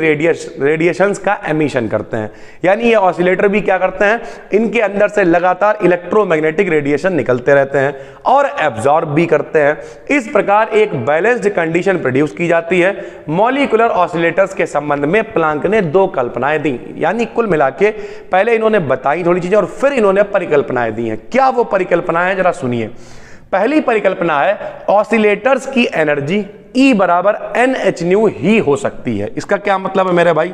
रेडिएशंस का एमिशन करते हैं। यानी ये ऑसिलेटर भी क्या करते हैं? इनके अंदर से लगातार इलेक्ट्रोमैग्नेटिक रेडिएशन निकलते रहते हैं और एब्जॉर्ब भी करते हैं। इस प्रकार एक बैलेंस्ड कंडीशन प्रोड्यूस की जाती है। मॉलिक्यूलर ऑसिलेटर्स के संबंध में प्लांक ने दो कल्पनाएं दी। यानी कुल मिला के पहले इन्होंने बताई थोड़ी चीजें और फिर इन्होंने परिकल्पनाएं दी हैं। क्या वो परिकल्पनाएं हैं जरा सुनिए। पहली परिकल्पना है ऑसिलेटर्स की एनर्जी E बराबर NH/ν ही हो सकती है। इसका क्या मतलब है मेरे भाई?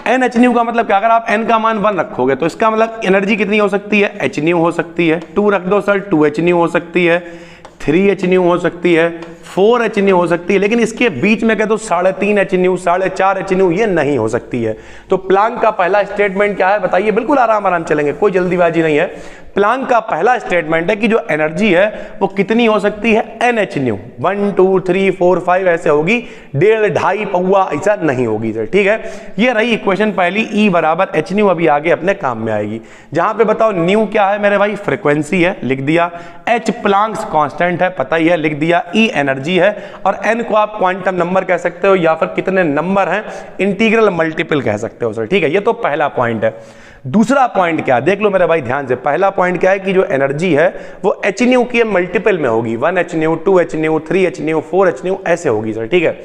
NH/ν का मतलब क्या? अगर आप n का मान 1 रखोगे तो इसका मतलब एनर्जी कितनी हो सकती है? H/ν हो सकती है। 2 रख दो सर, 2H/ν हो सकती है, 3H/ν हो सकती है, 4HNO हो सकती है, लेकिन इसके बीच में कह तो 3.5 HNO, 4.5 HNO ये नहीं हो सकती है। तो प्लांक का पहला स्टेटमेंट क्या है बताइए, बिल्कुल आराम आराम चलेंगे, कोई जल्दीबाजी नहीं है। प्लांक का पहला स्टेटमेंट है कि जो एनर्जी है वो कितनी हो सकती है, NHNO, 1 2 3 4 5 ऐसे होगी, 1.5 2.5 पौवा ऐसा नहीं होगी सर, ठीक है। ये रही इक्वेशन पहली, E बराबर HNO अभी आगे अपने काम में आएगी। जहां पे बताओ न्यू क्या है मेरे भाई, फ्रीक्वेंसी है, लिख दिया। H प्लांक्स कांस्टेंट है, पता ही है, लिख दिया। E एनर्जी है, और N को आप क्वांटम नंबर कह सकते हो या फिर कितने नंबर हैं, इंटीग्रल मल्टीपल कह सकते हो सर, ठीक है। ये तो पहला पॉइंट है। दूसरा पॉइंट क्या, देख लो मेरे भाई ध्यान से। पहला पॉइंट क्या है कि जो एनर्जी है वो HNO की मल्टीपल में होगी, 1HNO, 2HNO, 3HNO, 4HNO ऐसे होगी सर, ठीक है।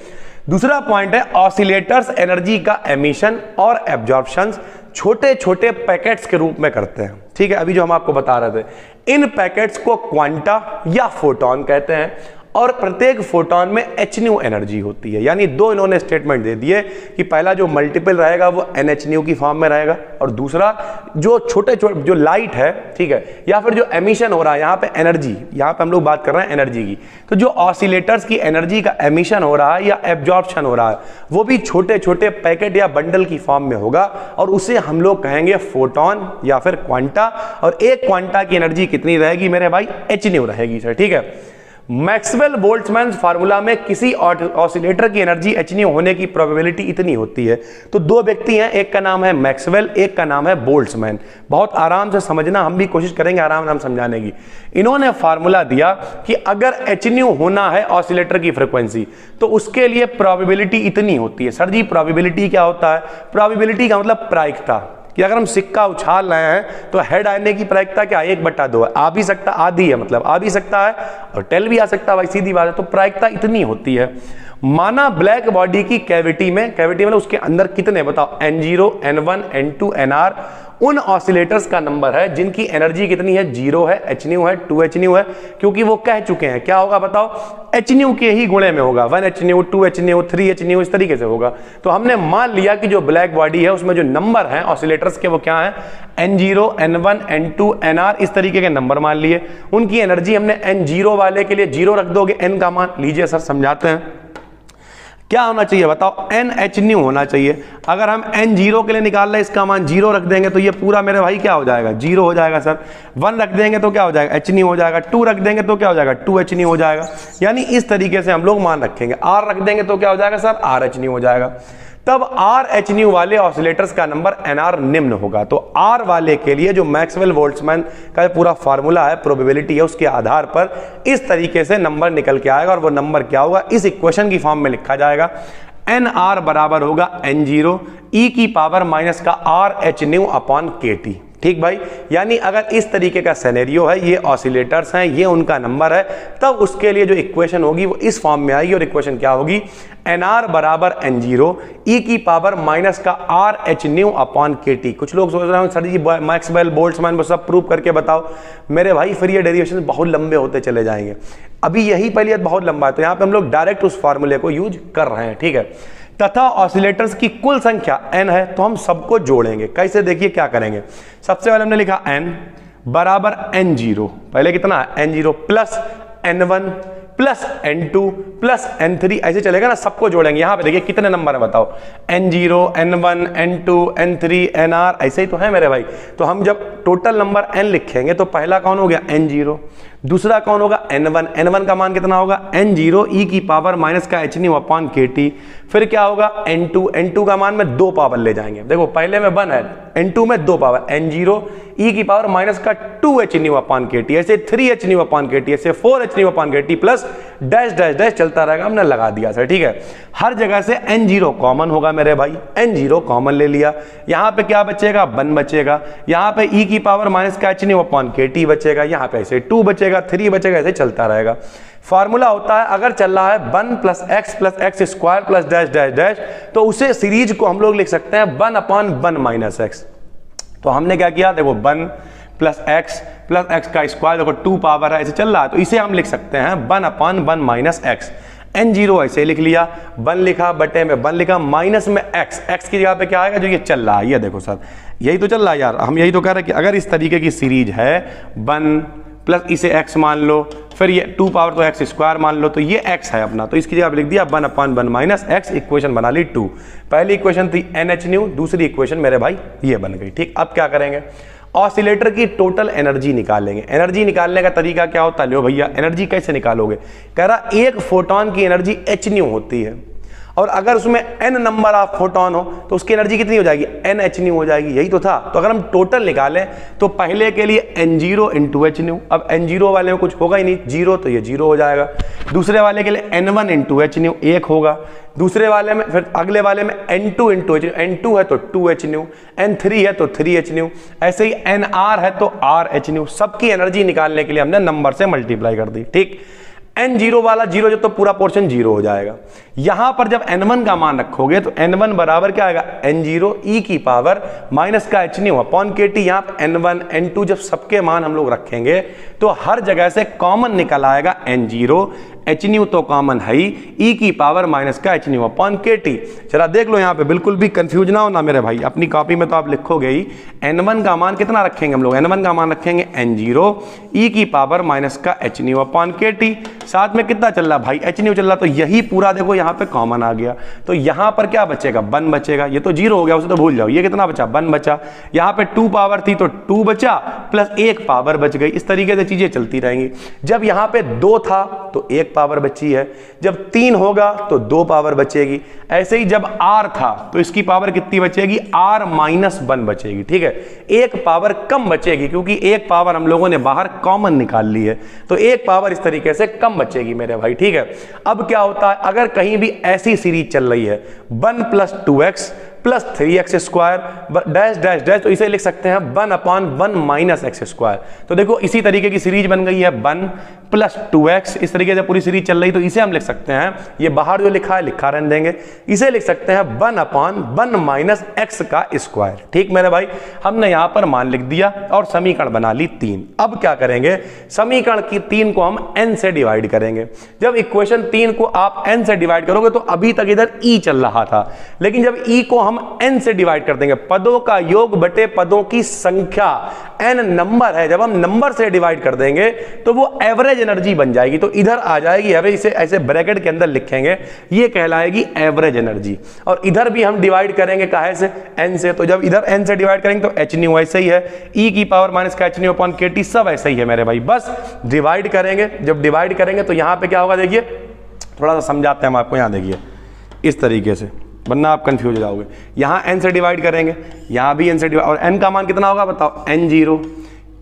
दूसरा पॉइंट है ऑसिलेटर्स एनर्जी का एमिशन और एब्जॉर्प्शन छोटे छोटे पैकेट्स के रूप में करते हैं, ठीक है। अभी जो हम आपको बता रहे थे, इन पैकेट्स को क्वांटा या फोटोन कहते हैं, और प्रत्येक फोटोन में HNO एनर्जी होती है। यानी दो इन्होंने स्टेटमेंट दे दिए कि पहला जो मल्टीपल रहेगा वो NHNO की फॉर्म में रहेगा, और दूसरा जो छोटे छोटे जो लाइट है, ठीक है, या फिर जो एमिशन हो रहा है, यहाँ पे एनर्जी, यहाँ पे हम लोग बात कर रहे हैं एनर्जी की, तो जो ऑसिलेटर्स की एनर्जी का एमिशन हो रहा है या एब्जॉर्प्शन हो रहा है वो भी छोटे छोटे पैकेट या बंडल की फॉर्म में होगा, और उसे हम लोग कहेंगे फोटोन या फिर क्वांटा। और एक क्वांटा की एनर्जी कितनी रहेगी मेरे भाई, HNO रहेगी सर, ठीक है। मैक्सवेल बोल्ट्जमैन फार्मूला में किसी ऑसिलेटर की एनर्जी HNO होने की प्रोबेबिलिटी इतनी होती है। तो दो व्यक्ति हैं, एक का नाम है मैक्सवेल, एक का नाम है बोल्ट्जमैन। बहुत आराम से समझना, हम भी कोशिश करेंगे आराम आराम समझाने की। इन्होंने फार्मूला दिया कि अगर HNO होना है ऑसिलेटर की फ्रीक्वेंसी तो उसके लिए प्रोबेबिलिटी इतनी होती है। सर जी प्रोबेबिलिटी क्या होता है, प्रोबेबिलिटी का मतलब प्रायिकता, कि अगर हम सिक्का उछाल रहे हैं तो हेड आने की प्रायिकता क्या, 1/2 है। आ भी सकता, आधी है, मतलब आ भी सकता है और टेल भी आ सकता है, भाई सीधी बात है। तो प्रायिकता इतनी होती है। माना ब्लैक बॉडी की कैविटी में मतलब उसके अंदर कितने बताओ, N0, N1, N2, NR उन ऑसिलेटर्स का नंबर है जिनकी एनर्जी कितनी है, 0 है, HNO है, 2HNO है, क्योंकि वो कह चुके हैं क्या होगा बताओ, HNO के ही गुणे में होगा, 1HNO, 2HNO, 3HNO इस तरीके से होगा। तो हमने मान लिया कि जो ब्लैक बॉडी है उसमें जो नंबर है ऑसिलेटर्स के वो क्या है, N0, N1, N2, NR इस तरीके के नंबर मान लिए। उनकी एनर्जी हमने N0 वाले के लिए 0 रख दोगे, N का मान लीजिए सर, समझाते हैं क्या होना चाहिए बताओ, NHNO होना चाहिए। अगर हम N0 के लिए निकाल रहे हैं इसका मान 0 रख देंगे तो ये पूरा मेरे भाई क्या हो जाएगा, 0 हो जाएगा सर। 1 रख देंगे तो क्या हो जाएगा, HNO हो जाएगा। 2 रख देंगे तो क्या हो जाएगा, 2HNO हो जाएगा। यानी इस तरीके से हम लोग मान रखेंगे। R रख देंगे तो क्या हो जाएगा सर, RHNO हो जाएगा। तब RHNO वाले ऑसिलेटर्स का नंबर NR निम्न होगा। तो R वाले के लिए जो मैक्सवेल बोल्ट्जमैन का पूरा फार्मूला है, प्रोबेबिलिटी है, उसके आधार पर इस तरीके से नंबर निकल के आएगा, और वो नंबर क्या होगा, इस इक्वेशन की फॉर्म में लिखा जाएगा। NR बराबर होगा N0 e की पावर माइनस का RHNO अपॉन KT। ठीक भाई, यानी अगर इस तरीके का सिनेरियो है, ये ऑसिलेटर्स हैं, ये उनका नंबर है, तब उसके लिए जो इक्वेशन होगी वो इस फॉर्म में आएगी। और इक्वेशन क्या होगी, NR बराबर N0 e की पावर माइनस का RHNO अपॉन KT। कुछ लोग सोच रहे हैं सर जी मैक्सवेल बोल्ट्जमैन वो सब प्रूव करके बताओ। मेरे भाई फिर ये डेरिवेशन बहुत लंबे होते चले जाएंगे। अभी यही पहले बहुत लंबा है, तो यहाँ पे हम लोग डायरेक्ट उस फार्मूले को यूज कर रहे हैं, ठीक है। तथा ऑसिलेटर्स की कुल संख्या n है, तो हम सबको जोड़ेंगे। कैसे, देखिए क्या करेंगे। सबसे पहले हमने लिखा n बराबर N0, पहले कितना है N0 plus N1 plus N2 plus N3, ऐसे चलेगा ना, सबको जोड़ेंगे। यहां पे देखिए कितने नंबर है बताओ, N0, N1, N2, N3, NR, ऐसे ही तो है मेरे भाई। तो हम जब टोटल नंबर n लिखेंगे तो पहला कौन हो गया N0, दूसरा कौन होगा N1, N1 का मान कितना होगा N0 e की पावर माइनस का HNO अपॉन KT। फिर क्या होगा N2, N2 का मान में 2 पावर ले जाएंगे। देखो पहले में 1 है, N2 में 2 पावर, N0 e की पावर माइनस का 2HNO अपॉन KT, ऐसे 3HNO अपॉन KT, ऐसे 4HNO upon KT plus dash dash dash चलता रहेगा। हमने लगा दिया सर, ठीक है। हर जगह से N0 कॉमन होगा मेरे भाई, N0 कॉमन ले लिया। यहाँ पे क्या बचेगा, 1 बचेगा। यहाँ पे e की पावर माइनस का HNO अपॉन KT बचेगा। यहाँ पे ऐसे 2 बचेगा, 3 बचेगा, ऐसे चलता रहेगा। फार्मूला होता है अगर चल रहा है 1 plus x square plus dash dash dash, तो उसे सीरीज को हम लोग लिख सकते हैं 1 अपॉन 1 माइनस x। तो हमने क्या किया, देखो 1 प्लस x का स्क्वायर, देखो 2 पावर है, ऐसे चल रहा है, तो इसे हम लिख सकते हैं 1 अपॉन 1 माइनस x। N0 ऐसे लिख लिया, 1 लिखा, बटे में 1 लिखा, माइनस में x की जगह पे क्या आएगा, जो ये चल रहा है, ये देखो सर यही तो चल रहा है यार, हम यही तो कह रहे हैं कि अगर इस तरीके की सीरीज है 1 प्लस इसे x मान लो, फिर ये 2 पावर तो x स्क्वायर मान लो, तो ये x है अपना, तो इसकी जगह आप लिख दिया 1/1 माइनस x, इक्वेशन बना ली 2। पहली इक्वेशन थी NH-nu, दूसरी इक्वेशन मेरे भाई ये बन गई। ठीक, अब क्या करेंगे, ऑसिलेटर की टोटल एनर्जी निकालेंगे। एनर्जी निकालने का तरीका क्या होता है, लो भैया एनर्जी कैसे निकालोगे, कह रहा एक फोटोन की एनर्जी h-nu होती है, और अगर उसमें n नंबर ऑफ फोटोन हो तो उसकी एनर्जी कितनी हो जाएगी, NH-nu हो जाएगी, यही तो था। तो अगर हम टोटल निकालें तो पहले के लिए n0 इंटू h-nu, अब n0 वाले में कुछ होगा ही नहीं, 0 तो ये 0 हो जाएगा। दूसरे वाले के लिए n1 इंटू h-nu 1 होगा, दूसरे वाले में, फिर अगले वाले में n2 इंटू h-nu, n2 है तो 2h-nu, n3 है तो 3h-nu, ऐसे ही nr है तो r-h-nu। सबकी एनर्जी निकालने के लिए हमने नंबर से मल्टीप्लाई कर दी। ठीक, n0 वाला 0 जब तो पूरा पोर्शन 0 हो जाएगा। यहां पर जब n1 का मान रखोगे तो n1 बराबर क्या आएगा, n0 e की पावर माइनस का h-nu अपॉन kt। यहां पर n1 n2 जब सबके मान हम लोग रखेंगे तो हर जगह से कॉमन निकल आएगा n0, h-nu तो कॉमन है ही, e की पावर माइनस का h-nu अपॉन kt। जरा देख लो यहाँ पे, बिल्कुल भी कंफ्यूज ना होना मेरे भाई, अपनी कॉपी में तो आप लिखोगे ही n1 का मान कितना रखेंगे हम लोग, n1 का मान रखेंगे n0 e की पावर माइनस का h-nu अपॉन kt। साथ में कितना चल रहा भाई, h-nu चल रहा, तो यही पूरा देखो यहाँ पे कॉमन आ गया, तो यहाँ पर क्या बचेगा, 1 बचेगा। ये तो 0 हो गया, उसे तो भूल जाओ। ये कितना बचा, 1 बचा। यहाँ पे 2 पावर थी तो 2 बचा, प्लस 1 पावर बच गई। इस तरीके से चीजें चलती रहेंगी। जब यहाँ पे 2 था तो 1 पावर बची है, जब 3 होगा तो 2 पावर बचेगी। ऐसे ही जब r था तो इसकी पावर कितनी बचेगी, r-1 बचेगी। ठीक है, 1 पावर कम बचेगी, क्योंकि 1 पावर हम लोगों ने बाहर कॉमन निकाल ली है, तो 1 पावर इस तरीके से कम बचेगी मेरे भाई। ठीक है, अब क्या होता है, अगर कहीं भी ऐसी सीरीज चल रही है 1 + 2x plus 3x square dash dash dash, तो इसे लिख सकते हैं 1/1 माइनस x स्क्वायर। तो देखो इसी तरीके की सीरीज बन गई है 1 + 2x, इस तरीके से पूरी सीरीज चल रही, तो इसे हम लिख सकते हैं, ये बाहर जो लिखा है लिखा रहने देंगे, इसे लिख सकते हैं 1/1 माइनस x का स्क्वायर। ठीक मेरे भाई, हमने यहां पर मान लिख दिया और समीकरण बना ली 3। अब क्या करेंगे, समीकरण की 3 को हम n से डिवाइड करेंगे। जब इक्वेशन 3 को आप n से डिवाइड करोगे तो अभी तक इधर e चल रहा था, लेकिन जब e को हम n से डिवाइड कर देंगे, पदों का योग बटे पदों की संख्या, n नंबर है, जब हम नंबर से डिवाइड कर देंगे तो वो एवरेज एनर्जी बन जाएगी। तो इधर आ जाएगी एवरेज, इसे ऐसे ब्रैकेट के अंदर लिखेंगे, ये कहलाएगी एवरेज एनर्जी। और इधर भी हम डिवाइड करेंगे काहे से, n से, तो जब इधर n से डिवाइड करेंगे तो h-nu ऐसे ही है, e की पावर माइनस का h-nu अपॉन kt सब ऐसे ही है मेरे भाई। बस डिवाइड करेंगे, जब डिवाइड करेंगे तो यहां पे क्या होगा, देखिए थोड़ा सा समझाते हैं हम आपको। यहां देखिए इस तरीके से, वरना आप कंफ्यूज हो जाओगे। यहाँ n से डिवाइड करेंगे, यहाँ भी n से डिवाइड, और n का मान कितना होगा बताओ, n0,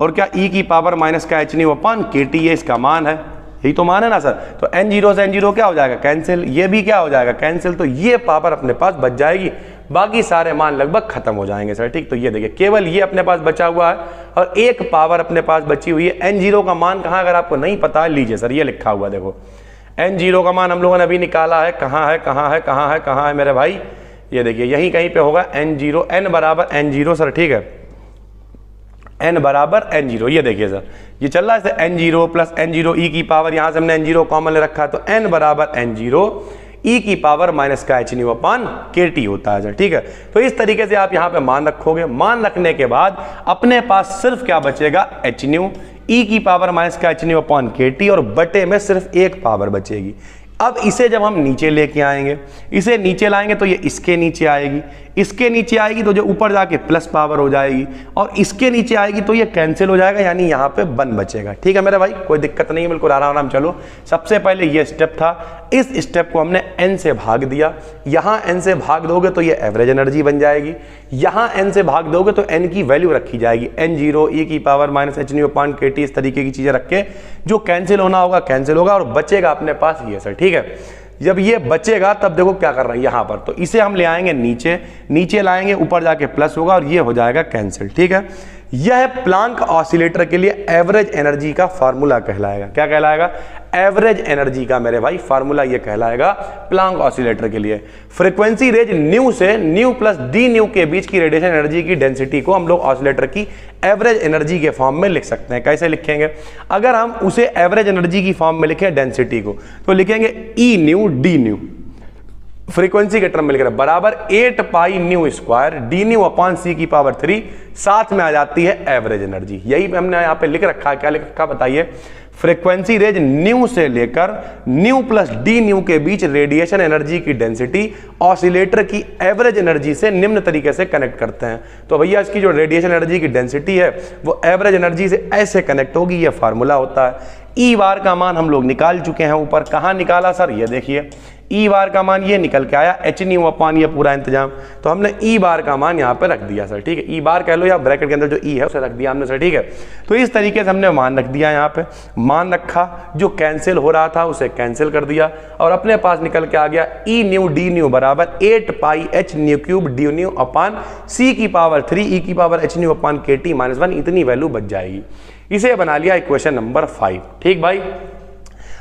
और क्या e की पावर माइनस का h-nu अपॉन kt, ये इसका मान है, यही तो मान है ना सर। तो n0 से n0 क्या हो जाएगा, कैंसिल, ये भी क्या हो जाएगा, कैंसिल, तो ये पावर अपने पास बच जाएगी, बाकी सारे मान लगभग खत्म हो जाएंगे सर। ठीक, तो ये देखिए केवल ये अपने पास बचा हुआ है और एक पावर अपने पास बची हुई है। n0 का मान कहाँ, अगर आपको नहीं पता है लीजिए सर, ये लिखा हुआ देखो, n0 का मान हम लोगों ने अभी निकाला है, कहाँ है कहाँ है कहाँ है कहाँ है मेरे भाई, ये देखिए यहीं कहीं पे होगा n0, n बराबर n0 सर। ठीक है, n बराबर n0, ये देखिए सर ये चल रहा है n0 प्लस n0 e की पावर, यहाँ से हमने n0 कॉमन ले रखा है, तो n बराबर n0 e की पावर माइनस का h-nu अपॉन kt होता है सर। ठीक है, तो इस तरीके से आप यहाँ पे मान रखोगे। मान रखने के बाद अपने पास सिर्फ क्या बचेगा, h-nu, e की पावर माइनस का h-nu अपॉन kt, और बटे में सिर्फ एक पावर बचेगी। अब इसे जब हम नीचे लेके आएंगे, इसे नीचे लाएंगे तो ये इसके नीचे आएगी, इसके नीचे आएगी तो जो ऊपर जाके प्लस पावर हो जाएगी, और इसके नीचे आएगी तो ये कैंसिल हो जाएगा, यानी यहाँ पे 1 बचेगा। ठीक है मेरे भाई, कोई दिक्कत नहीं है, बिल्कुल आराम आराम चलो। सबसे पहले ये स्टेप था, इस स्टेप को हमने n से भाग दिया, यहाँ n से भाग दोगे तो ये एवरेज एनर्जी बन जाएगी, यहाँ n से भाग दोगे तो n की वैल्यू रखी जाएगी, n0 e की power minus h-nu upon kt, इस तरीके की चीजें रख के जो कैंसिल होना होगा कैंसिल होगा, और बचेगा अपने पास ये सर। ठीक है, जब ये बचेगा तब देखो क्या कर रहा है यहाँ पर, तो इसे हम ले आएंगे नीचे, नीचे लाएंगे ऊपर जाके प्लस होगा और ये हो जाएगा कैंसिल। ठीक है, यह प्लांक ऑसिलेटर के लिए एवरेज एनर्जी का फार्मूला कहलाएगा। क्या कहलाएगा, एवरेज एनर्जी का मेरे भाई फार्मूला ये कहलाएगा प्लांक ऑसिलेटर के लिए। फ्रीक्वेंसी रेंज न्यू से न्यू प्लस डी न्यू के बीच की रेडिएशन एनर्जी की डेंसिटी को हम लोग ऑसिलेटर की एवरेज एनर्जी के फॉर्म में लिख सकते हैं। कैसे लिखेंगे, अगर हम उसे एवरेज एनर्जी की फॉर्म में लिखें डेंसिटी को, तो लिखेंगे E nu D nu, frequency के टर्म में लिख रहे हैं, बराबर 8 pi nu square D nu upon C की पावर 3, साथ में आ जाती है एवरेज एनर्जी। यही हमने यहाँ पे लिख रखा है, क्या लिख रखा बताइए, फ्रीक्वेंसी रेंज न्यू से लेकर न्यू प्लस डी न्यू के बीच रेडिएशन एनर्जी की डेंसिटी ऑसिलेटर की एवरेज एनर्जी से निम्न तरीके से कनेक्ट करते हैं। तो भैया इसकी जो रेडिएशन एनर्जी की डेंसिटी है वो एवरेज एनर्जी से ऐसे कनेक्ट होगी, ये फार्मूला होता है। ई बार का मान हम लोग निकाल चुके हैं ऊपर, कहाँ निकाला सर, ये देखिए ई बार का मान ये निकल के आया एच न्यू अपान ये पूरा इंतजाम, तो हमने ई बार का मान यहाँ पे रख दिया सर, ठीक है, ई बार कह लो या ब्रैकेट के अंदर जो ई है उसे रख दिया हमने सर, ठीक है। तो इस तरीके से हमने मान रख दिया, यहाँ पे मान रखा, जो कैंसिल हो रहा था उसे कैंसिल कर दिया और अपने पास निकल के आ गया ई न्यू डी न्यू बराबर 8 pi H nu cube D nu upon C की पावर 3 ई की पावर एच न्यू अपान के टी माइनस 1, इतनी वैल्यू बच जाएगी। इसे बना लिया इक्वेशन नंबर 5, ठीक भाई।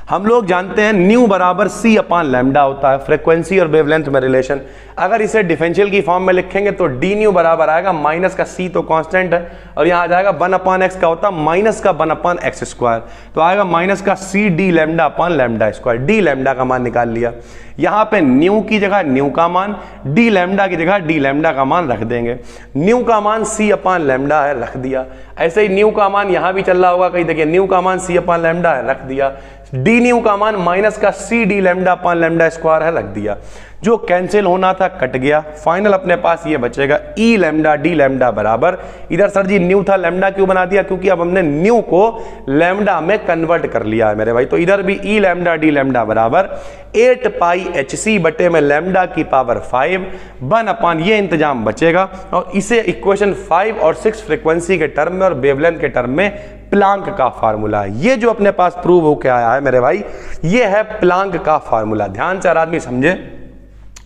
हम लोग जानते हैं न्यू बराबर सी अपान लैम्डा होता है, फ्रीक्वेंसी और वेवलेंथ में रिलेशन। अगर इसे डिफरेंशियल की फॉर्म में लिखेंगे तो डी न्यू बराबर आएगा माइनस का सी तो कांस्टेंट है और यहाँ आ जाएगा 1 अपान एक्स का होता है माइनस का 1 अपान एक्स स्क्वायर, तो आएगा माइनस का सी डी लैम्डा अपान लैम्डा स्क्वायर। डी लैम्डा का मान निकाल लिया, यहाँ पे न्यू की जगह न्यू का मान, डी लैम्डा की जगह डी लैम्डा का मान रख देंगे। न्यू का मान सी अपान लैम्डा है, रख दिया। ऐसे ही न्यू का मान यहाँ भी चल रहा होगा कहीं, देखिए न्यू का मान सी अपान लैम्डा है, रख दिया। डी न्यू का मान माइनस का सी डी लैम्डा अपान लैम्डा स्क्वायर है, रख दिया। जो कैंसिल होना था कट गया, फाइनल अपने पास ये बचेगा ई लैम्डा डी लैम्डा बराबर, इधर सर जी न्यू था लैम्डा क्यों बना दिया, क्योंकि अब हमने न्यू को लैम्डा में कन्वर्ट कर लिया है मेरे भाई। तो इधर भी ई लैम्डा डी लैम्डा बराबर 8 पाई एच सी बटे में लैम्डा की पावर 5 1 अपान ये इंतजाम बचेगा। और इसे इक्वेशन 5 और 6 फ्रीक्वेंसी के टर्म में और वेवलेंथ के टर्म में प्लांक का फार्मूला है। ये जो अपने पास प्रूव होकर आया है मेरे भाई, ये है प्लांक का फार्मूला। ध्यान से हर आदमी समझे,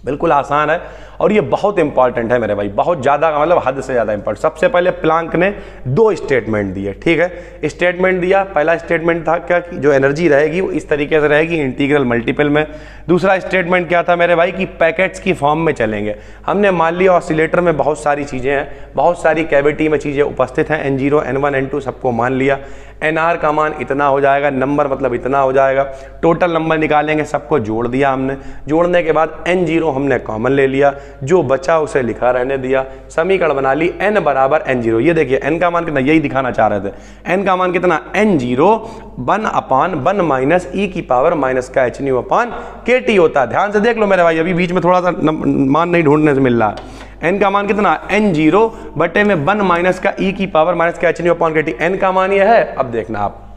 बिल्कुल आसान है और ये बहुत इंपॉर्टेंट है मेरे भाई, बहुत ज़्यादा, मतलब हद से ज़्यादा इंपॉर्टेंट। सबसे पहले प्लांक ने 2 स्टेटमेंट दिए, ठीक है। स्टेटमेंट दिया, पहला स्टेटमेंट था क्या कि जो एनर्जी रहेगी वो इस तरीके से रहेगी इंटीग्रल मल्टीपल में। दूसरा स्टेटमेंट क्या था मेरे भाई कि पैकेट्स की फॉर्म में चलेंगे। हमने मान लिया ऑसिलेटर में बहुत सारी चीज़ें हैं, बहुत सारी कैविटी में चीज़ें उपस्थित हैं, N0 N1 N2 सबको मान लिया। NR का मान इतना हो जाएगा, नंबर मतलब इतना हो जाएगा, टोटल नंबर निकालेंगे, सबको जोड़ दिया हमने। जोड़ने के बाद N0 हमने कॉमन ले लिया, जो बचा उसे लिखा रहने दिया, समीकरण बना ली n बराबर N0। ये देखिए n का मान कितना, यही दिखाना चाह रहे थे, n का मान कितना N0 1 अपान 1 माइनस ई की पावर माइनस का एच न्यू अपान के टी होता है। ध्यान से देख लो मेरे भाई, अभी बीच में थोड़ा सा मान नहीं ढूंढने से मिल रहा है। n का मान कितना N0 बटे में 1 माइनस का ई की पावर माइनस का एच न्यू अपान के टी, n का मान ये है। अब देखना आप,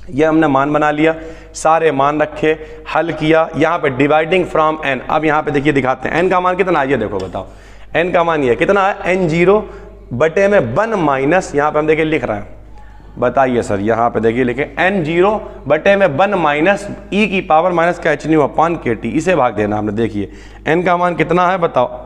ये हमने मान बना लिया, सारे मान रखे, हल किया, यहाँ पे डिवाइडिंग फ्रॉम n। अब यहाँ पे देखिए दिखाते हैं n का मान कितना है, ये देखो बताओ n का मान ये कितना है N0 बटे में 1 माइनस, यहाँ पे हम देखिए लिख रहे हैं, बताइए सर, यहाँ पे देखिए लिखे N0 बटे में 1 माइनस ई की पावर माइनस का एच न्यू अपान के टी, इसे भाग देना हमने। देखिए n का मान कितना है बताओ,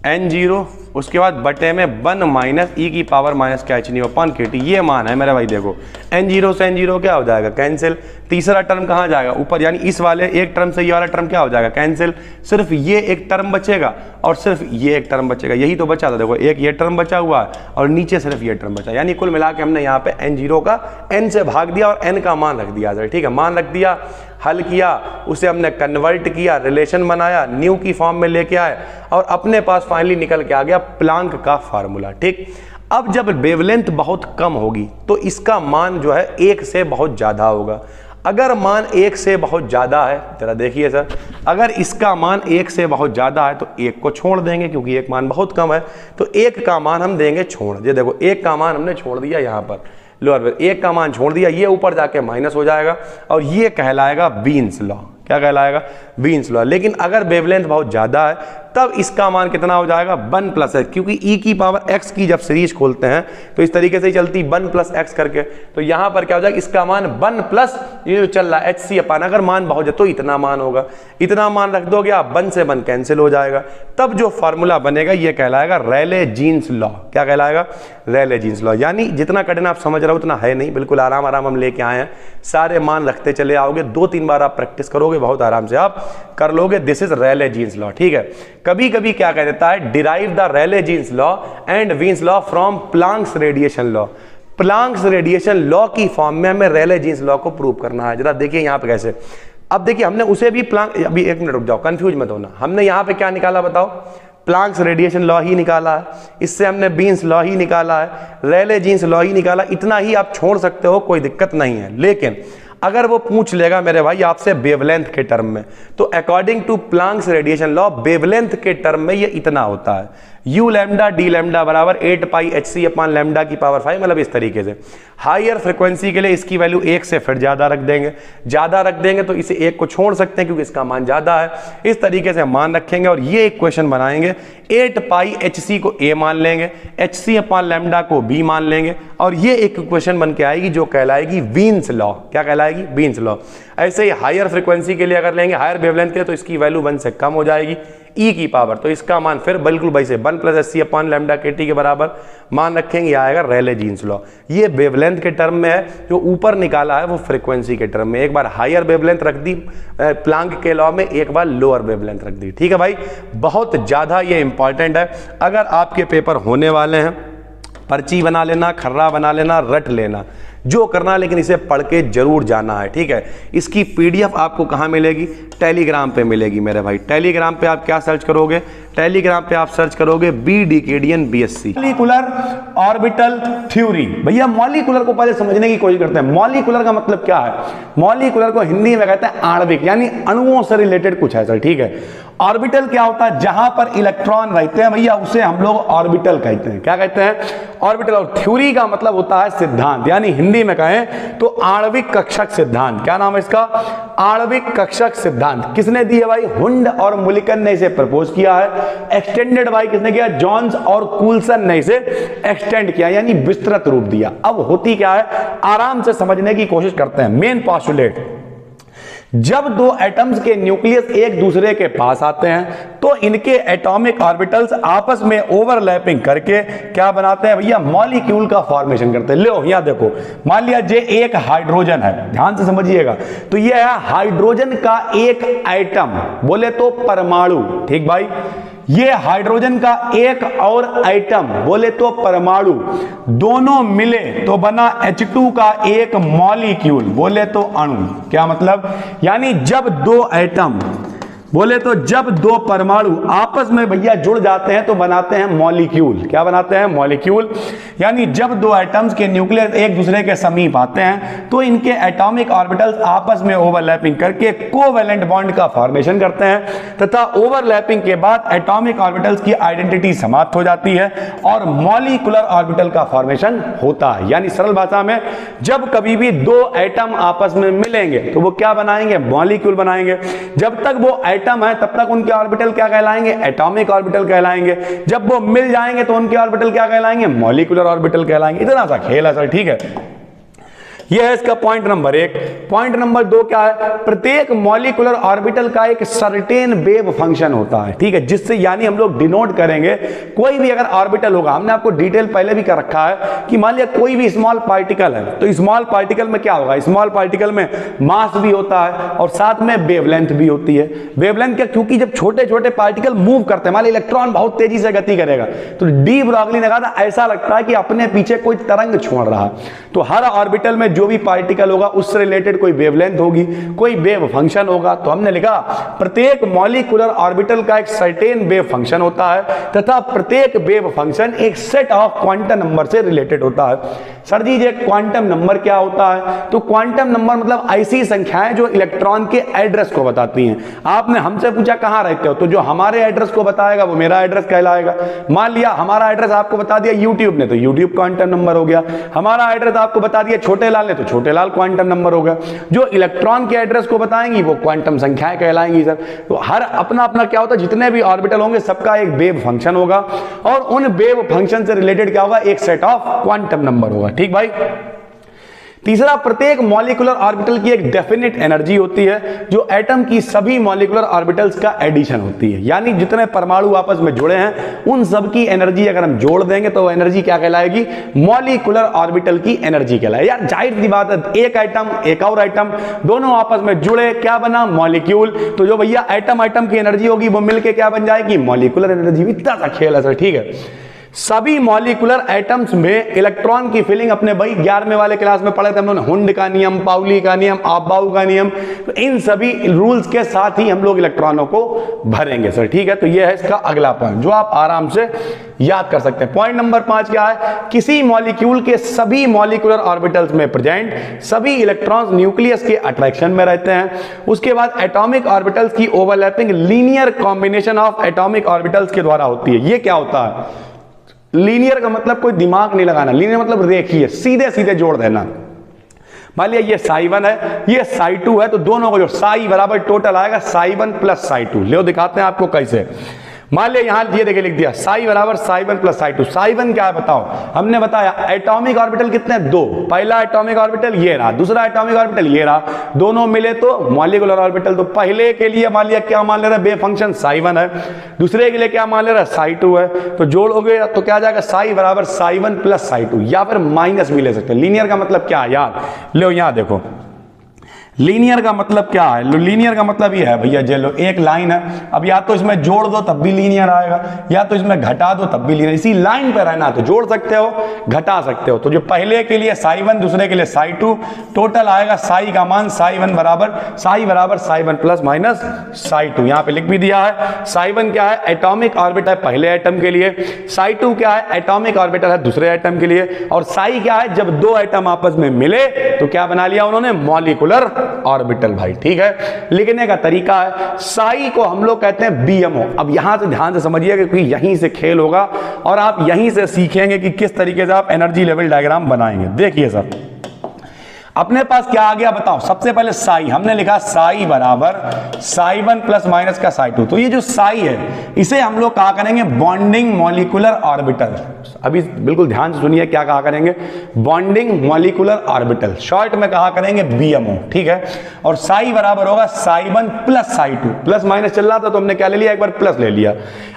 N0 उसके बाद बटे में 1 माइनस ई की पावर माइनस का एच न्यू अपान के टी, ये मान है मेरे भाई। देखो N0 से N0 क्या हो जाएगा, कैंसिल। तीसरा टर्म कहाँ जाएगा, ऊपर, यानी इस वाले एक टर्म से ये वाला टर्म क्या हो जाएगा, कैंसिल। सिर्फ ये एक टर्म बचेगा और सिर्फ ये एक टर्म बचेगा, यही तो बचा था। देखो एक ये टर्म बचा हुआ है और नीचे सिर्फ ये टर्म बचा, यानी कुल मिला के हमने यहाँ पे N0 का n से भाग दिया और n का मान रख दिया, ठीक है। मान रख दिया, हल किया, उसे हमने कन्वर्ट किया, रिलेशन बनाया, न्यू की फॉर्म में लेके आए और अपने पास फाइनली निकल के आ गया प्लांक का फार्मूला, ठीक। अब जब वेवलेंथ बहुत कम होगी तो इसका मान जो है 1 से बहुत ज़्यादा होगा। अगर मान 1 से बहुत ज़्यादा है, जरा देखिए सर, अगर इसका मान 1 से बहुत ज़्यादा है तो 1 को छोड़ देंगे, क्योंकि 1 मान बहुत कम है, तो 1 का मान हम देंगे छोड़। ये देखो 1 का मान हमने छोड़ दिया यहाँ पर, लोअर पर 1 का मान छोड़ दिया, ये ऊपर जाके माइनस हो जाएगा और ये कहलाएगा वीन्स लॉ। क्या कहलाएगा, वीन्स लॉ। लेकिन अगर वेवलेंथ बहुत ज़्यादा है तब इसका मान कितना हो जाएगा, 1 प्लस एक्स, क्योंकि ई की पावर एक्स की जब सीरीज खोलते हैं तो इस तरीके से ही चलती 1 प्लस एक्स करके। तो यहाँ पर क्या हो जाएगा, इसका मान 1 प्लस ये जो चल रहा है एच सी अपान, अगर मान बहुत है तो इतना मान होगा, इतना मान रख दोगे आप, 1 से 1 कैंसिल हो जाएगा। तब जो फार्मूला बनेगा ये कहलाएगा रेले जीन्स लॉ। क्या कहलाएगा, रेले जीन्स लॉ। यानी जितना कठिन आप समझ रहे हो उतना है नहीं, बिल्कुल आराम आराम हम लेके आए हैं, सारे मान रखते चले आओगे, 2-3 बार आप प्रैक्टिस करोगे, बहुत आराम से आप कर लोगे। This is Rayleigh Jeans law, ठीक है। कभी कभी क्या कह देता है, derive the Rayleigh Jeans law and Wien's law from Planck's radiation law. Planck's radiation law की फॉर्म में हमें रेले जीन्स लॉ को प्रूव करना है। जरा देखिए यहाँ पे कैसे, अब देखिए हमने उसे भी प्लांक, अभी एक मिनट रुक जाओ, कंफ्यूज मत होना, हमने यहाँ पे क्या निकाला बताओ, प्लांक्स रेडिएशन लॉ ही निकाला है, इससे हमने बीन्स लॉ ही निकाला है, रेले जीन्स लॉ ही निकाला, इतना ही आप छोड़ सकते हो, कोई दिक्कत नहीं है। लेकिन अगर वो पूछ लेगा मेरे भाई आपसे वेवलेंथ के टर्म में, तो according to Planck's radiation law wavelength के टर्म में ये इतना होता है, u लैम्डा डी लैम्डा बराबर 8 पाई hc अपॉन लैम्डा की पावर 5, मतलब इस तरीके से। हायर फ्रीक्वेंसी के लिए इसकी वैल्यू 1 से फिर ज्यादा रख देंगे, ज्यादा रख देंगे तो इसे 1 को छोड़ सकते हैं क्योंकि इसका मान ज्यादा है, इस तरीके से मान रखेंगे और ये एक क्वेश्चन बनाएंगे। 8 पाई hc को a मान लेंगे, hc अपॉन लैम्डा को b मान लेंगे और ये एक क्वेश्चन बन के आएगी जो कहलाएगी वीन्स लॉ। क्या कहलाएगी? Wien's law. ऐसे ही हायर फ्रीक्वेंसी के लिए अगर लेंगे, हायर वेवलेंथ के लिए, तो इसकी वैल्यू 1 से कम हो जाएगी e की पावर, तो इसका मान फिर बिल्कुल वैसे 1 प्लस hc अपॉन लैम्डा के टी के बराबर मान रखेंगे, यह आएगा रेले जीन्स लॉ। ये वेवलेंथ के टर्म में है, जो ऊपर निकाला है वो फ्रीक्वेंसी के टर्म में। एक बार हायर वेवलेंथ रख दी प्लांक के लॉ में, एक बार लोअर वेवलेंथ रख दी। ठीक है भाई, बहुत ज्यादा ये इंपॉर्टेंट है। अगर आपके पेपर होने वाले हैं, पर्ची बना लेना, खर्रा बना लेना, रट लेना, जो करना, लेकिन इसे पढ़ के जरूर जाना है। ठीक है, इसकी पीडीएफ आपको कहां मिलेगी? टेलीग्राम पे मिलेगी मेरे भाई। टेलीग्राम पे आप क्या सर्च करोगे? टेलीग्राम पे आप सर्च करोगे बी डीकेडियन बीएससी मॉलिक्यूलर ऑर्बिटल थ्योरी। भैया मॉलिक्यूलर को पहले समझने की कोशिश करते हैं। मॉलिक्यूलर का मतलब क्या है? मॉलिक्यूलर को हिंदी में कहते हैं आणविक, यानी अणुओं से रिलेटेड कुछ है सर। ठीक है, ऑर्बिटल क्या होता है? जहां पर इलेक्ट्रॉन रहते हैं भैया, उसे हम लोग ऑर्बिटल कहते हैं। क्या कहते हैं? ऑर्बिटल। और थ्योरी का मतलब होता है सिद्धांत, यानी हिंदी में कहें तो आणविक कक्षक सिद्धांत। क्या नाम है इसका? आणविक कक्षक सिद्धांत। किसने दी है भाई? हुंड और मुलिकन ने इसे प्रपोज किया है। एक्सटेंडेड भाई किसने किया? जॉन्स और कूलसन ने इसे एक्सटेंड किया, यानी विस्तृत रूप दिया। अब होती क्या है, आराम से समझने की कोशिश करते हैं। मेन पोस्टुलेट, जब दो एटम्स के न्यूक्लियस एक दूसरे के पास आते हैं तो इनके एटॉमिक ऑर्बिटल्स आपस में ओवरलैपिंग करके क्या बनाते हैं भैया? मॉलिक्यूल का फॉर्मेशन करते हैं। लो यहां देखो, मान लिया जे एक हाइड्रोजन है, ध्यान से समझिएगा, तो यह है हाइड्रोजन का एक एटम, बोले तो परमाणु। ठीक भाई, ये हाइड्रोजन का एक और एटम, बोले तो परमाणु, दोनों मिले तो बना H2 का एक मॉलिक्यूल, बोले तो अणु। क्या मतलब? यानी जब दो एटम, बोले तो जब दो परमाणु आपस में भैया जुड़ जाते हैं तो बनाते हैं मॉलिक्यूल। क्या बनाते हैं? मॉलिक्यूल। यानी जब दो एटम्स के न्यूक्लियस एक दूसरे के समीप आते हैं तो इनके एटॉमिक ऑर्बिटल्स आपस में ओवरलैपिंग करके कोवैलेंट बॉन्ड का फॉर्मेशन करते हैं, तथा ओवरलैपिंग के बाद एटॉमिक ऑर्बिटल्स की आइडेंटिटी समाप्त हो जाती है और मॉलिक्यूलर ऑर्बिटल का फॉर्मेशन होता है। यानी सरल भाषा में, जब कभी भी दो एटम आपस में मिलेंगे तो वो क्या बनाएंगे? मॉलिक्यूल बनाएंगे। जब तक वो एटम है तब तक उनके ऑर्बिटल क्या कहलाएंगे? एटॉमिक ऑर्बिटल कहलाएंगे। जब वो मिल जाएंगे तो उनके ऑर्बिटल क्या कहलाएंगे? मॉलिक्यूलर ऑर्बिटल कहलाएंगे। इतना सा खेल है सर। ठीक है, यह है इसका पॉइंट नंबर 1। पॉइंट नंबर 2 क्या है? प्रत्येक मॉलिक्यूलर ऑर्बिटल का एक सर्टेन वेव फंक्शन होता है। ठीक है, जिससे यानी हम लोग डिनोट करेंगे कोई भी अगर ऑर्बिटल होगा, हमने आपको डिटेल पहले भी कर रखा है कि मान लिया कोई भी स्मॉल पार्टिकल है तो स्मॉल पार्टिकल में क्या होगा? स्मॉल पार्टिकल में मास भी होता है और साथ में वेवलेंथ भी होती है। वेवलेंथ क्या? क्योंकि जब छोटे छोटे पार्टिकल मूव करते हैं, मान लिया इलेक्ट्रॉन बहुत तेजी से गति करेगा तो डी ब्रॉगली ने कहा था ऐसा लगता है कि अपने पीछे कोई तरंग छोड़ रहा है। तो हर ऑर्बिटल में जो भी पार्टिकल होगा उससे रिलेटेड कोई वेवलेंथ होगी, कोई वेव फंक्शन होगा। तो हमने लिखा प्रत्येक मॉलिक्यूलर ऑर्बिटल का एक सर्टेन वेव फंक्शन होता है तथा प्रत्येक वेव फंक्शन एक सेट ऑफ क्वांटम नंबर से रिलेटेड होता है। सर जी ये क्वांटम नंबर क्या होता है? तो क्वांटम नंबर मतलब ऐसी संख्याएं जो इलेक्ट्रॉन के एड्रेस को बताती हैं। आपने हमसे पूछा कहां रहते हो, तो जो हमारे एड्रेस को बताएगा वो मेरा एड्रेस कहलाएगा। मान लिया हमारा एड्रेस आपको बता दिया यूट्यूब ने, तो यूट्यूब क्वांटम नंबर हो गया। हमारा एड्रेस आपको बता दिया छोटे लाल ने, तो छोटे लाल क्वांटम नंबर होगा। जो इलेक्ट्रॉन के एड्रेस को बताएंगी वो क्वांटम संख्याएं कहलाएंगी सर। तो हर अपना अपना क्या होता है, जितने भी ऑर्बिटल होंगे सबका एक वेव फंक्शन होगा और उन वेव फंक्शन से रिलेटेड क्या होगा? एक सेट ऑफ क्वांटम नंबर होगा। ठीक भाई। तीसरा, प्रत्येक मॉलिक्यूलर ऑर्बिटल की एक डेफिनेट एनर्जी होती है जो एटम की सभी मॉलिक्यूलर ऑर्बिटल्स का एडिशन होती है। यानी जितने परमाणु आपस में जुड़े हैं उन सब की एनर्जी अगर हम जोड़ देंगे तो एनर्जी क्या कहलाएगी? मॉलिक्यूलर ऑर्बिटल की एनर्जी कहलाएगी। यार जाहिर सी बात है, एक एटम एक और एटम दोनों आपस में जुड़े, क्या बना? मॉलिक्यूल। तो जो भैया एटम एटम की एनर्जी होगी वो मिलकर क्या बन जाएगी? Molecular energy. इतना सा खेल है सर। ठीक है, सभी मॉलिक्यूलर एटम्स में इलेक्ट्रॉन की फिलिंग अपने भाई 11वें वाले क्लास में पढ़े थे हम लोग, हुंड का नियम, पाउली का नियम, अबाउ का नियम, तो इन सभी रूल्स के साथ ही हम लोग इलेक्ट्रॉनों को भरेंगे सर, ठीक है। तो ये है इसका अगला पॉइंट जो आप आराम से याद कर सकते हैं। पॉइंट नंबर 5 क्या है, किसी मॉलिक्यूल के सभी मॉलिक्यूलर ऑर्बिटल्स में प्रेजेंट सभी इलेक्ट्रॉन्स न्यूक्लियस के अट्रैक्शन में रहते हैं। उसके बाद एटॉमिक ऑर्बिटल्स की overlapping linear combination of atomic orbitals के द्वारा होती है। ये क्या होता है, लीनियर का मतलब कोई दिमाग नहीं लगाना, लीनियर मतलब रेखीय, सीधे सीधे जोड़ देना। मान लिया ये psi1 है, ये psi2 है, तो दोनों को जोड़, psi बराबर टोटल आएगा psi1 प्लस psi2। ले दिखाते हैं आपको कैसे। मान लिया यहां ये देखिए लिख दिया psi बराबर psi1 प्लस psi2। psi1 क्या है बताओ, हमने बताया एटॉमिक ऑर्बिटल कितने, 2, पहला एटॉमिक ऑर्बिटल ये रहा, दूसरा एटॉमिक ऑर्बिटल ये रहा, दोनों मिले तो मॉलिक्यूलर ऑर्बिटल। तो पहले के लिए मान लिया क्या मान ले रहा है, बे फंक्शन psi1 है, दूसरे के लिए क्या मान ले रहा है, psi2 है, तो जोड़ोगे तो क्या आ जाएगा, psi बराबर psi1 प्लस psi2, या फिर माइनस भी ले सकते हैं। लीनियर का मतलब क्या है यार, लो यहां देखो लीनियर का मतलब क्या है, लीनियर का मतलब ये है भैया, जे लो एक लाइन है, अब या तो इसमें जोड़ दो तब भी लीनियर आएगा, या तो इसमें घटा दो तब भी लीनियर, इसी लाइन पे रहना, तो जोड़ सकते हो घटा सकते हो। तो जो पहले के लिए psi1 दूसरे के लिए psi2, टोटल आएगा psi का मान psi1 बराबर psi1 प्लस माइनस psi2। यहाँ पे लिख भी दिया है, psi1 क्या है, एटॉमिक ऑर्बिटल पहले एटम के लिए, psi2 क्या है, एटॉमिक ऑर्बिटल है दूसरे एटम के लिए, और psi क्या है, जब दो एटम आपस में मिले तो क्या बना लिया उन्होंने, मॉलिक्यूलर ऑर्बिटल भाई, ठीक है। लिखने का तरीका है, साई को हम लोग कहते हैं बीएमओ। अब यहां से ध्यान से समझिएगा क्योंकि यहीं से खेल होगा और आप यहीं से सीखेंगे कि किस तरीके से आप एनर्जी लेवल डायग्राम बनाएंगे। देखिए सर, अपने पास क्या आ गया बताओ, सबसे पहले साई हमने लिखा, साई बराबर psi1 प्लस माइनस का psi2। तो ये जो साई है इसे हम लोग कहा करेंगे बॉन्डिंग मॉलिक्यूलर ऑर्बिटल। अभी बिल्कुल ध्यान से सुनिए क्या कहा करेंगे, बॉन्डिंग मॉलिक्यूलर ऑर्बिटल, शॉर्ट में कहा करेंगे बीएमओ, ठीक है। और साई बराबर होगा psi1 plus psi2, plus minus चल रहा था तो हमने क्या ले लिया, एक बार प्लस ले लिया।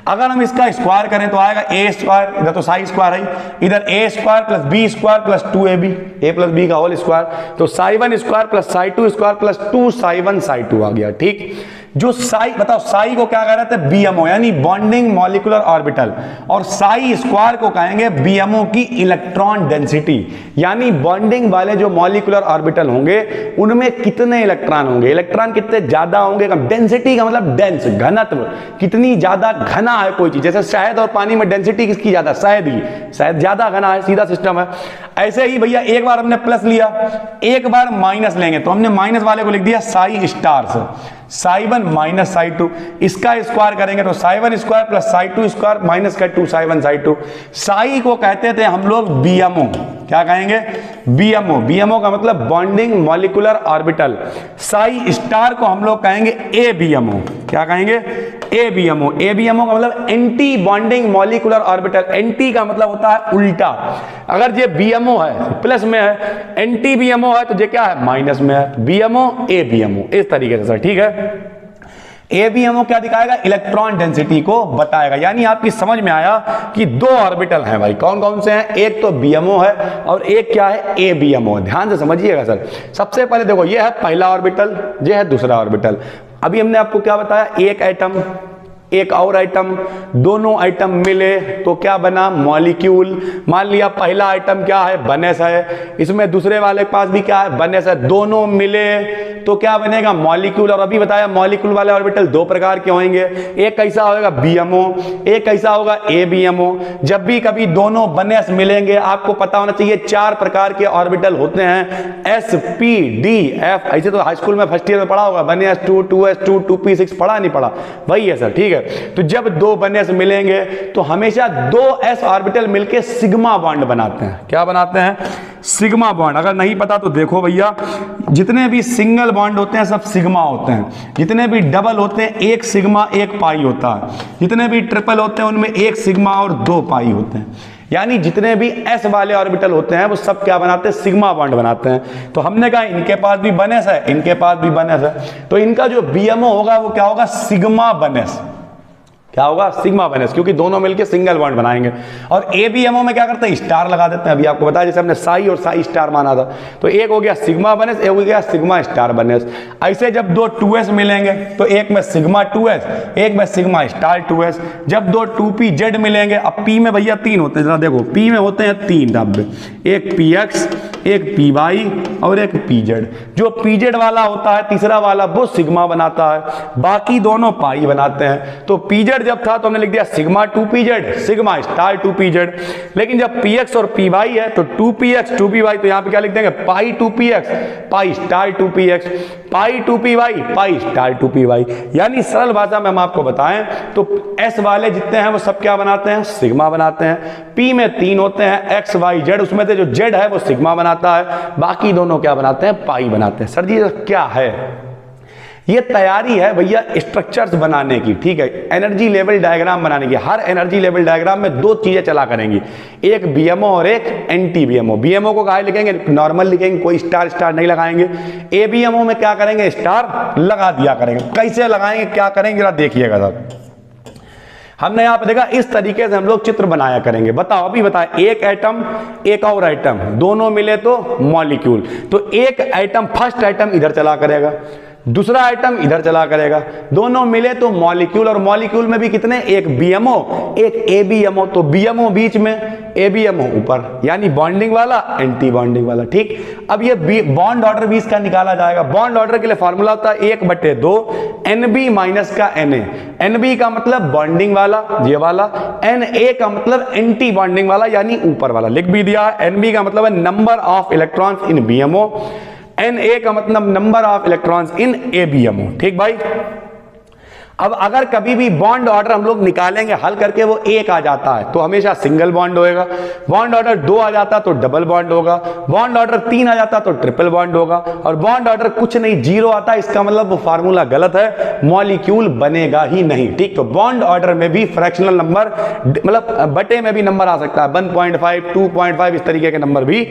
अगर हम इसका स्क्वायर करें तो आएगा a स्क्वायर, इधर तो साई स्क्वायर है, इधर a square plus b square plus 2ab, a plus b का होल स्क्वायर, तो psi1 square plus psi2 square plus 2 psi1 psi2 आ गया, ठीक। जो साई बताओ, साई को क्या कह रहे थे, बीएमओ यानी बॉन्डिंग मॉलिक्यूलर ऑर्बिटल, और साई स्क्वायर को कहेंगे बीएमओ की इलेक्ट्रॉन डेंसिटी, यानी बॉन्डिंग वाले जो मॉलिक्यूलर ऑर्बिटल होंगे उनमें कितने इलेक्ट्रॉन होंगे, इलेक्ट्रॉन कितने ज्यादा होंगे कम। डेंसिटी का मतलब डेंस, घनत्व, कितनी ज्यादा घना है कोई चीज, जैसे शहद और पानी में डेंसिटी किसकी ज्यादा, शहद ही, शहद ज्यादा घना है, सीधा सिस्टम है। ऐसे ही भैया एक बार हमने प्लस लिया, एक बार माइनस लेंगे, तो हमने माइनस वाले को लिख दिया साई स्टार से, psi1 माइनस psi2, इसका स्क्वायर करेंगे तो psi1 square plus psi2 square minus का 2 psi1 psi2। साई को कहते थे हम लोग बीएमओ, क्या कहेंगे, बीएमओ, बीएमओ का मतलब bonding molecular orbital. Sai star को हम लोग कहेंगे एबीएमओ, क्या कहेंगे, एबीएमओ। एबीएमओ का मतलब anti bonding molecular orbital, anti का मतलब होता है उल्टा, अगर ये बीएमओ है प्लस में है, एंटी बीएमओ है तो ये क्या है, माइनस में है, बीएमओ एबीएमओ, इस तरीके से सर, ठीक है। एबीएमओ क्या दिखाएगा, इलेक्ट्रॉन डेंसिटी को बताएगा। यानी आपकी समझ में आया कि दो ऑर्बिटल हैं भाई, कौन कौन से हैं, एक तो बीएमओ है और एक क्या है, एबीएमओ। ध्यान से समझिएगा सर, सबसे पहले देखो ये है पहला ऑर्बिटल, ये है दूसरा ऑर्बिटल। अभी हमने आपको क्या बताया, एक एटम एक और आइटम, दोनों आइटम मिले तो क्या बना, मॉलिक्यूल। मान लिया पहला आइटम क्या है, बनस है, इसमें दूसरे वाले के पास भी क्या है, बनस है, दोनों मिले तो क्या बनेगा, मॉलिक्यूल। और अभी बताया मॉलिक्यूल वाले ऑर्बिटल दो प्रकार के होंगे, एक कैसा होगा बीएमओ, एक कैसा होगा एबीएमओ। जब भी कभी दोनों बनस मिलेंगे आपको पता होना चाहिए 4 प्रकार के ऑर्बिटल होते हैं, एस पी डी एफ। ऐसे तो हाई स्कूल में फर्स्ट ईयर में पढ़ा होगा, बनस 2 2s2 2p6, पढ़ा नहीं पढ़ा, वही है सर, ठीक है। तो जब दो बनस मिलेंगे तो हमेशा 2s ऑर्बिटल मिलके सिग्मा बॉन्ड बनाते हैं, क्या बनाते हैं, सिग्मा बॉन्ड। अगर नहीं पता तो देखो भैया, जितने भी सिंगल बॉन्ड होते हैं सब सिग्मा होते हैं, जितने भी डबल होते हैं एक सिग्मा एक पाई होता है, जितने भी ट्रिपल होते हैं उनमें एक सिग्मा और 2 पाई होते हैं। यानी जितने भी s वाले ऑर्बिटल होते हैं वो सब क्या बनाते हैं, सिग्मा बॉन्ड बनाते हैं। तो हमने कहा इनके पास भी बनस है, इनके पास भी बनस है, तो इनका जो बीएमओ होगा वो क्या होगा, सिग्मा बनस, क्या होगा, सिग्मा बनेस, क्योंकि दोनों मिलकर सिंगल बॉन्ड बनाएंगे। और ABMO में क्या करते हैं, स्टार लगा देते हैं। अभी आपको बताया जैसे हमने साई और साई स्टार माना था, तो एक हो गया सिग्मा बनेस, एक हो गया सिग्मा स्टार बनेस। ऐसे जब दो 2s मिलेंगे तो एक में सिग्मा 2s, एक में सिग्मा स्टार 2s। जब दो 2pz मिलेंगे, अब p में भैया 3 होते हैं, जरा देखो p में होते हैं 3 डब्बे, एक px, एक py और एक pz। जो pz वाला होता है तीसरा वाला वो सिग्मा बनाता है, बाकी दोनों पाई बनाते हैं। तो pz जब था तो हमने लिख दिया sigma 2pz, sigma star 2pz। लेकिन जब px और py है तो 2px 2py, तो यहां पे क्या लिख देंगे, पाई 2px पाई स्टार 2px, पाई 2py पाई स्टार 2py। यानी सरल भाषा में हम आपको बताएं तो s वाले जितने हैं वो सब क्या बनाते हैं, सिग्मा बनाते हैं। p में 3 होते हैं x y z, उसमें से जो z है वो सिग्मा बनाता है, बाकी दोनों क्या बनाते हैं, पाई बनाते हैं। सर जी क्या है, ये तैयारी है भैया स्ट्रक्चर्स बनाने की, ठीक है, एनर्जी लेवल डायग्राम बनाने की। हर एनर्जी लेवल डायग्राम में दो चीजें चला करेंगी, एक BMO और एक एंटी BMO। BMO को कहा लिखेंगे, नॉर्मल लिखेंगे, कोई स्टार स्टार नहीं लगाएंगे। ABMO में क्या करेंगे, स्टार लगा दिया करेंगे। कैसे लगाएंगे, क्या करेंगे, जरा देखिएगा सर। हमने यहाँ पे देखा इस तरीके से हम लोग चित्र बनाया करेंगे। बताओ, अभी बताएं, एक एटम एक और एटम दोनों मिले तो मॉलिक्यूल। तो एक एटम, फर्स्ट एटम इधर चला करेगा, दूसरा आइटम इधर चला करेगा, दोनों मिले तो मॉलिक्यूल। और मॉलिक्यूल में भी कितने, एक BMO एक ABMO। तो BMO बीच में, ABMO ऊपर, यानी बॉन्डिंग वाला एंटी बॉन्डिंग वाला। ठीक, अब ये बॉन्ड ऑर्डर भी इसका निकाला जाएगा। बॉन्ड ऑर्डर के लिए फॉर्मूला होता है 1/2 NB माइनस का NA। NB का मतलब बॉन्डिंग वाला ये वाला, NA का मतलब एंटी बॉन्डिंग वाला यानी ऊपर वाला। लिख भी दिया है। NB का मतलब है number of electrons in BMO, Na का मतलब number of electrons in ABMO। ठीक भाई, अब अगर कभी भी बॉन्ड ऑर्डर हम लोग निकालेंगे हल करके वो 1 आ जाता है तो हमेशा सिंगल बॉन्ड होएगा, बॉन्ड ऑर्डर 2 आ जाता तो डबल बॉन्ड होगा, बॉन्ड ऑर्डर 3 आ जाता तो ट्रिपल बॉन्ड होगा, और बॉन्ड ऑर्डर कुछ नहीं 0 आता, इसका मतलब वो फार्मूला गलत है, मॉलिक्यूल बनेगा ही नहीं। ठीक, तो बॉन्ड ऑर्डर में भी फ्रैक्शनल नंबर, मतलब बटे में भी नंबर आ सकता है, 1.5 2.5 इस तरीके के नंबर भी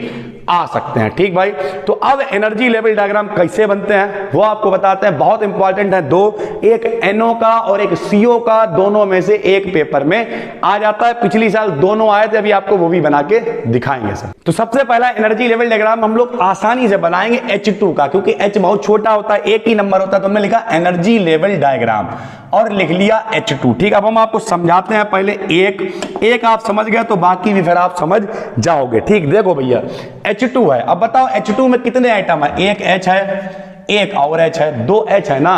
आ सकते हैं। ठीक भाई, तो अब एनर्जी लेवल डायग्राम कैसे बनते हैं वो आपको बताते हैं। बहुत इंपॉर्टेंट है दो, एक NO का और एक CO का, दोनों में से एक पेपर में आ जाता है। पिछली साल दोनों आए थे, अभी आपको वो भी बना के दिखाएंगे सर। तो सबसे पहला एनर्जी लेवल डायग्राम हम लोग आसानी से बनाएंगे H2 का, क्योंकि H बहुत छोटा होता है, एक ही नंबर होता है, तो हमने लिखा एनर्जी लेवल डायग्राम और लिख लिया H2। ठीक, अब हम आपको समझाते हैं। पहले एक आप समझ गए तो बाकी भी फिर आप समझ जाओगे। ठीक, देखो भैया H2 है, अब बताओ H2 में कितने आइटम है, एक H है, एक और H है, 2 H है ना।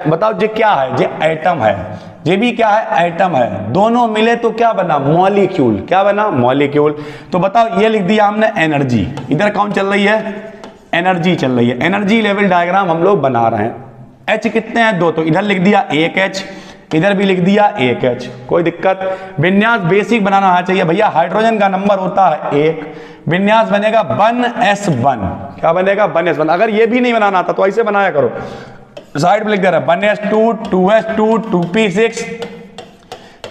बताओ ये क्या है, ये एटम है, ये भी क्या है, एटम है, दोनों मिले तो क्या बना, मॉलिक्यूल। क्या बना, मॉलिक्यूल। तो बताओ ये लिख दिया हमने एनर्जी, इधर कौन चल रही है, एनर्जी चल रही है। एनर्जी लेवल डायग्राम हम लोग बना रहे हैं। H कितने हैं, 2, तो इधर लिख दिया एक H, इधर भी लिख दिया एक H, कोई दिक्कत। विन्यास बेसिक बनाना आना चाहिए भैया, हाइड्रोजन का नंबर होता है 1, विन्यास बनेगा 1s1। क्या बनेगा, 1s1। अगर ये भी नहीं बनाना आता तो ऐसे बनाया करो, साइड में लिख दे रहा है 1s2 2s2 2p6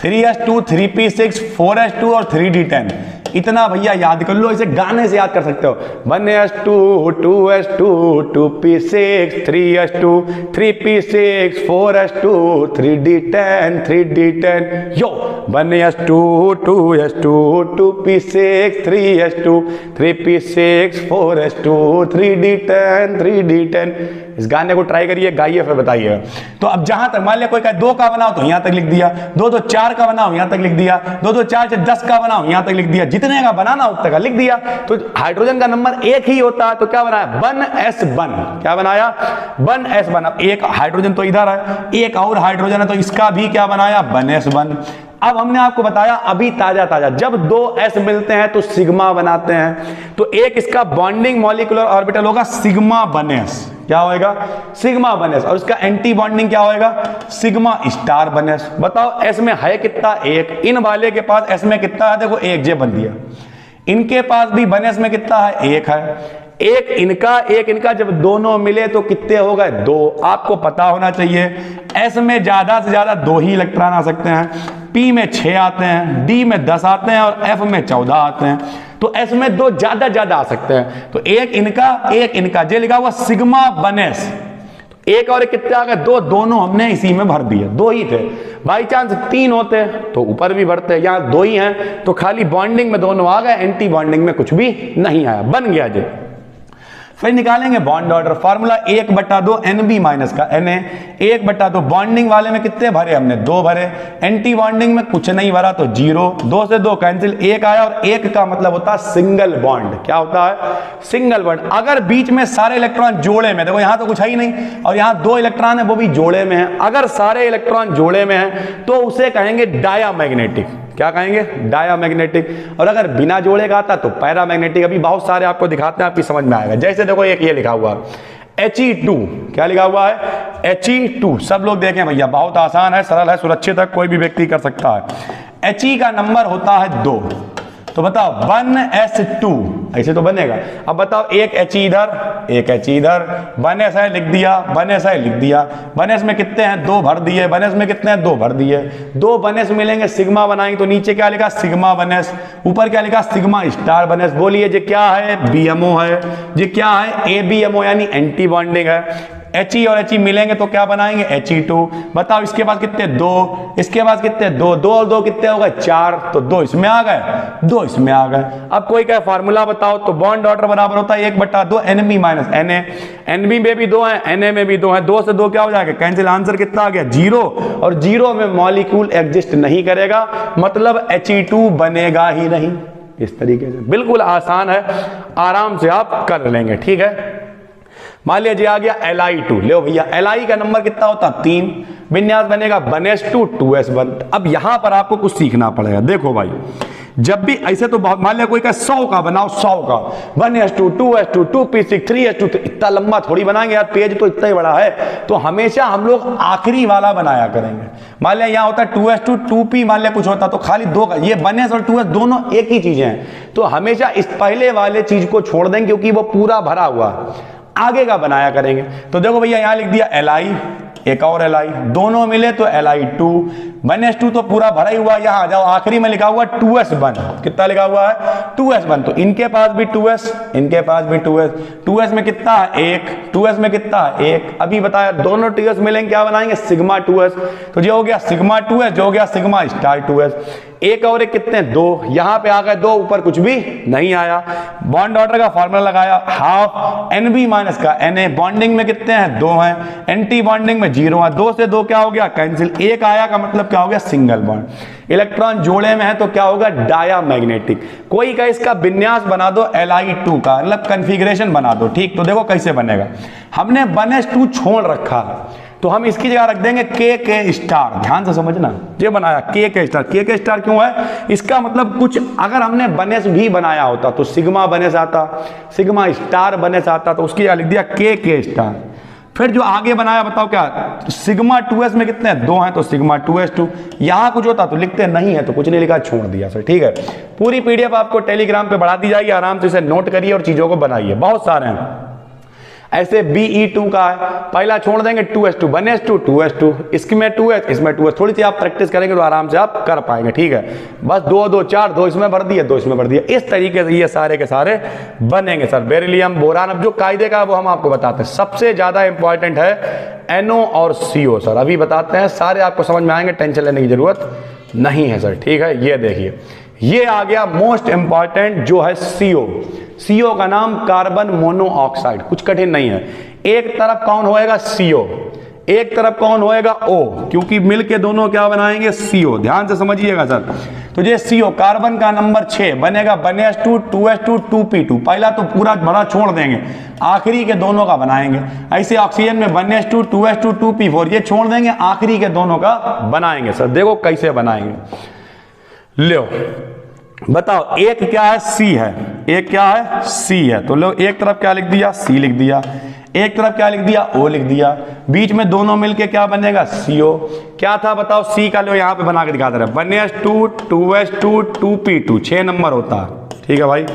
3s2 3p6 4s2 और 3d10। इतना भैया याद कर लो, इसे गाने से याद कर सकते हो। 1s2 2s2 2p6 3s2 3p6 4s2 3d10 3d10 यो 1s2 2s2 2p6 3s2 3p6 4s2 3d10 3d10। इस गाने को ट्राई करिए, गाइए, फिर बताइए। तो अब जहां तक मान लिया कोई कहे 2 का बनाओ तो यहां तक लिख दिया, 2 2 4 का बनाओ यहां तक लिख दिया, 2 2 4 से 10 का बनाओ यहां तक लिख दिया, जितने का बनाना उतने का लिख दिया। तो हाइड्रोजन का नंबर 1 ही होता है, तो क्या बनाया, 1s1। क्या बनाया, 1s1। अब एक हाइड्रोजन तो इधर है, एक और हाइड्रोजन है, तो इसका भी क्या बनाया, 1s1। अब हमने आपको बताया अभी ताजा ताजा, जब 2 S मिलते हैं तो सिग्मा बनाते हैं, तो एक इसका बॉन्डिंग मॉलिक्यूलर ऑर्बिटल होगा सिग्मा 1s। क्या होएगा, सिग्मा 1s। और इसका एंटी बॉन्डिंग क्या होएगा, सिग्मा स्टार 1s। बताओ S में है कितना, 1। इन वाले के पास S में कितना है, देखो 1 जे बन दिया। इनके पास भी 1s में कितना है, 1 है। एक इनका जब दोनों मिले तो कितने हो गए, 2। आपको पता होना चाहिए S में ज्यादा से ज्यादा 2 ही इलेक्ट्रॉन आ सकते हैं, P में 6 आते हैं, D में 10 आते हैं और F में 14 आते हैं। तो S में 2 ज्यादा आ सकते हैं। तो एक इनका जे लिखा हुआ सिग्मा 1s, एक और एक कितने आ गए? दो, दोनों हमने इसी में भर दिए, दो ही थे। बाई चांस 3 होते तो ऊपर भी भरते, यहाँ 2 ही हैं तो खाली बॉन्डिंग में दोनों आ गए, एंटी बॉन्डिंग में कुछ भी नहीं आया, बन गया जी। फिर निकालेंगे bond order, formula 1/2 NB minus का Na, 1/2 बॉन्डिंग वाले में कितने भरे हमने? 2 भरे, एंटी बॉन्डिंग में कुछ नहीं भरा तो 0, 2 से 2 कैंसिल, 1 आया, और 1 का मतलब होता है सिंगल बॉन्ड। क्या होता है? Single bond. अगर बीच में सारे इलेक्ट्रॉन जोड़े में, देखो यहां तो कुछ है ही नहीं और यहां 2 इलेक्ट्रॉन है वो भी जोड़े में है, अगर सारे इलेक्ट्रॉन जोड़े में है तो उसे कहेंगे डायामैग्नेटिक। क्या कहेंगे? डायामैग्नेटिक। और अगर बिना जोड़े का आता तो पैरामैग्नेटिक। अभी बहुत सारे आपको दिखाते हैं, आपकी समझ में आएगा। जैसे देखो एक ये लिखा हुआ He2, क्या लिखा हुआ है? He2। सब लोग देखें भैया, बहुत आसान है, सरल है, सुरक्षित है, कोई भी व्यक्ति कर सकता है। He का नंबर होता है 2, तो बताओ 1s2 ऐसे तो बनेगा। अब बताओ एक H इधर, एक H इधर, 1s है लिख दिया, 1s है लिख दिया, 1s में कितने हैं? 2 भर दिए, 1s में कितने हैं? 2 भर दिए, 2 1s मिलेंगे, सिग्मा बनाएंगे तो नीचे क्या लिखा? सिग्मा 1s, ऊपर क्या लिखा? Sigma star 1s। बोलिए जी क्या है? BMO है जी, क्या है? ABMO यानी एंटी बॉन्डिंग है। He और He मिलेंगे तो क्या बनाएंगे? He2। बताओ इसके बाद कितने? 2, इसके बाद कितने? 2, 2 और 2 कितने हो गए? 4, तो 2 इसमें आ गए, 2 इसमें आ गए। अब कोई क्या फार्मूला बताओ, तो बॉन्ड ऑर्डर बराबर होता है 1/2 NB माइनस Na। NB में भी 2 है, Na में भी 2 है, 2 से 2 क्या हो जाएगा? कैंसिल, आंसर कितना आ गया? 0। और 0 में मॉलिक्यूल एग्जिस्ट नहीं करेगा, मतलब He2 बनेगा ही नहीं। इस तरीके से बिल्कुल आसान है, आराम से आप कर लेंगे, ठीक है। मान लिया जी आ गया Li2, लो भैया Li का नंबर कितना होता? 3, विन्यास बनेगा 1s2 2s1। अब यहां पर आपको कुछ सीखना पड़ेगा। देखो भाई, जब भी ऐसे तो बहुत, मान लिया कोई का 100 का बनाओ, 100 का 1s2 2s2 2p6 3s2, तो इतना लंबा थोड़ी बनाएंगे यार, पेज तो इतना ही बड़ा है, तो हमेशा हम लोग आखिरी वाला बनाया करेंगे। मान लिया यहाँ होता है 2s2 2p, मान लिया कुछ होता तो खाली 2 का, ये 1s और 2s दोनों एक ही चीजें हैं, तो हमेशा इस पहले वाले चीज को छोड़ देंगे क्योंकि वो पूरा भरा हुआ, आगे का बनाया करेंगे। तो देखो भैया यहां लिख दिया Li, एक और Li, दोनों मिले तो Li2, 1s2 तो पूरा भरा ही हुआ। यहां आ जाओ, आखिरी में लिखा हुआ 2s1, कितना लिखा हुआ है? 2s1, तो इनके पास भी 2s, इनके पास भी 2s, 2s में कितना है? 1, 2s में कितना है? 1। अभी बताया दोनों 2s मिलेंगे क्या बनाएंगे? सिग्मा 2s, तो ये हो गया सिग्मा 2s, जो हो गया सिग्मा स्टार 2s। एक और एक कितने? 2, यहां पे आ गए 2, ऊपर कुछ भी नहीं आया। बॉन्ड ऑर्डर का फॉर्मूला लगाया, हाफ NB माइनस का Na, बॉन्डिंग में कितने हैं? 2 हैं, एंटी बॉन्डिंग में 0 है, 2 से 2 क्या हो गया? कैंसिल, 1 आया का मतलब क्या हो गया? Single bond. इलेक्ट्रॉन जोड़े में है तो क्या होगा? डायामैग्नेटिक। कोई का इसका विन्यास बना दो Li2 का, मतलब कन्फिग्रेशन बना दो, ठीक। तो देखो कैसे बनेगा, हमने 1s2 छोड़ रखा है तो हम इसकी जगह रख देंगे K स्टार। ध्यान से समझना, ये बनाया K स्टार। K स्टार क्यों है? इसका मतलब कुछ अगर हमने 1s भी बनाया होता तो सिग्मा 1s आता, सिग्मा स्टार 1s आता, तो उसकी जगह लिख दिया K स्टार। फिर जो आगे बनाया बताओ क्या? सिग्मा 2s में कितने हैं? 2 हैं, तो सिग्मा 2s2। यहां कुछ होता तो लिखते नहीं है, तो कुछ नहीं लिखा, छोड़ दिया सर, ठीक है। पूरी PDF आपको टेलीग्राम पे बढ़ा दी जाएगी, आराम से इसे नोट करिए और चीजों को बनाइए, बहुत सारे हैं। ऐसे BE2 का है, पहला छोड़ देंगे 2s2, 1s2 2s2, इसमें 2s, इसमें 2s। थोड़ी सी आप प्रैक्टिस करेंगे तो आराम से आप कर पाएंगे, ठीक है। बस 2 2 4, 2 इसमें भर दिए, 2 इसमें भर दिए, इस तरीके से ये सारे के सारे बनेंगे सर। बेरिलियम, बोरान, अब जो कायदे का वो हम आपको बताते हैं। सबसे ज्यादा इंपॉर्टेंट है NO और CO सर, अभी बताते हैं, सारे आपको समझ में आएंगे, टेंशन लेने की जरूरत नहीं है सर, ठीक है। ये देखिए, ये आ गया मोस्ट इंपॉर्टेंट जो है CO। CO का नाम कार्बन मोनोऑक्साइड, कुछ कठिन नहीं है। एक तरफ कौन होएगा? CO, एक तरफ कौन होएगा? O, क्योंकि मिलके दोनों क्या बनाएंगे? CO। ध्यान से समझिएगा सर। तो ये CO, कार्बन का नंबर 6 बनेगा 1s2 2s2 2p2। पहला तो पूरा बड़ा छोड़ देंगे, आखिरी के दोनों का बनाएंगे। ऐसे ऑक्सीजन में 1s2 2s2 2p4, ये छोड़ देंगे, आखिरी के दोनों का बनाएंगे सर। देखो कैसे बनाएंगे, लो बताओ। एक क्या है? C है, एक क्या है? C है, तो लो एक तरफ क्या लिख दिया? C लिख दिया, एक तरफ क्या लिख दिया? O लिख दिया, बीच में दोनों मिलके क्या बनेगा? CO। क्या था बताओ? C का लो यहां पे बना के दिखा दे रहे, 1s2 2s2 2p2, 6 नंबर होता है, ठीक है भाई।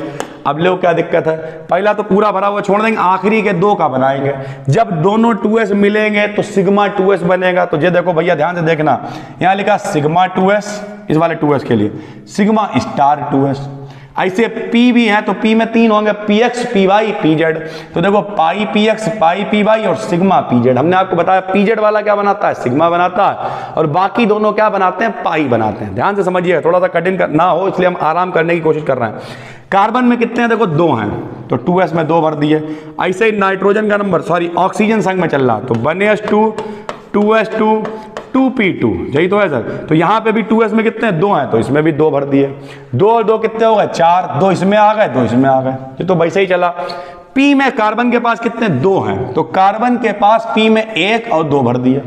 अब लो क्या दिक्कत है? पहला तो पूरा भरा हुआ छोड़ देंगे, आखिरी के 2 का बनाएंगे। जब दोनों 2s मिलेंगे तो सिग्मा 2s बनेगा। तो ये देखो भैया, ध्यान से देखना, यहां लिखा सिग्मा 2s, इस वाले 2s के लिए सिग्मा स्टार 2s। ऐसे पी भी है तो पी में 3 होंगे, P X, P Y, P Z. तो देखो pi P X, pi P Y और सिग्मा पी जेड। हमने आपको बताया पी जेड वाला क्या बनाता है, सिग्मा बनाता है, और बाकी दोनों क्या बनाते हैं, पाई बनाते हैं। ध्यान से समझिएगा, थोड़ा सा कठिन ना हो इसलिए हम आराम करने की कोशिश कर रहे हैं। कार्बन में कितने हैं, देखो 2 हैं तो 2s में 2 भर दिए। ऐसे ही नाइट्रोजन का नंबर, सॉरी ऑक्सीजन संग में चल रहा तो 1s2, 2s2, 2p2, यही तो है सर। तो यहाँ पे भी 2s में कितने हैं, 2 हैं तो इसमें भी 2 भर दिए। 2 और 2 कितने हो गए, 4, 2 इसमें आ गए, 2 इसमें आ गए, ये तो वैसे ही चला। p में कार्बन के पास कितने, 2 हैं तो कार्बन के पास p में 1 और 2 भर दिए।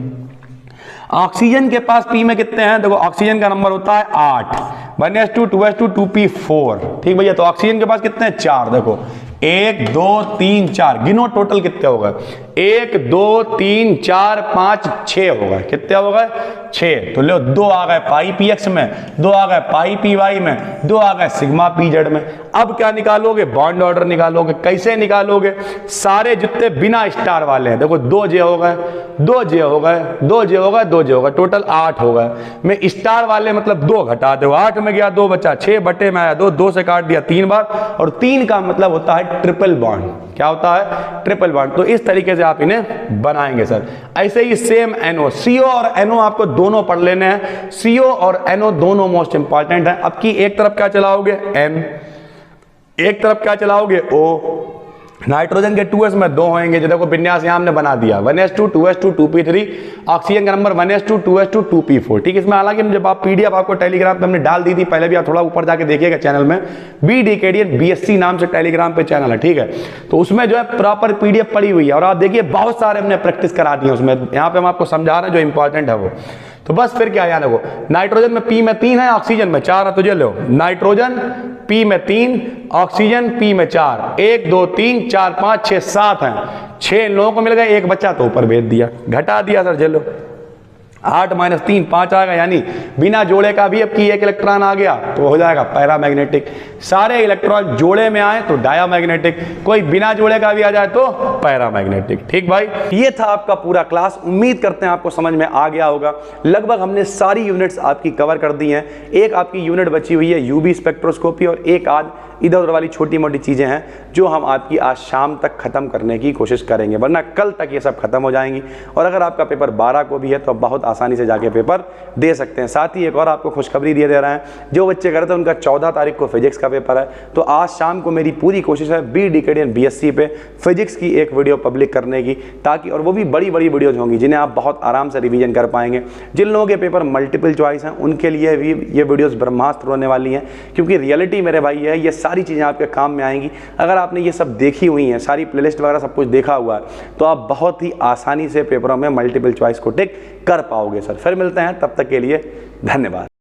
ऑक्सीजन के पास p में कितने हैं, देखो ऑक्सीजन का नंबर होता है 8, 1s2, 2s2, 2p4, ठीक भैया। तो ऑक्सीजन के पास कितने हैं, 4, देखो 1 2 3 4, गिनो टोटल कितने हो गए, 1 2 3 4 5 6 हो गए, कितने हो गए, 6। तो लो 2 आ गए पाई पी एक्स में, 2 आ गए पाई पी वाई में, 2 आ गए सिग्मा पी जेड में। अब क्या निकालोगे, बॉन्ड ऑर्डर निकालोगे। कैसे निकालोगे, सारे जितने बिना स्टार वाले हैं, देखो 2 जे हो गए, 2 जे हो गए, 2 जे हो गए, 2 जे हो गए, टोटल 8 हो गए। में स्टार वाले मतलब 2 घटा दो, 8 में गया 2 बचा, 6 बटे में आया 2, 2 से काट दिया 3 बार, और 3 का मतलब होता है ट्रिपल बॉन्ड। क्या होता है, ट्रिपल बॉन्ड। तो इस तरीके से आप इन्हें बनाएंगे सर। ऐसे ही सेम NO, CO और NO आपको दोनों पढ़ लेने हैं। CO और NO दोनों मोस्ट इंपॉर्टेंट है। अब की एक तरफ क्या चलाओगे, N, एक तरफ क्या चलाओगे, O। नाइट्रोजन के 2s में 2 होंगे, जो देखो विन्यास यहां हमने बना दिया, 1s2, 2s2, 2p3। ऑक्सीजन का नंबर 1s2, 2s2, 2p4, ठीक है। इसमें हालांकि जब आप PDF आपको टेलीग्राम पे हमने डाल दी थी पहले भी, आप थोड़ा ऊपर जाके देखिएगा चैनल में, BDKDN BSc नाम से टेलीग्राम पे चैनल है, ठीक है। तो उसमें जो है प्रॉपर PDF पड़ी हुई है, और आप देखिए बहुत सारे हमने प्रैक्टिस करा दी है उसमें। यहाँ पे हम आपको समझा रहे हैं जो इंपॉर्टेंट है वो। तो बस फिर क्या याद रखो, नाइट्रोजन में P में 3 है, ऑक्सीजन में 4 है, तो ये लो नाइट्रोजन P में 3, ऑक्सीजन P में 4, 1 2 3 4 5 6 7 हैं, 6 इन लोगों को मिल गए, 1 बच्चा तो ऊपर भेज दिया, घटा दिया सर, चलो 8 - 3 5 आएगा, यानी बिना जोड़े का भी अब की 1 इलेक्ट्रॉन आ गया तो हो जाएगा पैरामैग्नेटिक। सारे इलेक्ट्रॉन जोड़े में आए तो डायामैग्नेटिक, कोई बिना जोड़े का भी आ जाए तो पैरामैग्नेटिक। ठीक भाई, ये था आपका पूरा क्लास। उम्मीद करते हैं आपको समझ में आ गया होगा। लगभग हमने सारी यूनिट्स आपकी कवर कर दी हैं। एक आपकी यूनिट बची हुई है यूवी स्पेक्ट्रोस्कोपी, और एक आध इधर उधर वाली छोटी मोटी चीज़ें हैं जो हम आपकी आज शाम तक ख़त्म करने की कोशिश करेंगे, वरना कल तक ये सब खत्म हो जाएंगी। और अगर आपका पेपर 12 को भी है तो आप बहुत आसानी से जाके पेपर दे सकते हैं। साथ ही एक और आपको खुशखबरी दे रहे हैं, जो बच्चे करते हैं उनका 14 तारीख को फिजिक्स का पेपर है, तो आज शाम को मेरी पूरी कोशिश है BDKDN BSc पे फिजिक्स की एक वीडियो पब्लिक करने की, ताकि, और वो भी बड़ी बड़ी वीडियोज होंगी जिन्हें आप बहुत आराम से रिवीजन कर पाएंगे। जिन लोगों के पेपर मल्टीपल चॉइस हैं उनके लिए भी ये वीडियोज़ ब्रह्मास्त्र होने वाली हैं, क्योंकि रियलिटी मेरे भाई है, ये सारी चीज़ें आपके काम में आएंगी। अगर आपने ये सब देखी हुई हैं, सारी प्लेलिस्ट वगैरह सब कुछ देखा हुआ है, तो आप बहुत ही आसानी से पेपरों में मल्टीपल चॉइस को टिक कर पाओगे सर। फिर मिलते हैं, तब तक के लिए धन्यवाद।